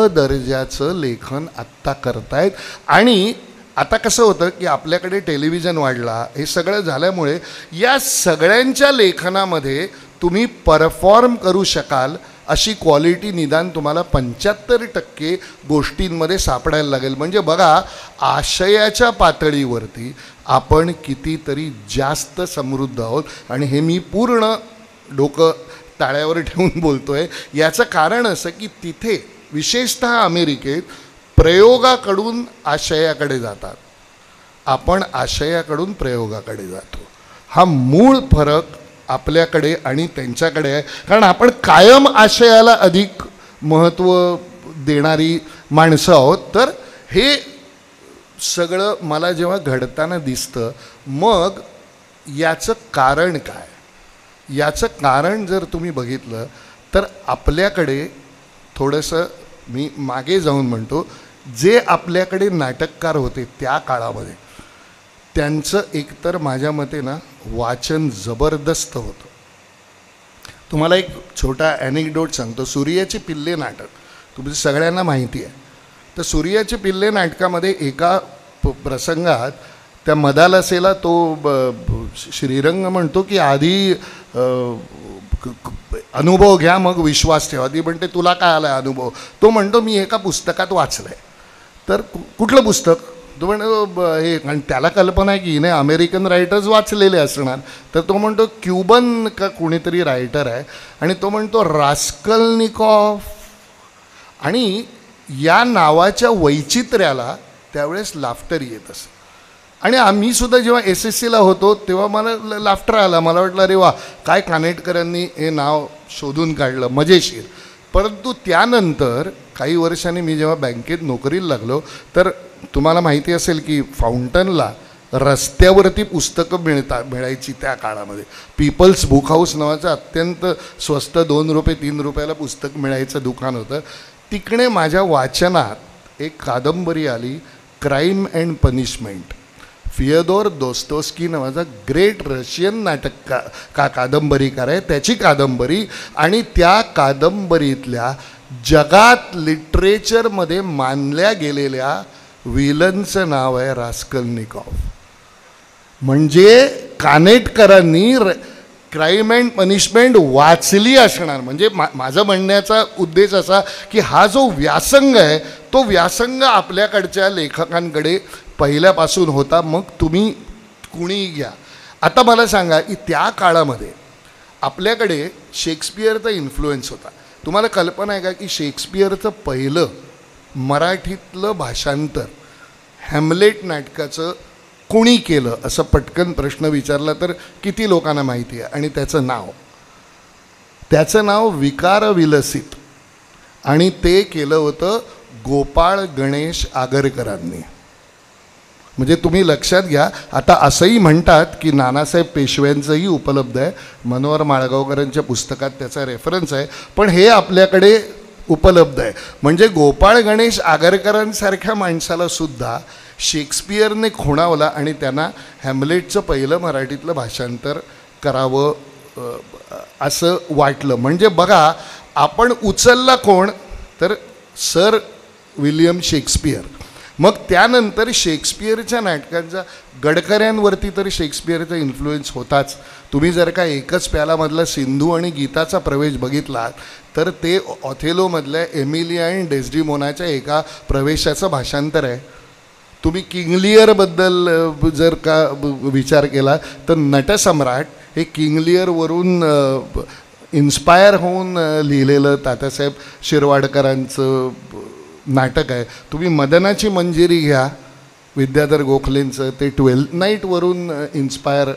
दर्जाचं लेखन आत्ता करतायत. आणि आता कसं होतं की आपल्याकडे टेलिव्हिजन वाढला, हे सगळं झाल्यामुळे या सगळ्यांच्या लेखनामध्ये तुम्ही परफॉर्म करू शकाल अशी क्वालिटी निदान तुम्हाला 75% गोष्टींमध्ये सापडायला लागेल. म्हणजे बघा, आशयाच्या पातळीवरती आपण कितीतरी जास्त समृद्ध आहोत. आणि हे मी पूर्ण डोकं टाळ्यावर ठेवून बोलतो आहे. याचं कारण असं की तिथे विशेषतः अमेरिकेत प्रयोगाकडून आशयाकडे जातात, आपण आशयाकडून प्रयोगाकडे जातो. हा मूळ फरक आपल्याकडे आणि त्यांच्याकडे आहे. कारण आपण कायम आशयाला अधिक महत्त्व देणारी माणसं आहोत. तर हे सगळं मला जेव्हा घडताना दिसतं, मग याचं कारण काय? याचं कारण जर तुम्ही बघितलं तर आपल्याकडे थोडंसं मी मागे जाऊन म्हणतो, जे आपल्याकडे नाटककार होते त्या काळामध्ये त्यांचं एकतर माझ्या मते ना वाचन जबरदस्त होतं. तुम्हाला एक छोटा ॲनेक्डोट सांगतो. सूर्याची पिल्ले नाटक तुमच्या सगळ्यांना माहिती आहे. तर सूर्याची पिल्ले नाटकामध्ये एका प्रसंगात त्या मदालसेला तो श्रीरंग म्हणतो की आधी अनुभव घ्या मग विश्वास ठेवा. ती म्हणते तुला काय आला अनुभव? तो म्हणतो मी एका पुस्तकात वाचलं आहे. तर कुठलं पुस्तक? तो म्हणतो हे, आणि त्याला कल्पना आहे की हिने अमेरिकन रायटर्स वाचलेले असणार. तर तो म्हणतो क्युबन का कोणीतरी रायटर आहे, आणि तो म्हणतो रास्कलनिकॉफ. आणि या नावाच्या वैचित्र्याला त्यावेळेस लाफ्टर येत असं. आणि आम्ही सुद्धा जेव्हा SSCला होतो तेव्हा मला लाफ्टर आला. मला वाटलं अरे वा, काय कानेटकरांनी हे नाव शोधून काढलं, मजेशीर. परंतु त्यानंतर काही वर्षांनी मी जेव्हा बँकेत नोकरीला लागलो, तर तुम्हाला माहिती असेल की फाउंटनला रस्त्यावरती पुस्तकं मिळायची त्या काळामध्ये. पीपल्स बुक हाऊस नावाचं अत्यंत स्वस्त 2 रुपये 3 रुपयाला पुस्तक मिळायचं दुकान होतं. तिकडे माझ्या वाचनात एक कादंबरी आली, क्राईम अँड पनिशमेंट. फियोदोर दोस्तोस्की नावाचा ग्रेट रशियन नाटक कादंबरीकार आहे, त्याची कादंबरी. आणि त्या कादंबरीतल्या जगात लिटरेचरमध्ये मानल्या गेलेल्या विलनचं नाव आहे रास्कलनिकॉफ. म्हणजे कानेटकरांनी क्राईम अँड पनिशमेंट वाचली असणार. म्हणजे माझं म्हणण्याचा उद्देश असा की हा जो व्यासंग आहे तो व्यासंग आपल्याकडच्या लेखकांकडे पहिल्यापासून होता. मग तुम्ही कुणीही घ्या. आता मला सांगा की त्या काळामध्ये आपल्याकडे शेक्सपियरचा इन्फ्लुएन्स होता. तुम्हाला कल्पना आहे का की शेक्सपियरचं पहिलं मराठीतलं भाषांतर हॅम्लेट नाटकाचं कोणी केलं असं पटकन प्रश्न विचारला तर किती लोकांना माहिती आहे? आणि त्याचं नाव विकार विलसित. आणि ते केलं होतं गोपाळ गणेश आगरकरांनी. म्हणजे तुम्ही लक्षात घ्या. आता असंही म्हणतात की नानासाहेब पेशव्यांचंही उपलब्ध आहे, मनोहर माळगावकरांच्या पुस्तकात त्याचा रेफरन्स आहे, पण हे आपल्याकडे उपलब्ध आहे. म्हणजे गोपाळ गणेश आगरकरांसारख्या माणसाला सुद्धा शेक्सपियरने खुणावला आणि त्यांना हॅम्लेटचं पहिलं मराठीतलं भाषांतर करावं असं वाटलं. म्हणजे बघा, आपण उचलला कोण तर सर विल्यम शेक्सपियर. मग त्यानंतर शेक्सपियरच्या नाटकांचा गडकऱ्यांवरती तर शेक्सपियरचा इन्फ्लुएन्स होताच. तुम्ही जर का एकच प्यालामधला सिंधू आणि गीताचा प्रवेश बघितलात तर ते ऑथेलोमधल्या एमिलिया आणि डेस्डिमोनाच्या एका प्रवेशाचं भाषांतर आहे. तुम्ही किंग लिअरबद्दल जर का विचार केला तर नटसम्राट हे किंग लिअरवरून इन्स्पायर होऊन लिहिलेलं तात्यासाहेब शिरवाडकरांचं नाटक आहे. तुम्ही मदनाची मंजिरी घ्या विद्याधर गोखलेंचं, ते 12th नाईटवरून इन्स्पायर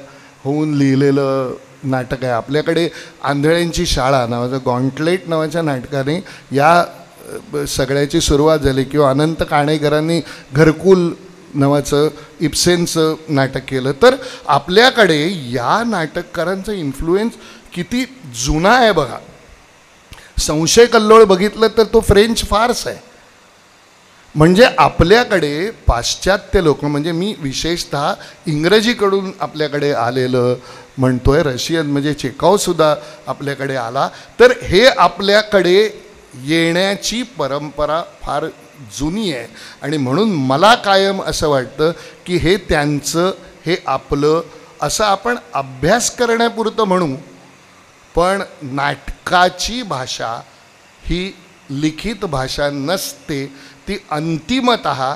होऊन लिहिलेलं नाटक आहे. आपल्याकडे आंधळ्यांची शाळा नावाचं गॉन्टलेट नावाच्या नाटकाने या सगळ्याची सुरुवात झाली. किंवा अनंत काणेकरांनी घरकुल नावाचं इब्सेनचं नाटक केलं. तर आपल्याकडे या नाटककारांचा इन्फ्लुएन्स किती जुना आहे बघा. संशय कल्लोळ बघितलं तर तो फ्रेंच फार्स आहे. म्हणजे आपल्याकडे पाश्चात्य लोक, म्हणजे मी विशेषतः इंग्रजीकडून आपल्याकडे आलेलं म्हणतोय, रशियन म्हणजे चेकॉवसुद्धा आपल्याकडे आला. तर हे आपल्याकडे येण्याची परंपरा फार जुनी आहे. आणि म्हणून मला कायम असं वाटतं की हे त्यांचं, हे आपलं असं आपण अभ्यास करण्यापुरतं म्हणू, पण नाटकाची भाषा ही लिखित भाषा नसते. ती अंतिमतः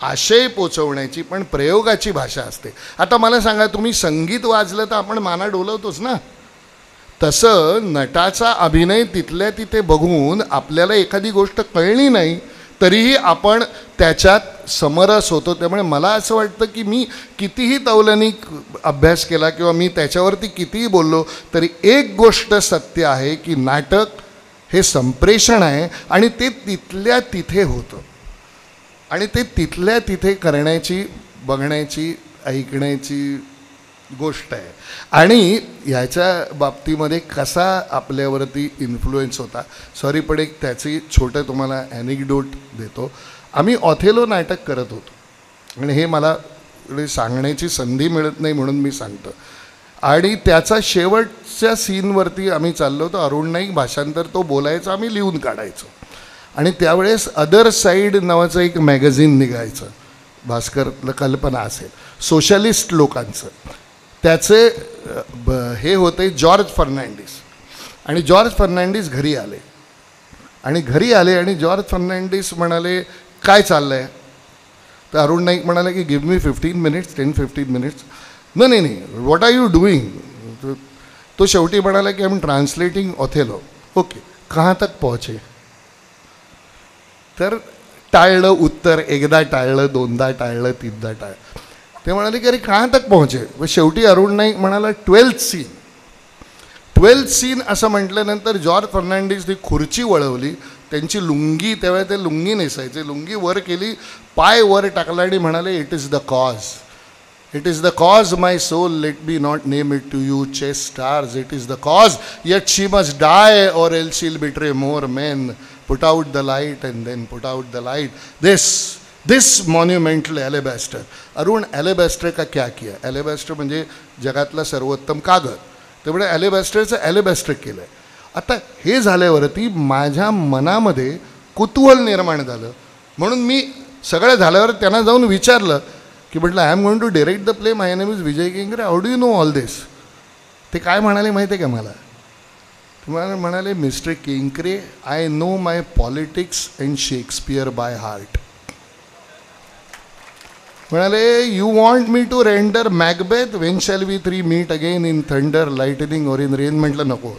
आशय पोचवण्याची पण प्रयोगाची भाषा असते. आता मला सांगा, तुम्ही संगीत वाजलं तर आपण माना डोलवतोच ना. तसं नटाचा अभिनय तिथल्या तिथे बघून आपल्याला एखादी गोष्ट कळली नाही तरीही आपण त्याच्यात समरस होतो. त्यामुळे मला असं वाटतं की मी कितीही तौलनिक अभ्यास केला किंवा मी त्याच्यावरती कितीही बोललो तरी एक गोष्ट सत्य आहे की नाटक हे संप्रेषण आहे आणि ते तिथल्या तिथे होतं. आणि ते तिथल्या तिथे करण्याची, बघण्याची, ऐकण्याची गोष्ट आहे. आणि ह्याच्या बाबतीमध्ये कसा आपल्यावरती इन्फ्लुएन्स होता, सॉरी पण एक त्याची छोटं तुम्हाला ॲनिक्डोट देतो. आम्ही ऑथेलो नाटक करत होतो आणि हे मला सांगण्याची संधी मिळत नाही म्हणून मी सांगतो. आणि त्याचा शेवटच्या सीनवरती आम्ही चाललो होतो. अरुण नाईक भाषांतर तो बोलायचा, आम्ही लिहून काढायचो. आणि त्यावेळेस अदर साईड नावाचं एक मॅगझिन निघायचं, भास्करला कल्पना असेल, सोशलिस्ट लोकांचं. त्याचे हे होते जॉर्ज फर्नांडिस. आणि जॉर्ज फर्नांडिस घरी आले आणि जॉर्ज फर्नांडिस म्हणाले, काय चाललं आहे? तर अरुण नाईक म्हणाले की गिव्ह मी 15 मिनिट्स, 10-15 मिनिट्स. नाही, व्हॉट आर यू डुईंग? तो शेवटी म्हणाला की I am translating Othello. Okay, कहाँ तक पहुँचे? तर टाळलं उत्तर, एकदा टाळलं, दोनदा टाळलं, तीनदा टाळलं. ते म्हणाले की अरे कहाँ तक पहुँचे? शेवटी अरुण नाईक म्हणाला 12th सीन. 12th सीन असं म्हटल्यानंतर जॉर्ज फर्नांडिसनी खुर्ची वळवली, त्यांची लुंगी, तेव्हा ते लुंगी नेसायचे, लुंगी वर केली, पाय वर टाकला आणि म्हणाले, it is the cause, it is the cause my soul, let me not name it to you chaste stars, it is the cause, yet she must die or else she'll betray more men, put out the light and then put out the light, this monumental alabaster. Arun, alabaster का क्या किया? alabaster म्हणजे जगातला सर्वोत्तम कागद. त्यामुळे alabasterचं alabaster केलं आहे. आता हे झाल्यावरती माझ्या मनामध्ये कुतूहल निर्माण झालं. म्हणून मी सगळं झाल्यावर त्यांना जाऊन विचारलं की म्हटलं, I am going to direct the play, my name is Vijay Kenkare, how do you know all this? ते काय म्हणाले माहिती आहे का मला? तुम्हाला म्हणाले, mister Kenkare, I know my politics and Shakespeare by heart. म्हणाले, you want me to render Macbeth, when shall we three meet again in thunder, lightning or in rain? म्हटलं नको.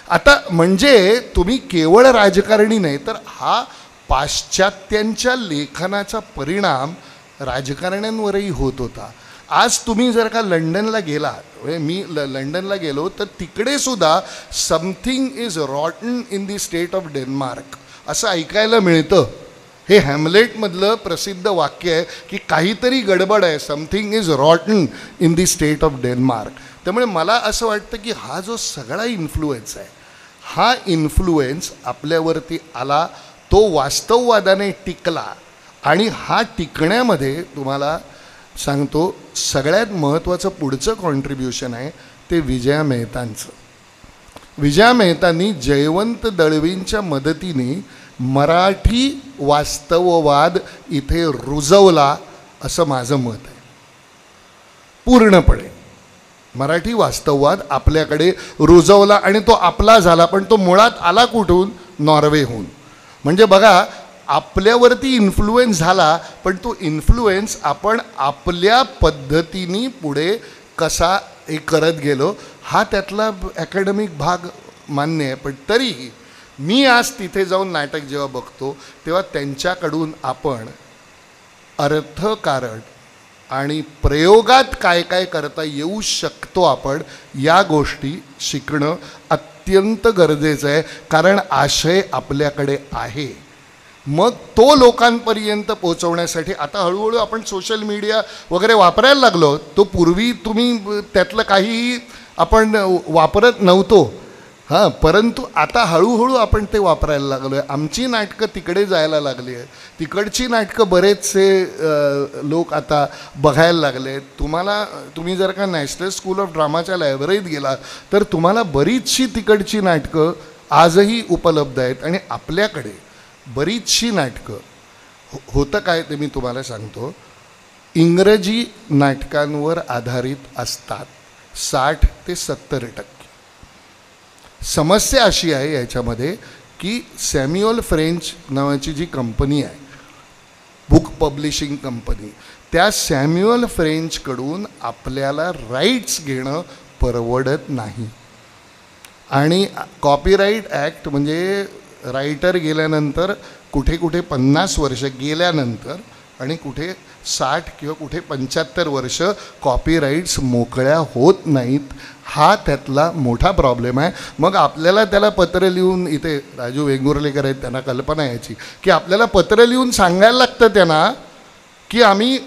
आता म्हणजे तुम्ही केवळ राजकारणी नाही, तर हा पाश्चात्यांच्या लेखनाचा परिणाम राजकारण्यांवरही होत होता. आज तुम्ही जर का लंडनला गेला, मी लंडनला गेलो, तर तिकडे सुद्धा something is rotten in the state of Denmark असं ऐकायला मिळतं. हे हॅमलेटमधलं प्रसिद्ध वाक्य आहे की काहीतरी गडबड आहे, something is rotten in the state of Denmark. त्यामुळे मला असं वाटतं की हा जो सगळा इन्फ्लुएन्स आहे, हा इन्फ्लुएन्स आपल्यावरती आला, तो वास्तववादाने टिकला. आणि हा टिकण्यामध्ये तुम्हाला सांगतो सगळ्यात महत्त्वाचं पुढचं कॉन्ट्रीब्युशन आहे ते विजया मेहतांचं. विजया मेहतांनी जयवंत दळवींच्या मदतीने मराठी वास्तववाद इथे रुजवला असं माझं मत आहे. पूर्णपणे मराठी वास्तववाद आपल्याकडे रुजवला आणि तो आपला झाला. पण तो मुळात आला कुठून? नॉर्वेहून. म्हणजे बघा, आपल्यावरती इन्फ्लुएन्स झाला, पण तो इन्फ्लुएन्स आपण आपल्या पद्धतीने पुढे कसा हे करत गेलो, हा त्यातला ॲकॅडमिक भाग मान्य आहे. पण तरीही मी आज तिथे जाऊन नाटक जेव्हा बघतो तेव्हा त्यांच्याकडून आपण अर्थकारण आणि प्रयोगात काय काय करता येऊ शकतो आपण, या गोष्टी शिकणं अत्यंत गरजेचं आहे. कारण आशय आपल्याकडे आहे. मग तो लोकांपर्यंत पोहोचवण्यासाठी आता हळूहळू आपण सोशल मीडिया वगैरे वापरायला लागलो. तो पूर्वी तुम्ही त्यातलं काहीही आपण वापरत नव्हतो हां, परंतु आता हळूहळू आपण ते वापरायला लागलो आहे. आमची नाटकं तिकडे जायला लागली आहे, तिकडची नाटकं बरेचसे लोक आता बघायला लागले आहेत. तुम्ही जर का नॅशनल स्कूल ऑफ ड्रामाच्या लायब्ररीत गेला तर तुम्हाला बरीचशी तिकडची नाटकं आजही उपलब्ध आहेत. आणि आपल्याकडे बरीचशी नाटकं होतं काय ते मी तुम्हाला सांगतो. इंग्रजी नाटकांवर आधारित असतात 60 ते 70%. समस्या अशी आहे याच्यामध्ये की सॅम्युअल फ्रेंच नावाची जी कंपनी आहे, बुक पब्लिशिंग कंपनी, त्या सॅम्युअल फ्रेंचकडून आपल्याला राईट्स घेणं परवडत नाही. आणि कॉपीराईट ॲक्ट म्हणजे रायटर गेल्यानंतर कुठे 50 वर्ष गेल्यानंतर आणि कुठे 60 किंवा कुठे 75 वर्ष कॉपीराईट्स मोकळ्या होत नाहीत. हा त्यातला मोठा प्रॉब्लेम आहे. मग आपल्याला त्याला पत्र लिहून, इथे राजू वेंगुर्लेकर आहेत, त्यांना कल्पना यायची की आपल्याला पत्र लिहून सांगायला लागतं त्यांना की आम्ही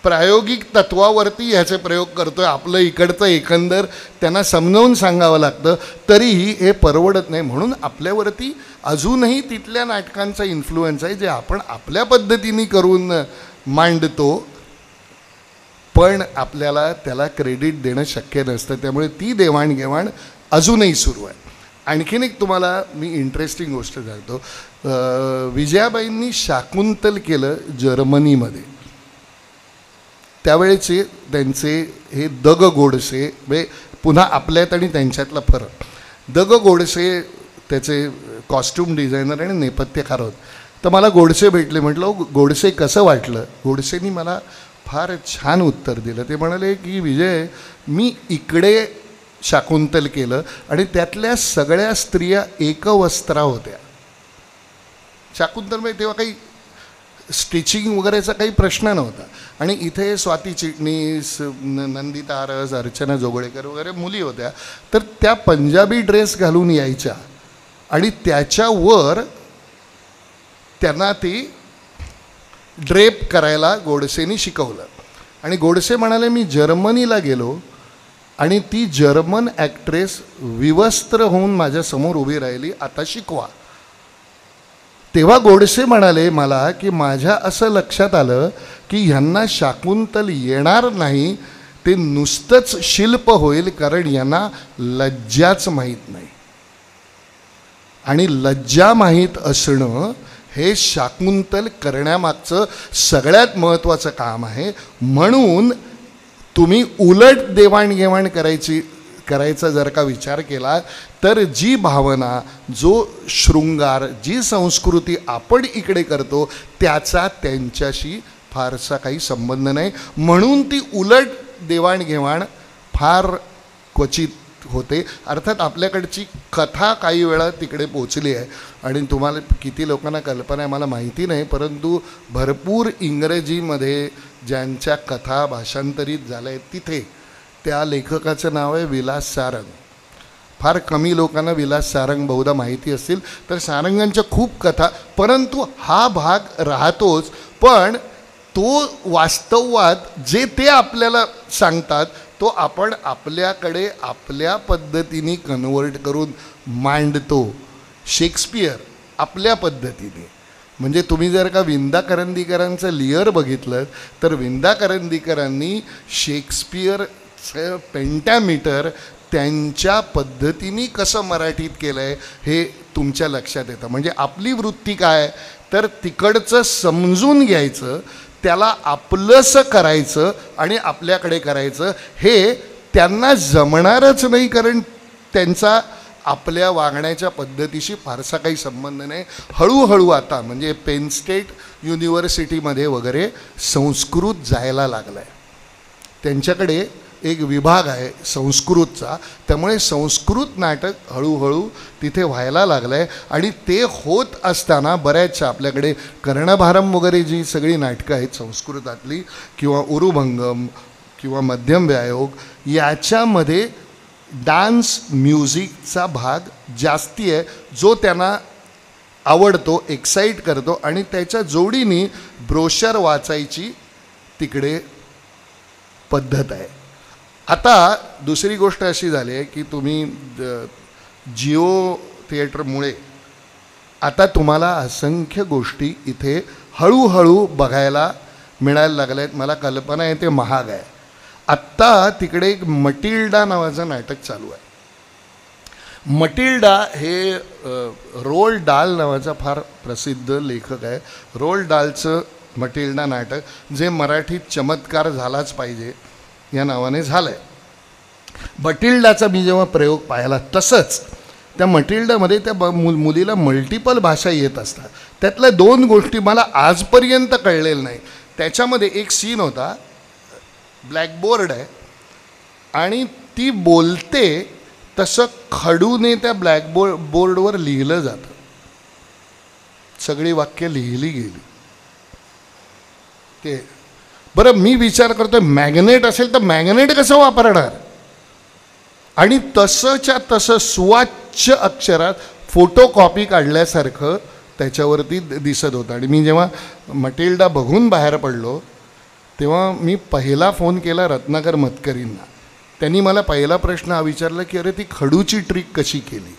प्रायोगिक तत्वावरती ह्याचे प्रयोग करतो आहे, आपलं इकडचं एकंदर त्यांना समजावून सांगावं लागतं, तरीही हे परवडत नाही. म्हणून आपल्यावरती अजूनही तिथल्या नाटकांचा इन्फ्लुएन्स आहे जे आपण आपल्या पद्धतीने करून मांडतो, पण आपल्याला त्याला क्रेडिट देणं शक्य नसतं. त्यामुळे ती देवाणघेवाण अजूनही सुरू आहे. आणखीन एक तुम्हाला मी इंटरेस्टिंग गोष्ट सांगतो. विजयाबाईंनी शाकुंतल केलं जर्मनीमध्ये. त्यावेळेचे त्यांचे हे दग गोडसे, म्हणजे पुन्हा आपल्यात आणि त्यांच्यातला फरक, दग गोडसे त्याचे कॉस्ट्यूम डिझायनर आणि नेपथ्यकार होत. तर मला गोडसे भेटले. म्हटलं गोडसे कसं वाटलं? गोडसेनी मला फार छान उत्तर दिलं. ते म्हणाले की विजय, मी इकडे शाकुंतल केलं आणि त्यातल्या सगळ्या स्त्रिया एकवस्त्रा होत्या. शाकुंतलमध्ये तेव्हा काही स्टिचिंग वगैरेचा काही प्रश्न नव्हता. आणि इथे स्वाती चिटणीस, नंदिता आरस, अर्चना जोगळेकर वगैरे मुली होत्या. तर त्या पंजाबी ड्रेस घालून यायच्या आणि त्याच्यावर त्यांना ती ड्रेप करायला गोडसेनी शिकवलं. आणि गोडसे म्हणाले, मी जर्मनीला गेलो आणि ती जर्मन ॲक्ट्रेस विवस्त्र होऊन माझ्यासमोर उभी राहिली, आता शिकवा. तेव्हा गोडसे म्हणाले मला की माझ्या असं लक्षात आलं की ह्यांना शाकुंतल येणार नाही, ते नुसतंच शिल्प होईल, कारण यांना लज्जाच माहीत नाही. आणि लज्जा माहीत असणं हे शाकुंतल करण्यामागचं सगळ्यात महत्त्वाचं काम आहे. म्हणून तुम्ही उलट देवाणघेवाण करायचा जर का विचार केला तर जी भावना, जो शृंगार, जी संस्कृती आपण इकडे करतो त्याचा त्यांच्याशी फारसा काही संबंध नाही. म्हणून ती उलट देवाणघेवाण फार क्वचित होते. अर्थात आपल्याकडची कथा काही वेळा तिकडे पोचली आहे आणि तुम्हाला किती लोकांना कल्पना आहे मला माहिती नाही, परंतु भरपूर इंग्रजीमध्ये ज्यांच्या कथा भाषांतरित झाल्या आहेत तिथे त्या लेखकाचं नाव आहे विलास सारंग. फार कमी लोकांना विलास सारंग बहुधा माहिती असतील. तर सारंगांच्या खूप कथा, परंतु हा भाग राहतोच, पण तो वास्तवात जे ते आपल्याला सांगतात तो आपण आपल्याकडे आपल्या पद्धतीने कन्वर्ट करून मांडतो. शेक्सपियर आपल्या पद्धतीने, म्हणजे तुम्ही जर का विंदा करंदीकरांचं लिअर बघितलं तर विंदा करंदीकरांनी शेक्सपियरचं पेंटामीटर त्यांच्या पद्धतीने कसं मराठीत केलं आहे हे तुमच्या लक्षात येतं. म्हणजे आपली वृत्ती काय तर तिकडचं समजून घ्यायचं, त्याला आपलंसं करायचं आणि आपल्याकडे करायचं. हे त्यांना जमणारच नाही, कारण त्यांचा आपल्या वागण्याच्या पद्धतीशी फारसा काही संबंध नाही. हळूहळू आता म्हणजे पेन स्टेट युनिव्हर्सिटीमध्ये वगैरे संस्कृत जायला लागला आहे. त्यांच्याकडे एक विभाग आहे संस्कृतचा, त्यामुळे संस्कृत नाटक हळूहळू तिथे व्हायला लागलं आहे. आणि ते होत असताना बऱ्याचशा आपल्याकडे कर्णभारम वगैरे जी सगळी नाटकं आहेत संस्कृतातली किंवा उरुभंगम किंवा मध्यम व्यायोग, याच्यामध्ये डान्स म्युझिकचा भाग जास्ती आहे, जो त्यांना आवडतो, एक्साईट करतो आणि त्याच्या जोडीने ब्रोशर वाचायची तिकडे पद्धत आहे. आता दुसरी गोष्ट अशी झाली आहे की तुम्ही जिओ थिएटरमुळे आता तुम्हाला असंख्य गोष्टी इथे हळूहळू बघायला मिळायला लागल्या आहेत. मला कल्पना आहे ते महाग आहे. आत्ता तिकडे एक मटिल्डा नावाचं नाटक चालू आहे. मटिल्डा हे रोल्ड डाल नावाचा फार प्रसिद्ध लेखक आहे. रोल्ड डालचं मटिल्डा नाटक जे मराठीत चमत्कार झालाच पाहिजे या नावाने झालं आहे. मटिल्डाचा मी जेव्हा प्रयोग पाहिला तसंच त्या मटिल्डामध्ये त्या मुलीला मल्टिपल भाषा येत असतात. त्यातल्या 2 गोष्टी मला आजपर्यंत कळलेल्या नाही. त्याच्यामध्ये एक सीन होता, ब्लॅकबोर्ड आहे आणि ती बोलते तसं खडूने त्या बोर्डवर लिहिलं जातं. सगळी वाक्य लिहिली गेली. ते बरं मी विचार करतोय मॅग्नेट असेल तर मॅग्नेट कसं वापरणार. आणि तसंच्या तसं सुवाच्य अक्षरात फोटोकॉपी काढल्यासारखं त्याच्यावरती दिसत होतं. आणि मी जेव्हा मटिल्डा बघून बाहेर पडलो तेव्हा मी पहिला फोन केला रत्नाकर मतकरींना. त्यांनी मला पहिला प्रश्न हा विचारला की अरे ती खडूची ट्रिक कशी केली.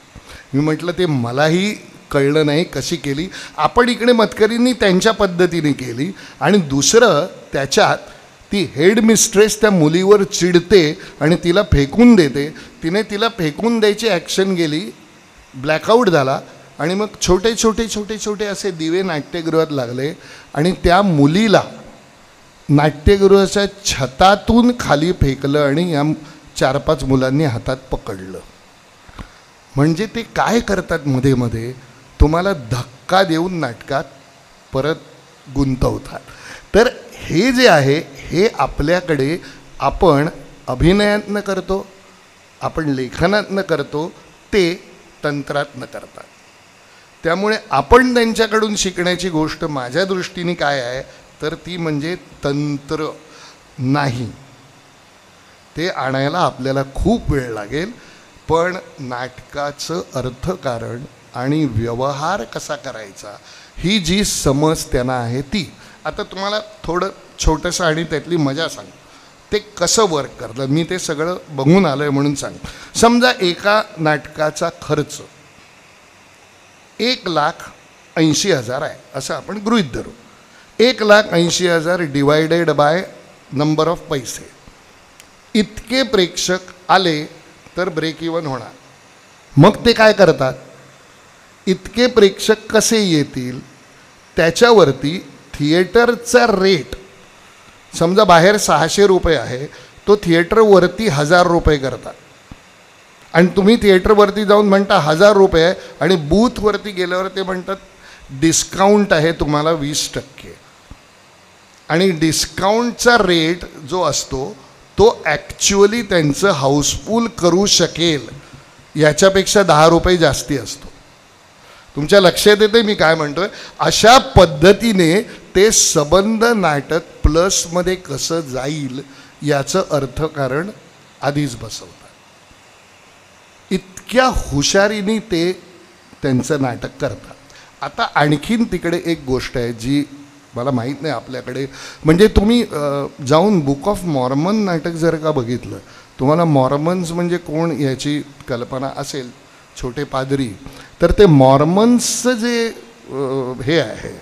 मी म्हटलं ते मलाही कळलं नाही कशी केली. आपण इकडे मतकरींनी त्यांच्या पद्धतीने केली. आणि दुसरं त्याच्यात ती हेड मिस्ट्रेस त्या मुलीवर चिडते आणि तिला फेकून देते. तिने तिला फेकून द्यायची ॲक्शन गेली, ब्लॅकआउट झाला आणि मग छोटे छोटे छोटे छोटे असे दिवे नाट्यगृहात लागले आणि त्या मुलीला नाट्यगृहाच्या छतातून खाली फेकलं आणि या 4-5 मुलांनी हातात पकडलं. म्हणजे ते काय करतात मध्ये मध्ये तुम्हाला धक्का देऊन नाटकात परत गुंतवतात. तर हे जे आहे हे आपल्याकडे आपण अभिनयातनं करतो, आपण लेखनातनं करतो, ते तंत्रातनं करतात. त्यामुळे आपण त्यांच्याकडून शिकण्याची गोष्ट माझ्या दृष्टीने काय आहे तर ती म्हणजे तंत्र नाही. ते आणायला आपल्याला खूप वेळ लागेल. पण नाटकाचं अर्थकारण आणि व्यवहार कसा करायचा ही जी समज त्यांना आहे ती. आता तुम्हाला थोडं छोटंसं आणि त्यातली मजा सांग ते कसं वर्क करतं. मी ते सगळं बघून आलो आहे म्हणून सांग. समजा एका नाटकाचा खर्च 1,80,000 आहे असं आपण गृहीत धरू. 1,80,000 डिवायडेड बाय नंबर ऑफ पैसे. इतके प्रेक्षक आले तर ब्रेक इवन होणार. मग ते काय करतात, इतके प्रेक्षक कसे येतील त्याच्यावरती थिएटरचा रेट, समजा बाहेर 600 रुपये आहे तो थिएटरवरती 1,000 रुपये करतात. आणि तुम्ही थिएटरवरती जाऊन म्हणता 1,000 रुपये आहे आणि बूथवरती गेल्यावर ते म्हणतात डिस्काउंट आहे तुम्हाला 20%. आणि डिस्काउंटचा रेट जो असतो तो ॲक्च्युअली त्यांचं हाऊसफुल करू शकेल याच्यापेक्षा 10 रुपये जास्ती असतो. तुमच्या लक्षात येते मी काय म्हणतोय. अशा पद्धतीने ते सबंध नाटक प्लसमध्ये कसं जाईल याचं अर्थकारण आधीच बसवतात. इतक्या हुशारीने ते त्यांचं नाटक करतात. आता आणखीन तिकडे एक गोष्ट आहे जी मला माहीत नाही आपल्याकडे, म्हणजे तुम्ही जाऊन बुक ऑफ मॉर्मन नाटक जर का बघितलं, तुम्हाला मॉर्मन्स म्हणजे कोण याची कल्पना असेल, छोटे पादरी. तर ते मॉर्मन्सचं जे हे आहे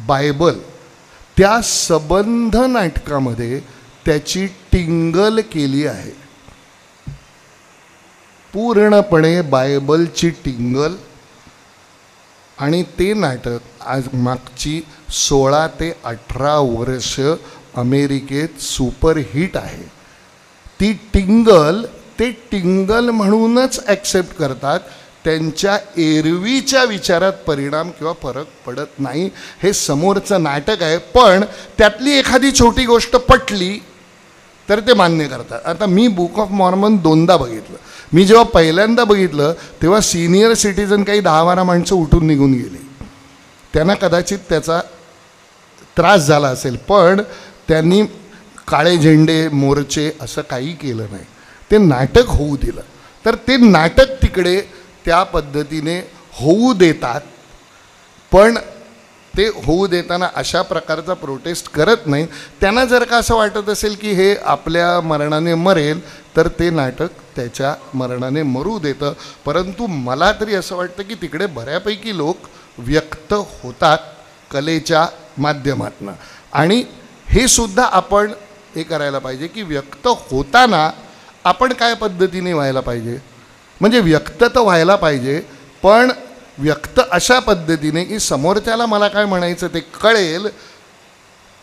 बायबल, त्या सबंध नाटकामध्ये त्याची टिंगल केली आहे. पूर्णपणे बायबलची टिंगल. आणि ते नाटक आज मागची 16 ते 18 वर्ष अमेरिकेत सुपरहिट आहे. ती टिंगल ते टिंगल म्हणूनच ॲक्सेप्ट करतात. त्यांच्या एरवीच्या विचारात परिणाम किंवा फरक पडत नाही. हे समोरचं नाटक आहे, पण त्यातली एखादी छोटी गोष्ट पटली तर ते मान्य करतात. आता मी बुक ऑफ मॉर्मन 2दा बघितलं. मी जेव्हा पहिल्यांदा बघितलं तेव्हा सिनियर सिटीजन काही 10-12 माणसं उठून निघून गेली. त्यांना कदाचित त्याचा त्रास झाला असेल, पण त्यांनी काळे झेंडे मोर्चे असं काही केलं नाही. ते नाटक होऊ दिलं. तर ते नाटक तिकडे त्या पद्धतीने होऊ देतात, पण ते होऊ देताना अशा प्रकारचा प्रोटेस्ट करत नाही. त्यांना जर का असं वाटत असेल की हे आपल्या मरणाने मरेल तर ते नाटक त्याच्या मरणाने मरू देतं. परंतु मला तरी असं वाटतं की तिकडे बऱ्यापैकी लोक व्यक्त होतात कलेच्या माध्यमातून, आणि हे सुद्धा आपण हे करायला पाहिजे की व्यक्त होताना आपण काय पद्धतीने व्हायला पाहिजे. म्हणजे व्यक्त तर व्हायला पाहिजे, पण व्यक्त अशा पद्धतीने की समोरच्याला मला काय म्हणायचं ते कळेल,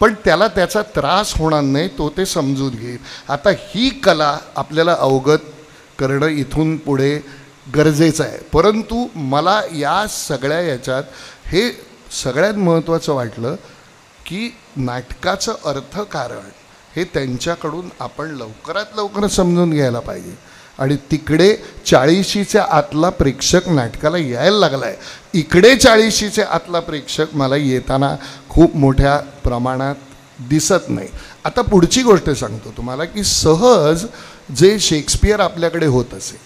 पण त्याला त्याचा त्रास होणार नाही, तो ते समजून घेईल. आता ही कला आपल्याला अवगत करणं इथून पुढे गरजेचं आहे. परंतु मला या सगळ्या याच्यात हे सगळ्यात महत्त्वाचं वाटलं की नाटकाचं अर्थकारण हे त्यांच्याकडून आपण लवकरात लवकर समजून घ्यायला पाहिजे. आणि तिकडे 40शीच्या आतला प्रेक्षक नाटकाला यायला लागला आहे, इकडे 40शीच्या आतला प्रेक्षक मला येताना खूप मोठ्या प्रमाणात दिसत नाही. आता पुढची गोष्ट सांगतो तुम्हाला की सहज जे शेक्सपियर आपल्याकडे होत असे,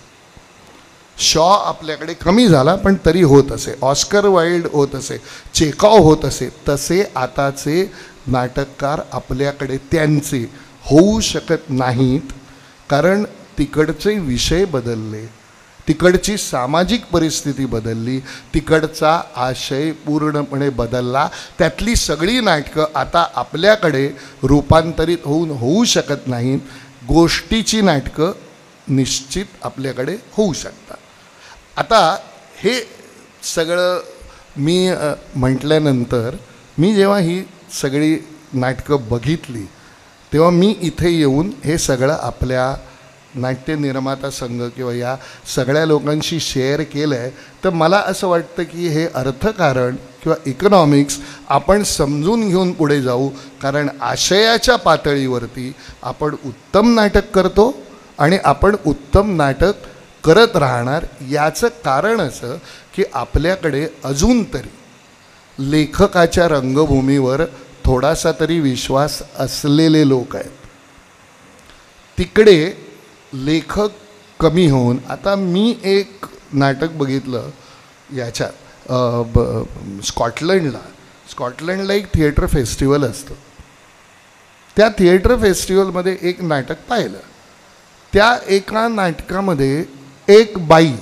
शॉ आपल्याकडे कमी झाला पण तरी होत असे, ऑस्कर वाईल्ड होत असे, चेकॉव होत असे, तसे आताचे नाटककार आपल्याकडे त्यांचे होऊ शकत नाहीत. कारण तिकडचे विषय बदलले, तिकडची सामाजिक परिस्थिती बदलली, तिकडचा आशय पूर्णपणे बदलला. त्यातली सगळी नाटकं आता आपल्याकडे रूपांतरित होऊ शकत नाहीत. गोष्टीची नाटकं निश्चित आपल्याकडे होऊ शकतात. आता हे सगळं मी म्हटल्यानंतर मी जेव्हा ही सगळी नाटकं बघितली तेव्हा मी इथे येऊन हे सगळं आपल्या नाट्य निर्माता संघ किंवा या सगळ्या लोकांशी शेअर केलं आहे. तर मला असं वाटतं की हे अर्थकारण किंवा इकॉनॉमिक्स आपण समजून घेऊन पुढे जाऊ. कारण आशयाच्या पातळीवरती आपण उत्तम नाटक करतो आणि आपण उत्तम नाटक करत राहणार. याचं कारण असं की आपल्याकडे अजून तरी लेखकाच्या रंगभूमीवर थोडासा तरी विश्वास असलेले लोक आहेत. तिकडे लेखक कमी होऊन, आता मी एक नाटक बघितलं याच्यात स्कॉटलंडला एक थिएटर फेस्टिवल असतं. त्या थिएटर फेस्टिवलमध्ये एक नाटक पाहिलं. त्या एका नाटकामध्ये एक बाई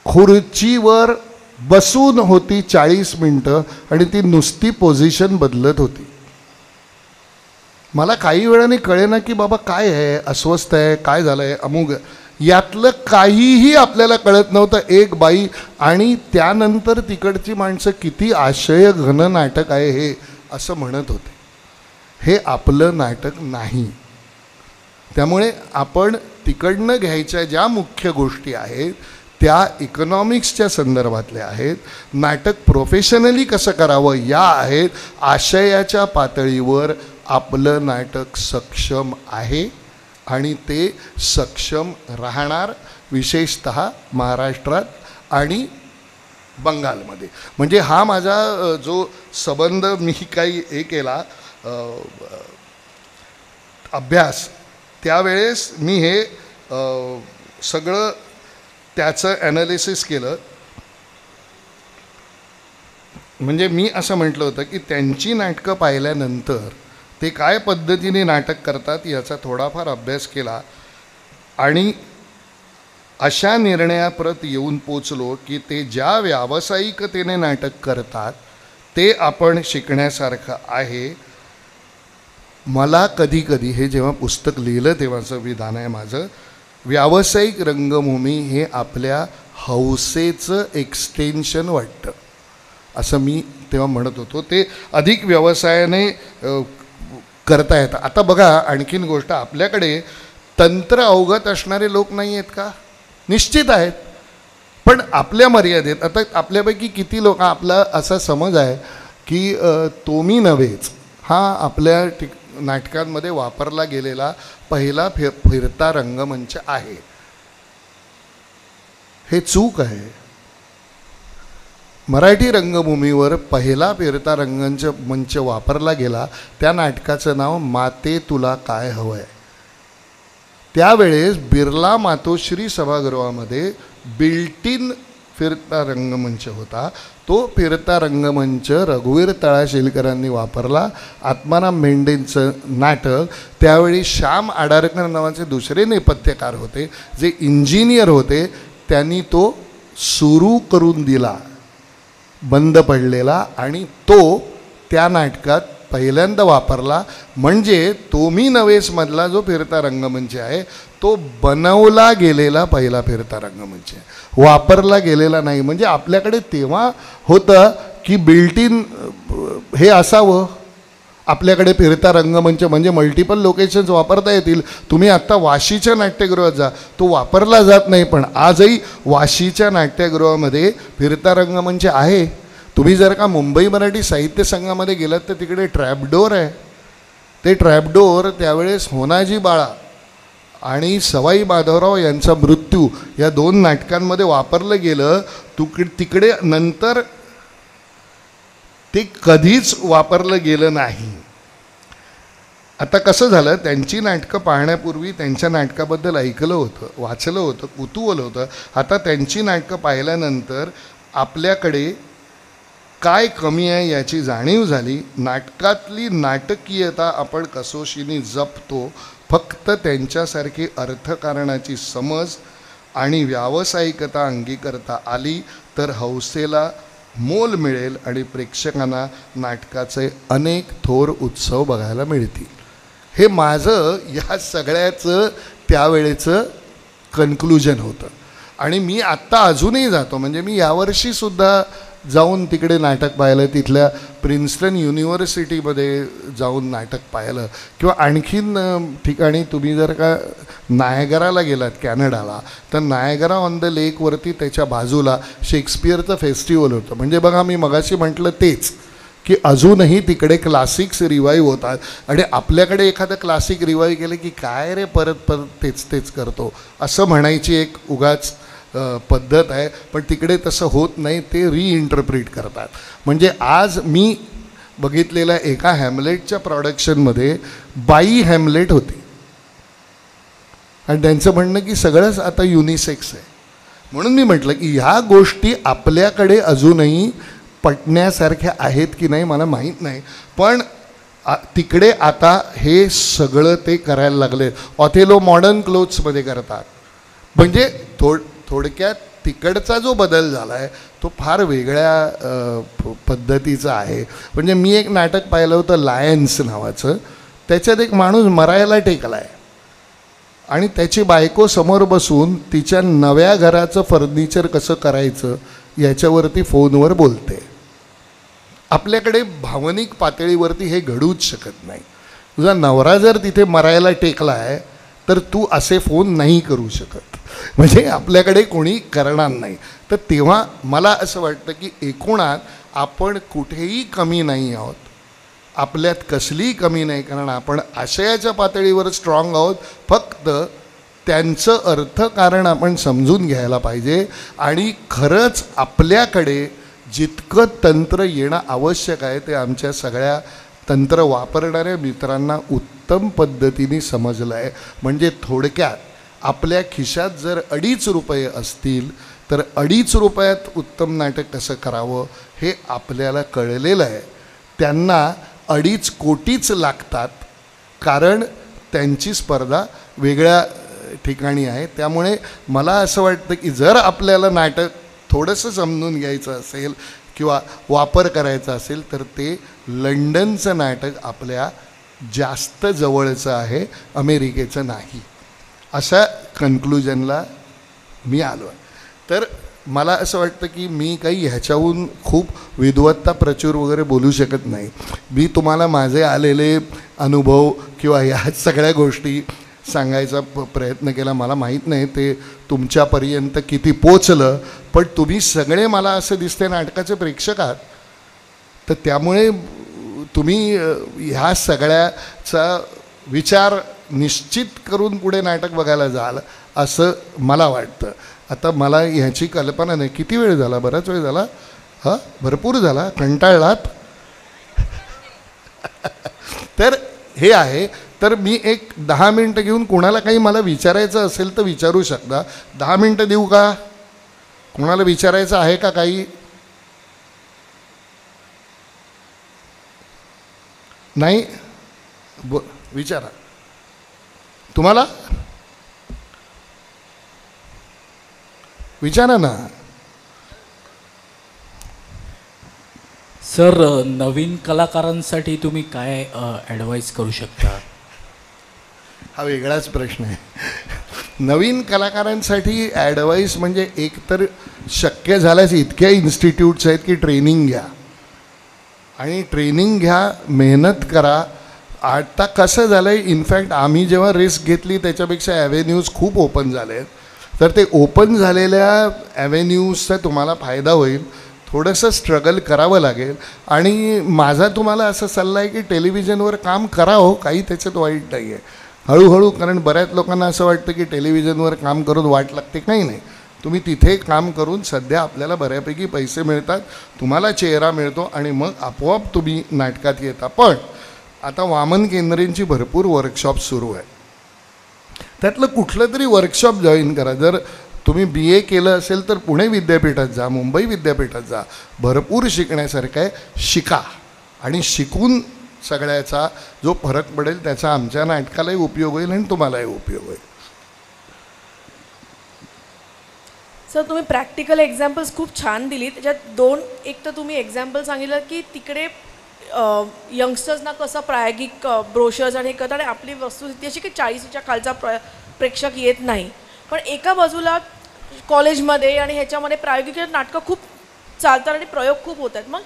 खुर्चीवर बसून होती 40 मिनटं आणि ती नुसती पोझिशन बदलत होती. मला काही वेळाने कळेना की बाबा काय आहे, अस्वस्थ आहे, काय झालं आहे, अमुक. यातलं काहीही आपल्याला कळत नव्हतं. एक बाई, आणि त्यानंतर तिकडची माणसं किती आशय घन नाटक आहे हे असं म्हणत होते. हे आपलं नाटक नाही. त्यामुळे आपण तिकडनं घ्यायच्या ज्या मुख्य गोष्टी आहेत त्या इकॉनॉमिक्सच्या संदर्भातल्या आहेत. नाटक प्रोफेशनली कसं करावं या आहेत. आशयाच्या पातळीवर आपलं नाटक सक्षम आहे आणि ते सक्षम राहणार, विशेषतः महाराष्ट्रात आणि बंगालमध्ये. म्हणजे हा माझा जो संबंध मी काही हे केला अभ्यास, त्यावेळेस मी हे सगळं त्याचं ॲनालिसिस केलं. म्हणजे मी असं म्हटलं होतं की त्यांची नाटकं पाहिल्यानंतर ते काय पद्धतीने नाटक करतात याचा थोडाफार अभ्यास केला आणि अशा निर्णयाप्रत येऊन पोचलो की ते ज्या व्यावसायिकतेने नाटक करतात ते आपण शिकण्यासारखं आहे. मला कधी कधी हे जेव्हा पुस्तक लिहिलं तेव्हाचं विधान आहे माझं, व्यावसायिक रंगभूमी हे आपल्या हौसेचं एक्सटेन्शन वाटतं असं मी तेव्हा म्हणत होतो. ते अधिक व्यवसायाने करता येतं. आता बघा आणखीन गोष्ट, आपल्याकडे तंत्र अवगत असणारे लोक नाही आहेत का? निश्चित आहेत, पण आपल्या मर्यादेत. आता आपल्यापैकी किती लोक, आपला असा समज आहे की तो मी नव्हेच हा आपल्या नाटकांमध्ये वापरला गेलेला पहिला फिरता रंगमंच आहे. हे चूक आहे. मराठी रंगभूमीवर पहिला फिरता रंगमंच वापरला गेला त्या नाटकाचं नाव माते तुला काय हवं आहे. त्यावेळेस बिर्ला मातोश्री सभागृहामध्ये बिल्ट इन फिरता रंगमंच होता. तो फिरता रंगमंच रघुवीर तळाशीलकरांनी वापरला. आत्माराम भेंडेंचं नाटक, त्यावेळी श्याम आडारकर नावाचे दुसरे नेपथ्यकार होते जे इंजिनियर होते, त्यांनी तो सुरू करून दिला बंद पडलेला, आणि तो त्या नाटकात पहिल्यांदा वापरला. म्हणजे तो मी नवेसमधला जो फिरता रंगमंच आहे तो बनवला गेलेला पहिला फिरता रंगमंच आहे, वापरला गेलेला नाही. म्हणजे आपल्याकडे तेव्हा होतं की बिल्ट इन हे असावं, आपल्याकडे फिरता रंगमंच म्हणजे मल्टिपल लोकेशन्स वापरता येतील. तुम्ही आत्ता वाशीच्या नाट्यगृहात जा, तो वापरला जात नाही, पण आजही वाशीच्या नाट्यगृहामध्ये फिरता रंगमंच आहे. तुम्ही जर का मुंबई मराठी साहित्य संघामध्ये गेलात तर तिकडे ट्रॅपडोर आहे. ते ट्रॅपडोर त्यावेळेस होनाजी बाळा आणि सवाई माधवराव यांचा मृत्यू या 2 नाटकांमध्ये वापरलं गेलं. तिकडे नंतर ते कधीच वापरलं गेलं नाही. आता कसं झालं, त्यांची नाटकं पाहण्यापूर्वी त्यांच्या नाटकाबद्दल ऐकलं होतं, वाचलं होतं, कुतूहल होतं. आता त्यांची नाटकं पाहिल्यानंतर आपल्याकडे काय कमी आहे याची जाणीव झाली. नाटकातली नाटकीयता आपण कसोशीने जपतो. फक्त त्यांच्यासारखी अर्थकारणाची समज आणि व्यावसायिकता अंगीकारता आली तर हौसेला मोल मिळेल आणि प्रेक्षकांना नाटकाचे अनेक थोर उत्सव बघायला मिळतील. हे माझं या सगळ्याचं त्यावेळेचं कन्क्लुजन होतं. आणि मी आत्ता अजूनही जातो, म्हणजे मी यावर्षीसुद्धा जाऊन तिकडे नाटक पाहिलं, तिथल्या प्रिन्स्टन युनिव्हर्सिटीमध्ये जाऊन नाटक पाहिलं, किंवा आणखीन ठिकाणी तुम्ही जर का नायगराला गेलात कॅनडाला तर नायगरा ऑन द लेकवरती त्याच्या बाजूला शेक्सपिअरचं फेस्टिवल होतं. म्हणजे बघा, मी मगाशी म्हटलं तेच की अजूनही तिकडे क्लासिक्स रिवाईव्ह होतात. आणि आपल्याकडे एखादं क्लासिक रिवाईव्ह केलं की काय रे परत परत तेच तेच करतो असं म्हणायची एक उगाच पद्धत आहे. पण तिकडे तसं होत नाही, ते रिइंटरप्रिट करतात. म्हणजे आज मी बघितलेल्या एका हॅमलेटच्या प्रोडक्शनमध्ये बाई हॅमलेट होती आणि त्यांचं म्हणणं की सगळंच आता युनिसेक्स आहे. म्हणून मी म्हटलं की ह्या गोष्टी आपल्याकडे अजूनही पटण्यासारख्या आहेत की नाही मला माहीत नाही, पण तिकडे आता हे सगळं ते करायला लागले. ऑथेलो मॉडर्न क्लोथ्समध्ये करतात. म्हणजे थोडक्यात तिकडचा जो बदल झाला आहे तो फार वेगळ्या पद्धतीचा आहे. म्हणजे मी एक नाटक पाहिलं होतं लायन्स नावाचं, त्याच्यात एक माणूस मरायला टेकला आहे आणि त्याची बायको समोर बसून तिच्या नव्या घराचं फर्निचर कसं करायचं याच्यावरती फोनवर बोलते. आपल्याकडे भावनिक पातळीवरती हे घडूच शकत नाही. तुझा नवरा जर तिथे मरायला टेकला आहे तर तू असे फोन नाही करू शकत, म्हणजे आपल्याकडे कोणी करणार नाही. तर तेव्हा मला असं वाटतं की एकूणात आपण कुठेही कमी नाही आहोत, आपल्यात कसलीही कमी नाही, कारण आपण आशयाच्या पातळीवर स्ट्रॉंग आहोत. फक्त त्यांचं अर्थकारण आपण समजून घ्यायला पाहिजे. आणि खरंच आपल्याकडे जितकं तंत्र येणं आवश्यक आहे ते आमच्या सगळ्या तंत्र वापरणाऱ्या मित्रांना उत्तम पद्धतीने समजलं आहे. म्हणजे थोडक्यात आपल्या खिशात जर 2.5 रुपये असतील तर 2.5 रुपयात उत्तम नाटक कसं करावं हे आपल्याला कळलेलं आहे. त्यांना 2.5 कोटीच लागतात, कारण त्यांची स्पर्धा वेगळ्या ठिकाणी आहे. त्यामुळे मला असं वाटतं की जर आपल्याला नाटक थोडंसं समजून घ्यायचं असेल किंवा वापर करायचा असेल तर ते लंडनचं नाटक आपल्या जास्त जवळचं आहे, अमेरिकेचं नाही. अशा कन्क्लुजनला मी आलो आहे. तर मला असं वाटतं की मी काही ह्याच्याहून खूप विद्वत्ता प्रचूर वगैरे बोलू शकत नाही. मी तुम्हाला माझे आलेले अनुभव किंवा ह्या सगळ्या गोष्टी सांगायचा प्रयत्न केला. मला माहीत नाही ते तुमच्यापर्यंत किती पोचलं, पण तुम्ही सगळे मला असं दिसते नाटकाचे प्रेक्षक आहात. तर त्यामुळे तुम्ही ह्या सगळ्याचा विचार निश्चित करून पुढे नाटक बघायला जाल असं मला वाटतं. आता मला ह्याची कल्पना नाही. किती वेळ झाला? बराच वेळ झाला. हां, भरपूर झाला. कंटाळलात? तर हे आहे. तर मी एक 10 मिनटं घेऊन कोणाला काही मला विचारायचं असेल तर विचारू शकता. 10 मिनटं देऊ का? कोणाला विचारायचं आहे का काही? नाही? विचारा. तुम्हाला विचारा ना. सर, नवीन कलाकारांसाठी तुम्ही काय ॲडवाईस करू शकता? हा वेगळाच प्रश्न आहे. नवीन कलाकारांसाठी ॲडवाईस म्हणजे एकतर शक्य झाल्यास इतक्या इन्स्टिट्यूट्स आहेत की ट्रेनिंग घ्या आणि ट्रेनिंग घ्या, मेहनत करा. आता कसं झालं आहे, इनफॅक्ट आम्ही जेव्हा रिस्क घेतली त्याच्यापेक्षा ॲव्हेन्यूज खूप ओपन झाले आहेत. तर ते ओपन झालेल्या ॲव्हेन्यूजचा तुम्हाला फायदा होईल. थोडंसं स्ट्रगल करावं लागेल. आणि माझा तुम्हाला असा सल्ला आहे की टेलिव्हिजनवर काम करा हो, काही त्याच्यात वाईट नाही आहे. हळूहळू, कारण बऱ्याच लोकांना असं वाटतं की टेलिव्हिजनवर काम करून वाट लागते. काही नाही, तुम्ही तिथे काम करून सध्या आपल्याला बऱ्यापैकी पैसे मिळतात, तुम्हाला चेहरा मिळतो आणि मग आपोआप तुम्ही नाटकात येता. पण आता वामन केंद्रेंची भरपूर वर्कशॉप सुरू आहे. त्यातलं कुठलं तरी वर्कशॉप जॉईन करा. जर तुम्ही BA केलं असेल तर पुणे विद्यापीठात जा, मुंबई विद्यापीठात जा. भरपूर शिकण्यासारखं आहे. शिका आणि शिकून सगळ्याचा जो फरक पडेल त्याचा आमच्या नाटकालाही उपयोग होईल आणि तुम्हालाही उपयोग होईल. सर, तुम्ही प्रॅक्टिकल एक्झाम्पल्स खूप छान दिली. त्याच्यात दोन, एक तर तुम्ही एक्झाम्पल सांगितलं की तिकडे यंगस्टर्सना कसं प्रायोगिक ब्रोशर्स आणि करतात आणि आपली वस्तुस्थिती अशी की 40च्या खालचा प्रेक्षक येत नाही. पण एका बाजूला कॉलेजमध्ये आणि ह्याच्यामध्ये प्रायोगिक नाटकं खूप चालतात आणि प्रयोग खूप होतात. मग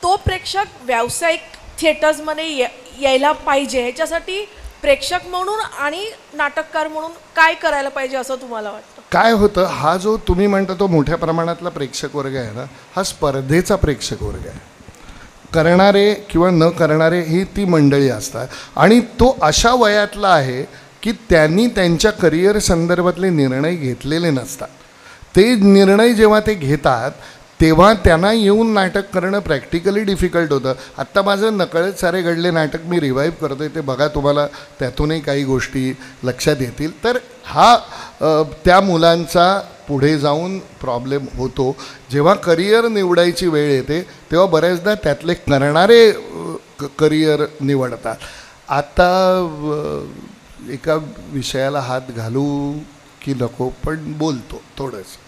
तो प्रेक्षक व्यावसायिक थिएटर्समध्ये यायला पाहिजे, ह्याच्यासाठी प्रेक्षक म्हणून आणि नाटककार म्हणून काय करायला पाहिजे असं तुम्हाला वाटतं? काय होतं, हा जो तुम्ही म्हणता तो मोठ्या प्रमाणातला प्रेक्षक वर्ग आहे ना, हा स्पर्धेचा प्रेक्षक वर्ग आहे. करणारे किंवा न करणारे ही ती मंडळी असतात आणि तो अशा वयातला आहे की त्यांनी त्यांच्या करिअर संदर्भातले निर्णय घेतलेले नसतात. ते निर्णय जेव्हा ते घेतात तेव्हा त्यांना येऊन नाटक करणं प्रॅक्टिकली डिफिकल्ट होतं. आत्ता माझं नकळत सारे घडले नाटक मी रिवाईव्ह करतो आहे, ते बघा, तुम्हाला त्यातूनही काही गोष्टी लक्षात येतील. तर हा त्या मुलांचा पुढे जाऊन प्रॉब्लेम होतो. जेव्हा करिअर निवडायची वेळ येते तेव्हा बऱ्याचदा त्यातले करणारे करिअर निवडतात. आता एका विषयाला हात घालू की नको, पण बोलतो थोडंसं.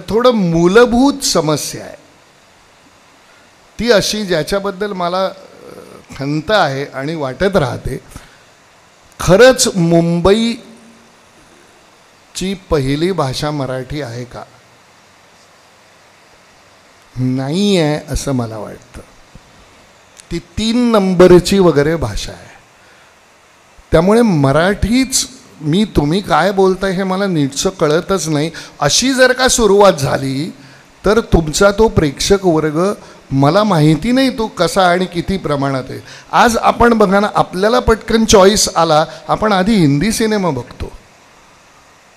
थोडं मूलभूत समस्या आहे ती अशी, ज्याच्याबद्दल मला खंत आहे आणि वाटत राहते. खरंच मुंबईची पहिली भाषा मराठी आहे का? नाही आहे असं मला वाटतं. ती 3 नंबरची वगैरे भाषा आहे. त्यामुळे मराठीच, मी तुम्ही काय बोलताय हे मला नीटसं कळतच नाही, अशी जर का सुरुवात झाली तर तुमचा तो प्रेक्षक वर्ग मला माहिती नाही तो कसा आणि किती प्रमाणात आहे. आज आपण बघा ना, आपल्याला पटकन चॉईस आला, आपण आधी हिंदी सिनेमा बघतो.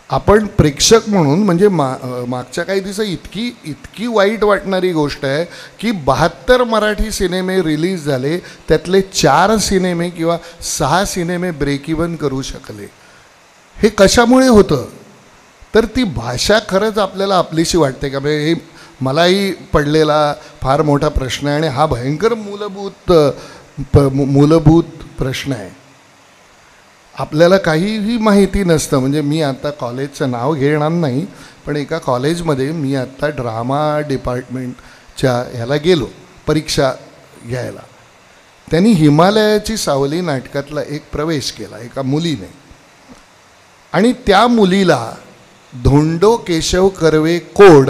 आपण प्रेक्षक म्हणून, म्हणजे मागच्या काही दिवसात इतकी वाईट वाटणारी गोष्ट आहे की 72 मराठी सिनेमे रिलीज झाले, त्यातले 4 सिनेमे किंवा 6 सिनेमे ब्रेक इव्हन करू शकले. हे कशामुळे होतं? तर ती भाषा खरंच आपल्याला आपलीशी वाटते का? हे मलाही पडलेला फार मोठा प्रश्न आहे आणि हा भयंकर मूलभूत प्रश्न आहे. आपल्याला काहीही माहिती नसतं. म्हणजे मी आता कॉलेजचं नाव घेणार नाही, पण एका कॉलेजमध्ये मी आत्ता ड्रामा डिपार्टमेंटच्या ह्याला गेलो परीक्षा घ्यायला. त्यांनी हिमालयाची सावली नाटकातला एक प्रवेश केला एका मुलीने, आणि त्या मुलीला धोंडो केशव कर्वे कोड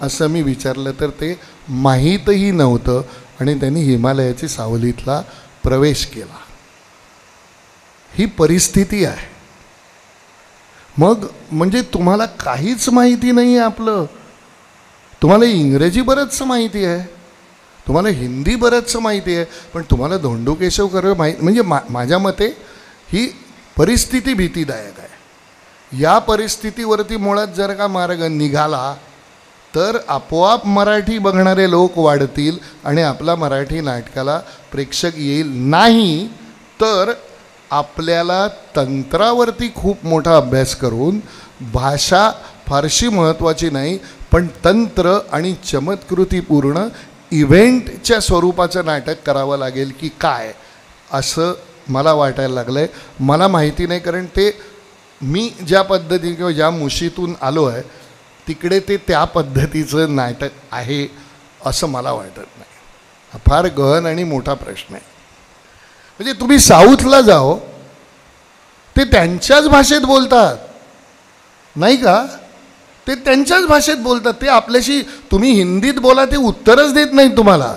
असं मी विचारलं तर ते माहीतही नव्हतं आणि त्यांनी हिमालयाची सावलीतला प्रवेश केला. ही परिस्थिती आहे. मग म्हणजे तुम्हाला काहीच माहिती नाही आहे आपलं. तुम्हाला इंग्रजी बरंचसं माहिती आहे, तुम्हाला हिंदी बरंचसं माहिती आहे, पण तुम्हाला धोंडो केशव कर्वे म्हणजे माझ्या मते ही परिस्थिती भीतीदायक आहे. या परिस्थितीवरती मुळात जर का मार्ग निघाला तर आपोआप मराठी बघणारे लोक वाढतील आणि आपला मराठी नाटकाला प्रेक्षक येईल. नाही तर आपल्याला तंत्रावरती खूप मोठा अभ्यास करून भाषा फारशी महत्त्वाची नाही, पण तंत्र आणि चमत्कृतीपूर्ण इव्हेंटच्या स्वरूपाचं नाटक करावं लागेल की काय, असं मला वाटायला लागलं आहे. मला माहिती नाही, कारण ते मी ज्या पद्धतीने किंवा ज्या मुशीतून आलो आहे तिकडे ते त्या पद्धतीचं नाटक आहे असं मला वाटत नाही. हा फार गहन आणि मोठा प्रश्न आहे. म्हणजे तुम्ही साऊथला जाओ, ते त्यांच्याच भाषेत बोलतात नाही का, ते त्यांच्याच भाषेत बोलतात. ते आपल्याशी तुम्ही हिंदीत बोला ते उत्तरच देत नाही तुम्हाला,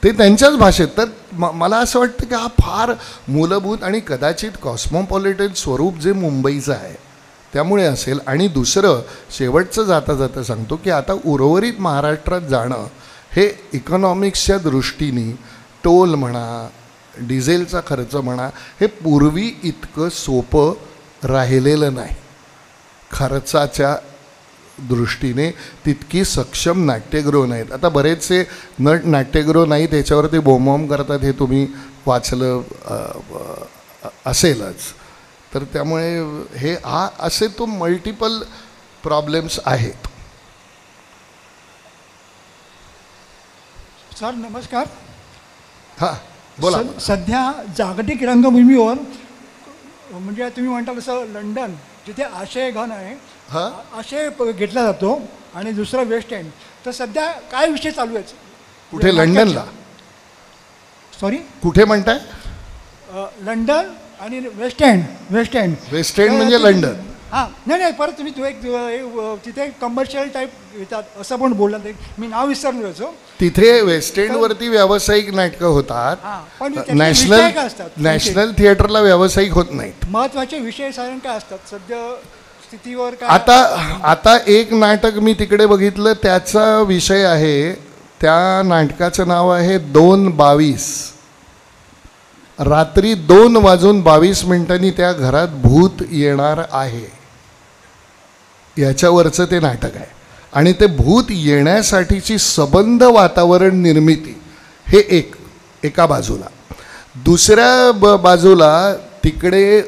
ते त्यांच्याच भाषेत. तर मला असं वाटतं की हा फार मूलभूत आणि कदाचित कॉस्मोपॉलिटन स्वरूप जे मुंबईचं आहे त्यामुळे असेल. आणि दुसरं शेवटचं जाता जाता सांगतो की आता उर्वरित महाराष्ट्रात जाणं हे इकॉनॉमिक्सच्या दृष्टीने टोल म्हणा, डिझेलचा खर्च म्हणा, हे पूर्वी इतकं सोपं राहिलेलं नाही. खर्चाच्या दृष्टीने तितकी सक्षम नाट्यगृह नाहीत. आता बरेचसे नट नाट्यगृह नाहीत त्याच्यावरती बोंबाबोंब करतात, हे तुम्ही वाचलं असेलच. तर त्यामुळे हे असे तो मल्टिपल प्रॉब्लेम्स आहेत. सर नमस्कार. हां बोला. सध्या जागतिक रंगभूमीवर म्हणजे तुम्ही म्हणता तसं लंडन जिथे आशय घन आहे, आशय घेतला जातो, आणि दुसरं वेस्ट एंड. तर सध्या काय विषय चालू आहे कुठे? लंडनला? सॉरी कुठे म्हणताय? लंडन आणि वेस्ट एंड. वेस्ट एंड म्हणजे लंडन. हां नाही परत तुम्ही तो एक तिथे कमर्शियल टाईप येतात असं पण बोलला, मी नाव विसरलो याचं. तिथे वेस्ट एंडवरती व्यावसायिक नाटकं होतात, पण नॅशनल थिएटरला व्यावसायिक होत नाहीत. महत्त्वाचे विषय साधारण काय असतात सध्या स्थितीवर काय? आता एक नाटक मी तिकडे बघितलं, त्याचा विषय आहे, त्या नाटकाचं नाव आहे 2:22. रात्री 2:22 त्या घरात भूत येणार आहे, याच्यावरचं ते नाटक आहे. आणि ते भूत येण्यासाठीची सबंध वातावरण निर्मिती हे एका बाजूला. दुसऱ्या बाजूला तिकडे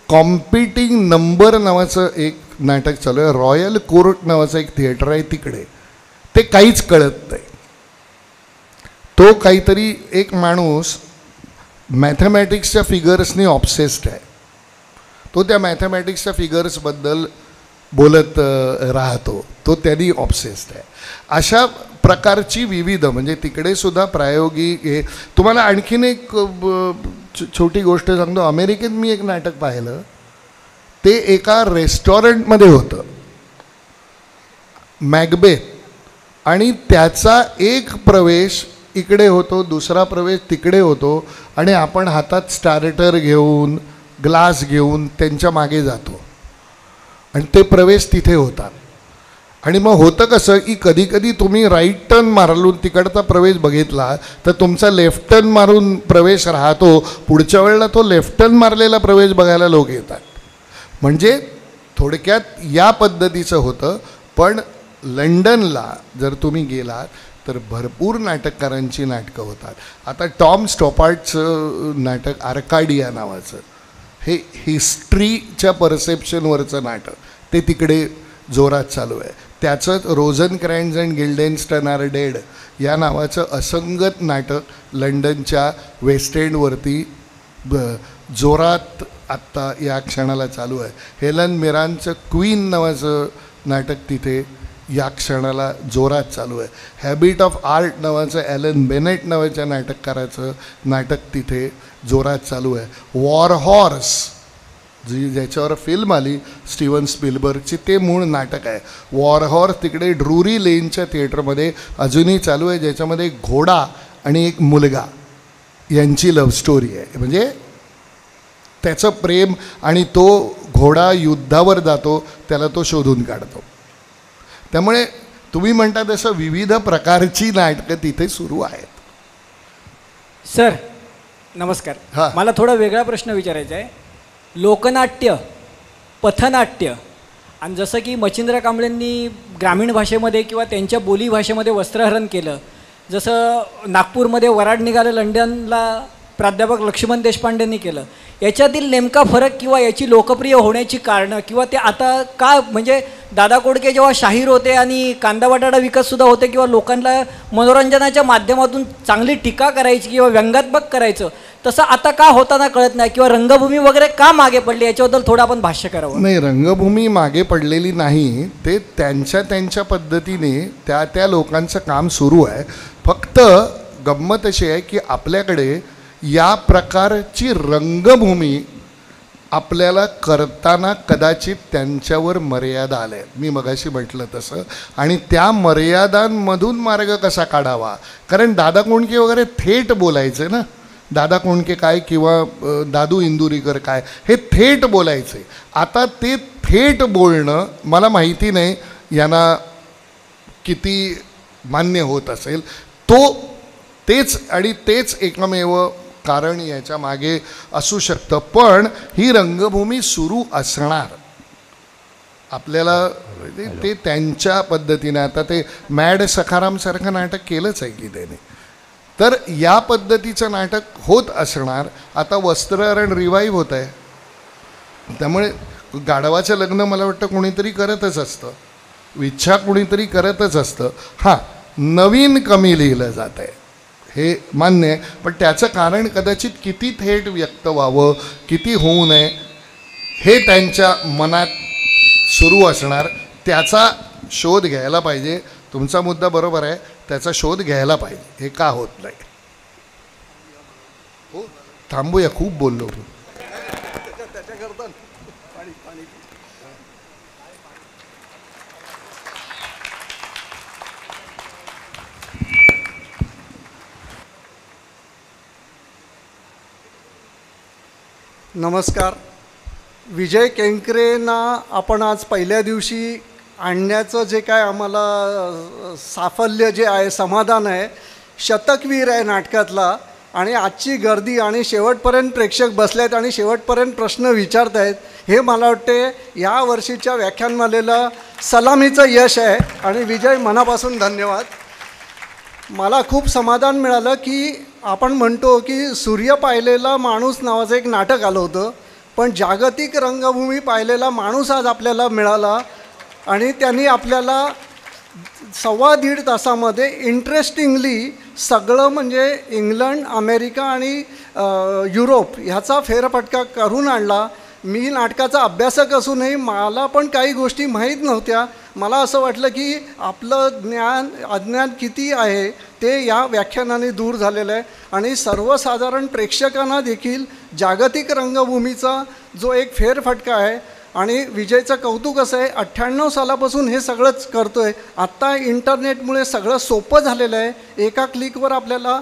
कॉम्पिटिंग नंबर नावाचं एक नाटक चालू आहे. रॉयल कोर्ट नावाचं एक थिएटर आहे तिकडे. ते काहीच कळत नाही. तो काहीतरी एक माणूस मॅथमॅटिक्सच्या फिगर्सनी ऑब्सेस्ड आहे. तो त्या मॅथमॅटिक्सच्या फिगर्सबद्दल बोलत राहतो, तो त्यांनी ऑब्सेस्ड आहे. अशा प्रकारची विविध, म्हणजे तिकडे सुद्धा प्रायोगिक हे. तुम्हाला आणखीन एक छोटी गोष्ट सांगतो. अमेरिकेत मी एक नाटक पाहिलं, ते एका रेस्टॉरंटमध्ये होतं, मॅकबेथ. आणि त्याचा एक प्रवेश इकडे होतो, दुसरा प्रवेश तिकडे होतो, आणि आपण हातात स्टार्टर घेऊन ग्लास घेऊन त्यांच्या मागे जातो आणि ते प्रवेश तिथे होतात. आणि मग होतं कसं की कधी कधी तुम्ही राईट टर्न मारून तिकडचा प्रवेश बघितला तर तुमचा लेफ्ट टर्न मारून प्रवेश राहतो, पुढच्या वेळेला तो लेफ्ट टर्न मारलेला प्रवेश बघायला लोक येतात. म्हणजे थोडक्यात या पद्धतीचं होतं. पण लंडनला जर तुम्ही गेलात तर भरपूर नाटककारांची नाटकं होतात. आता टॉम स्टॉपार्टचं नाटक आर्काडिया नावाचं, हे हिस्ट्रीच्या परसेप्शनवरचं नाटक, ते तिकडे जोरात चालू आहे. त्याचंच रोझनक्रॅन्झ अँड गिल्डेन्स्टन आर डेड या नावाचं असंगत नाटक लंडनच्या वेस्ट एंडवरती जोरात आत्ता या क्षणाला चालू आहे. हेलन मिरानचं क्वीन नावाचं नाटक तिथे या क्षणाला जोरात चालू आहे. हॅबिट ऑफ आर्ट नावाचं ॲलन बेनेट नावाच्या नाटककाराचं नाटक तिथे जोरात चालू आहे. वॉर हॉर्स ज्याच्यावर फिल्म आली स्टीवन स्पिलबर्गची, ते मूळ नाटक आहे. वॉर हॉर्स तिकडे ड्रुरी लेनच्या थिएटरमध्ये अजूनही चालू आहे, ज्याच्यामध्ये एक घोडा आणि एक मुलगा यांची लव्ह स्टोरी आहे. म्हणजे त्याचं प्रेम, आणि तो घोडा युद्धावर जातो, त्याला तो शोधून काढतो. त्यामुळे तुम्ही म्हणता तसं विविध प्रकारची नाटकं तिथे सुरू आहेत. सर नमस्कार. मला थोडा वेगळा प्रश्न विचारायचा आहे. लोकनाट्य, पथनाट्य, आणि जसं की मच्छिंद्र कांबळेंनी ग्रामीण भाषेमध्ये किंवा त्यांच्या बोली भाषेमध्ये वस्त्रहरण केलं, जसं नागपूरमध्ये वराड निघालं लंडनला प्राध्यापक लक्ष्मण देशपांडेंनी केलं. याच्यातील नेमका फरक किंवा याची लोकप्रिय होण्याची कारणं किंवा ते आता का, म्हणजे दादा कोडके जेव्हा शाहीर होते आणि कांदा बटाटा विकतसुद्धा होते किंवा लोकांना मनोरंजनाच्या माध्यमातून चांगली टीका करायची किंवा व्यंगात्मक करायचं, तसं आता का होताना कळत नाही किंवा रंगभूमी वगैरे का मागे पडली, याच्याबद्दल थोडं आपण भाष्य करावं. नाही, रंगभूमी मागे पडलेली नाही, ते त्यांच्या पद्धतीने त्या लोकांचं काम सुरू आहे. फक्त गंमत अशी आहे की आपल्याकडे या प्रकारची रंगभूमी आपल्याला करताना कदाचित त्यांच्यावर मर्यादा आल्या आहेत, मी मगाशी म्हटलं तसं. आणि त्या मर्यादांमधून मार्ग कसा काढावा, कारण दादा कोंडके वगैरे थेट बोलायचे ना, दादा कोंडके काय किंवा दादू इंदुरीकर काय, हे थेट बोलायचे. आता ते थेट बोलणं मला माहिती नाही यांना किती मान्य होत असेल. तेच एकमेव कारण याच्या मागे असू शकतं. पण ही रंगभूमी सुरू असणार, आपल्याला ते त्यांच्या पद्धतीने. आता ते मॅड सखारामसारखं नाटक केलंच आहे की त्याने, तर या पद्धतीचं नाटक होत असणार. आता वस्त्रहरण रिवाईव्ह होत आहे, त्यामुळे गाढवाचं लग्न मला वाटतं कोणीतरी करतच असतं, इच्छा कोणीतरी करतच असतं. हां, नवीन कमी लिहिलं जात आहे हे मान्य आहे, पण त्याचं कारण कदाचित किती थेट व्यक्त व्हावं, किती होऊ नये, हे त्यांच्या मनात सुरू असणार. त्याचा शोध घ्यायला पाहिजे. तुमचा मुद्दा बरोबर आहे, त्याचा शोध घ्यायला पाहिजे, हे का होत नाही. हो, थांबूया, खूप बोललो. नमस्कार. विजय केंकरेंना आपण आज पहिल्या दिवशी आणण्याचं जे काय आम्हाला साफल्य जे आहे, समाधान आहे, शतकवीर आहे नाटकातला. आणि आजची गर्दी आणि शेवटपर्यंत प्रेक्षक बसले आहेत आणि शेवटपर्यंत प्रश्न विचारत आहेत, हे मला वाटते या वर्षीच्या व्याख्यानमालेला सलामीचं यश आहे. आणि विजय, मनापासून धन्यवाद. मला खूप समाधान मिळालं की आपण म्हणतो की सूर्य पाहिलेला माणूस नावाचं एक नाटक आलं होतं, पण जागतिक रंगभूमी पाहिलेला माणूस आज आपल्याला मिळाला. आणि त्यांनी आपल्याला 1.25 तासामध्ये इंटरेस्टिंगली सगळं, म्हणजे इंग्लंड, अमेरिका आणि युरोप ह्याचा फेरफटका करून आणला. मी नाटकाचा अभ्यासक असूनही मला पण काही गोष्टी माहीत नव्हत्या. मला असं वाटलं की आपलं अज्ञान किती आहे ते या व्याख्यानाने दूर झालेलं आहे. आणि सर्वसाधारण प्रेक्षकांना देखील जागतिक रंगभूमीचा जो एक फेरफटका आहे. आणि विजयचं कौतुक असं आहे, 98 सालापासून हे सगळंच करतो आहे. आत्ता इंटरनेटमुळे सगळं सोपं झालेलं आहे. एका क्लिकवर आपल्याला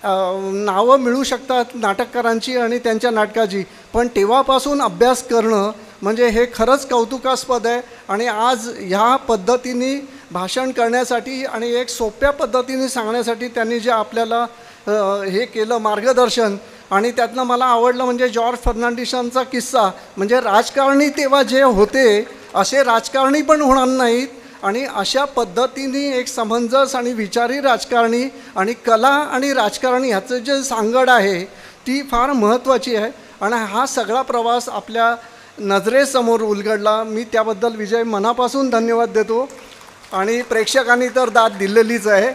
नावं मिळू शकतात नाटककारांची आणि त्यांच्या नाटकाची. पण तेव्हापासून अभ्यास करणं म्हणजे हे खरंच कौतुकास्पद आहे. आणि आज ह्या पद्धतीने भाषण करण्यासाठी आणि एक सोप्या पद्धतीने सांगण्यासाठी त्यांनी जे आपल्याला हे केलं मार्गदर्शन, आणि त्यातनं मला आवडलं म्हणजे जॉर्ज फर्नांडिसांचा किस्सा. म्हणजे राजकारणी तेव्हा जे होते असे राजकारणी पण होणार नाहीत. आणि अशा पद्धतीने एक समंजस आणि विचारी राजकारणी आणि कला आणि राजकारणी ह्याचं जे सांगड आहे ती फार महत्त्वाची आहे. आणि हा सगळा प्रवास आपल्या नजरेसमोर उलगडला. मी त्याबद्दल विजय मनापासून धन्यवाद देतो. आणि प्रेक्षकांनी तर दाद दिलेलीच आहे.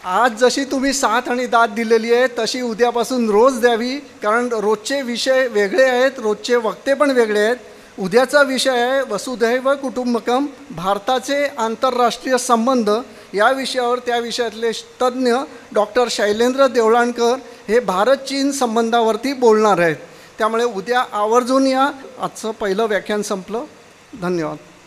आज जशी तुम्ही साथ आणि दाद दिलेली आहे तशी उद्यापासून रोज द्यावी, कारण रोजचे विषय वेगळे आहेत, रोजचे वक्ते पण वेगळे आहेत. उद्याचा विषय आहे वसुधैव कुटुंबकम, भारताचे आंतरराष्ट्रीय संबंध. या विषयावर त्या विषयातले तज्ज्ञ डॉक्टर शैलेंद्र देवळाणकर हे भारत चीन संबंधावरती बोलणार आहेत. त्यामुळे उद्या आवर्जून या. आजचं पहिलं व्याख्यान संपलं. धन्यवाद.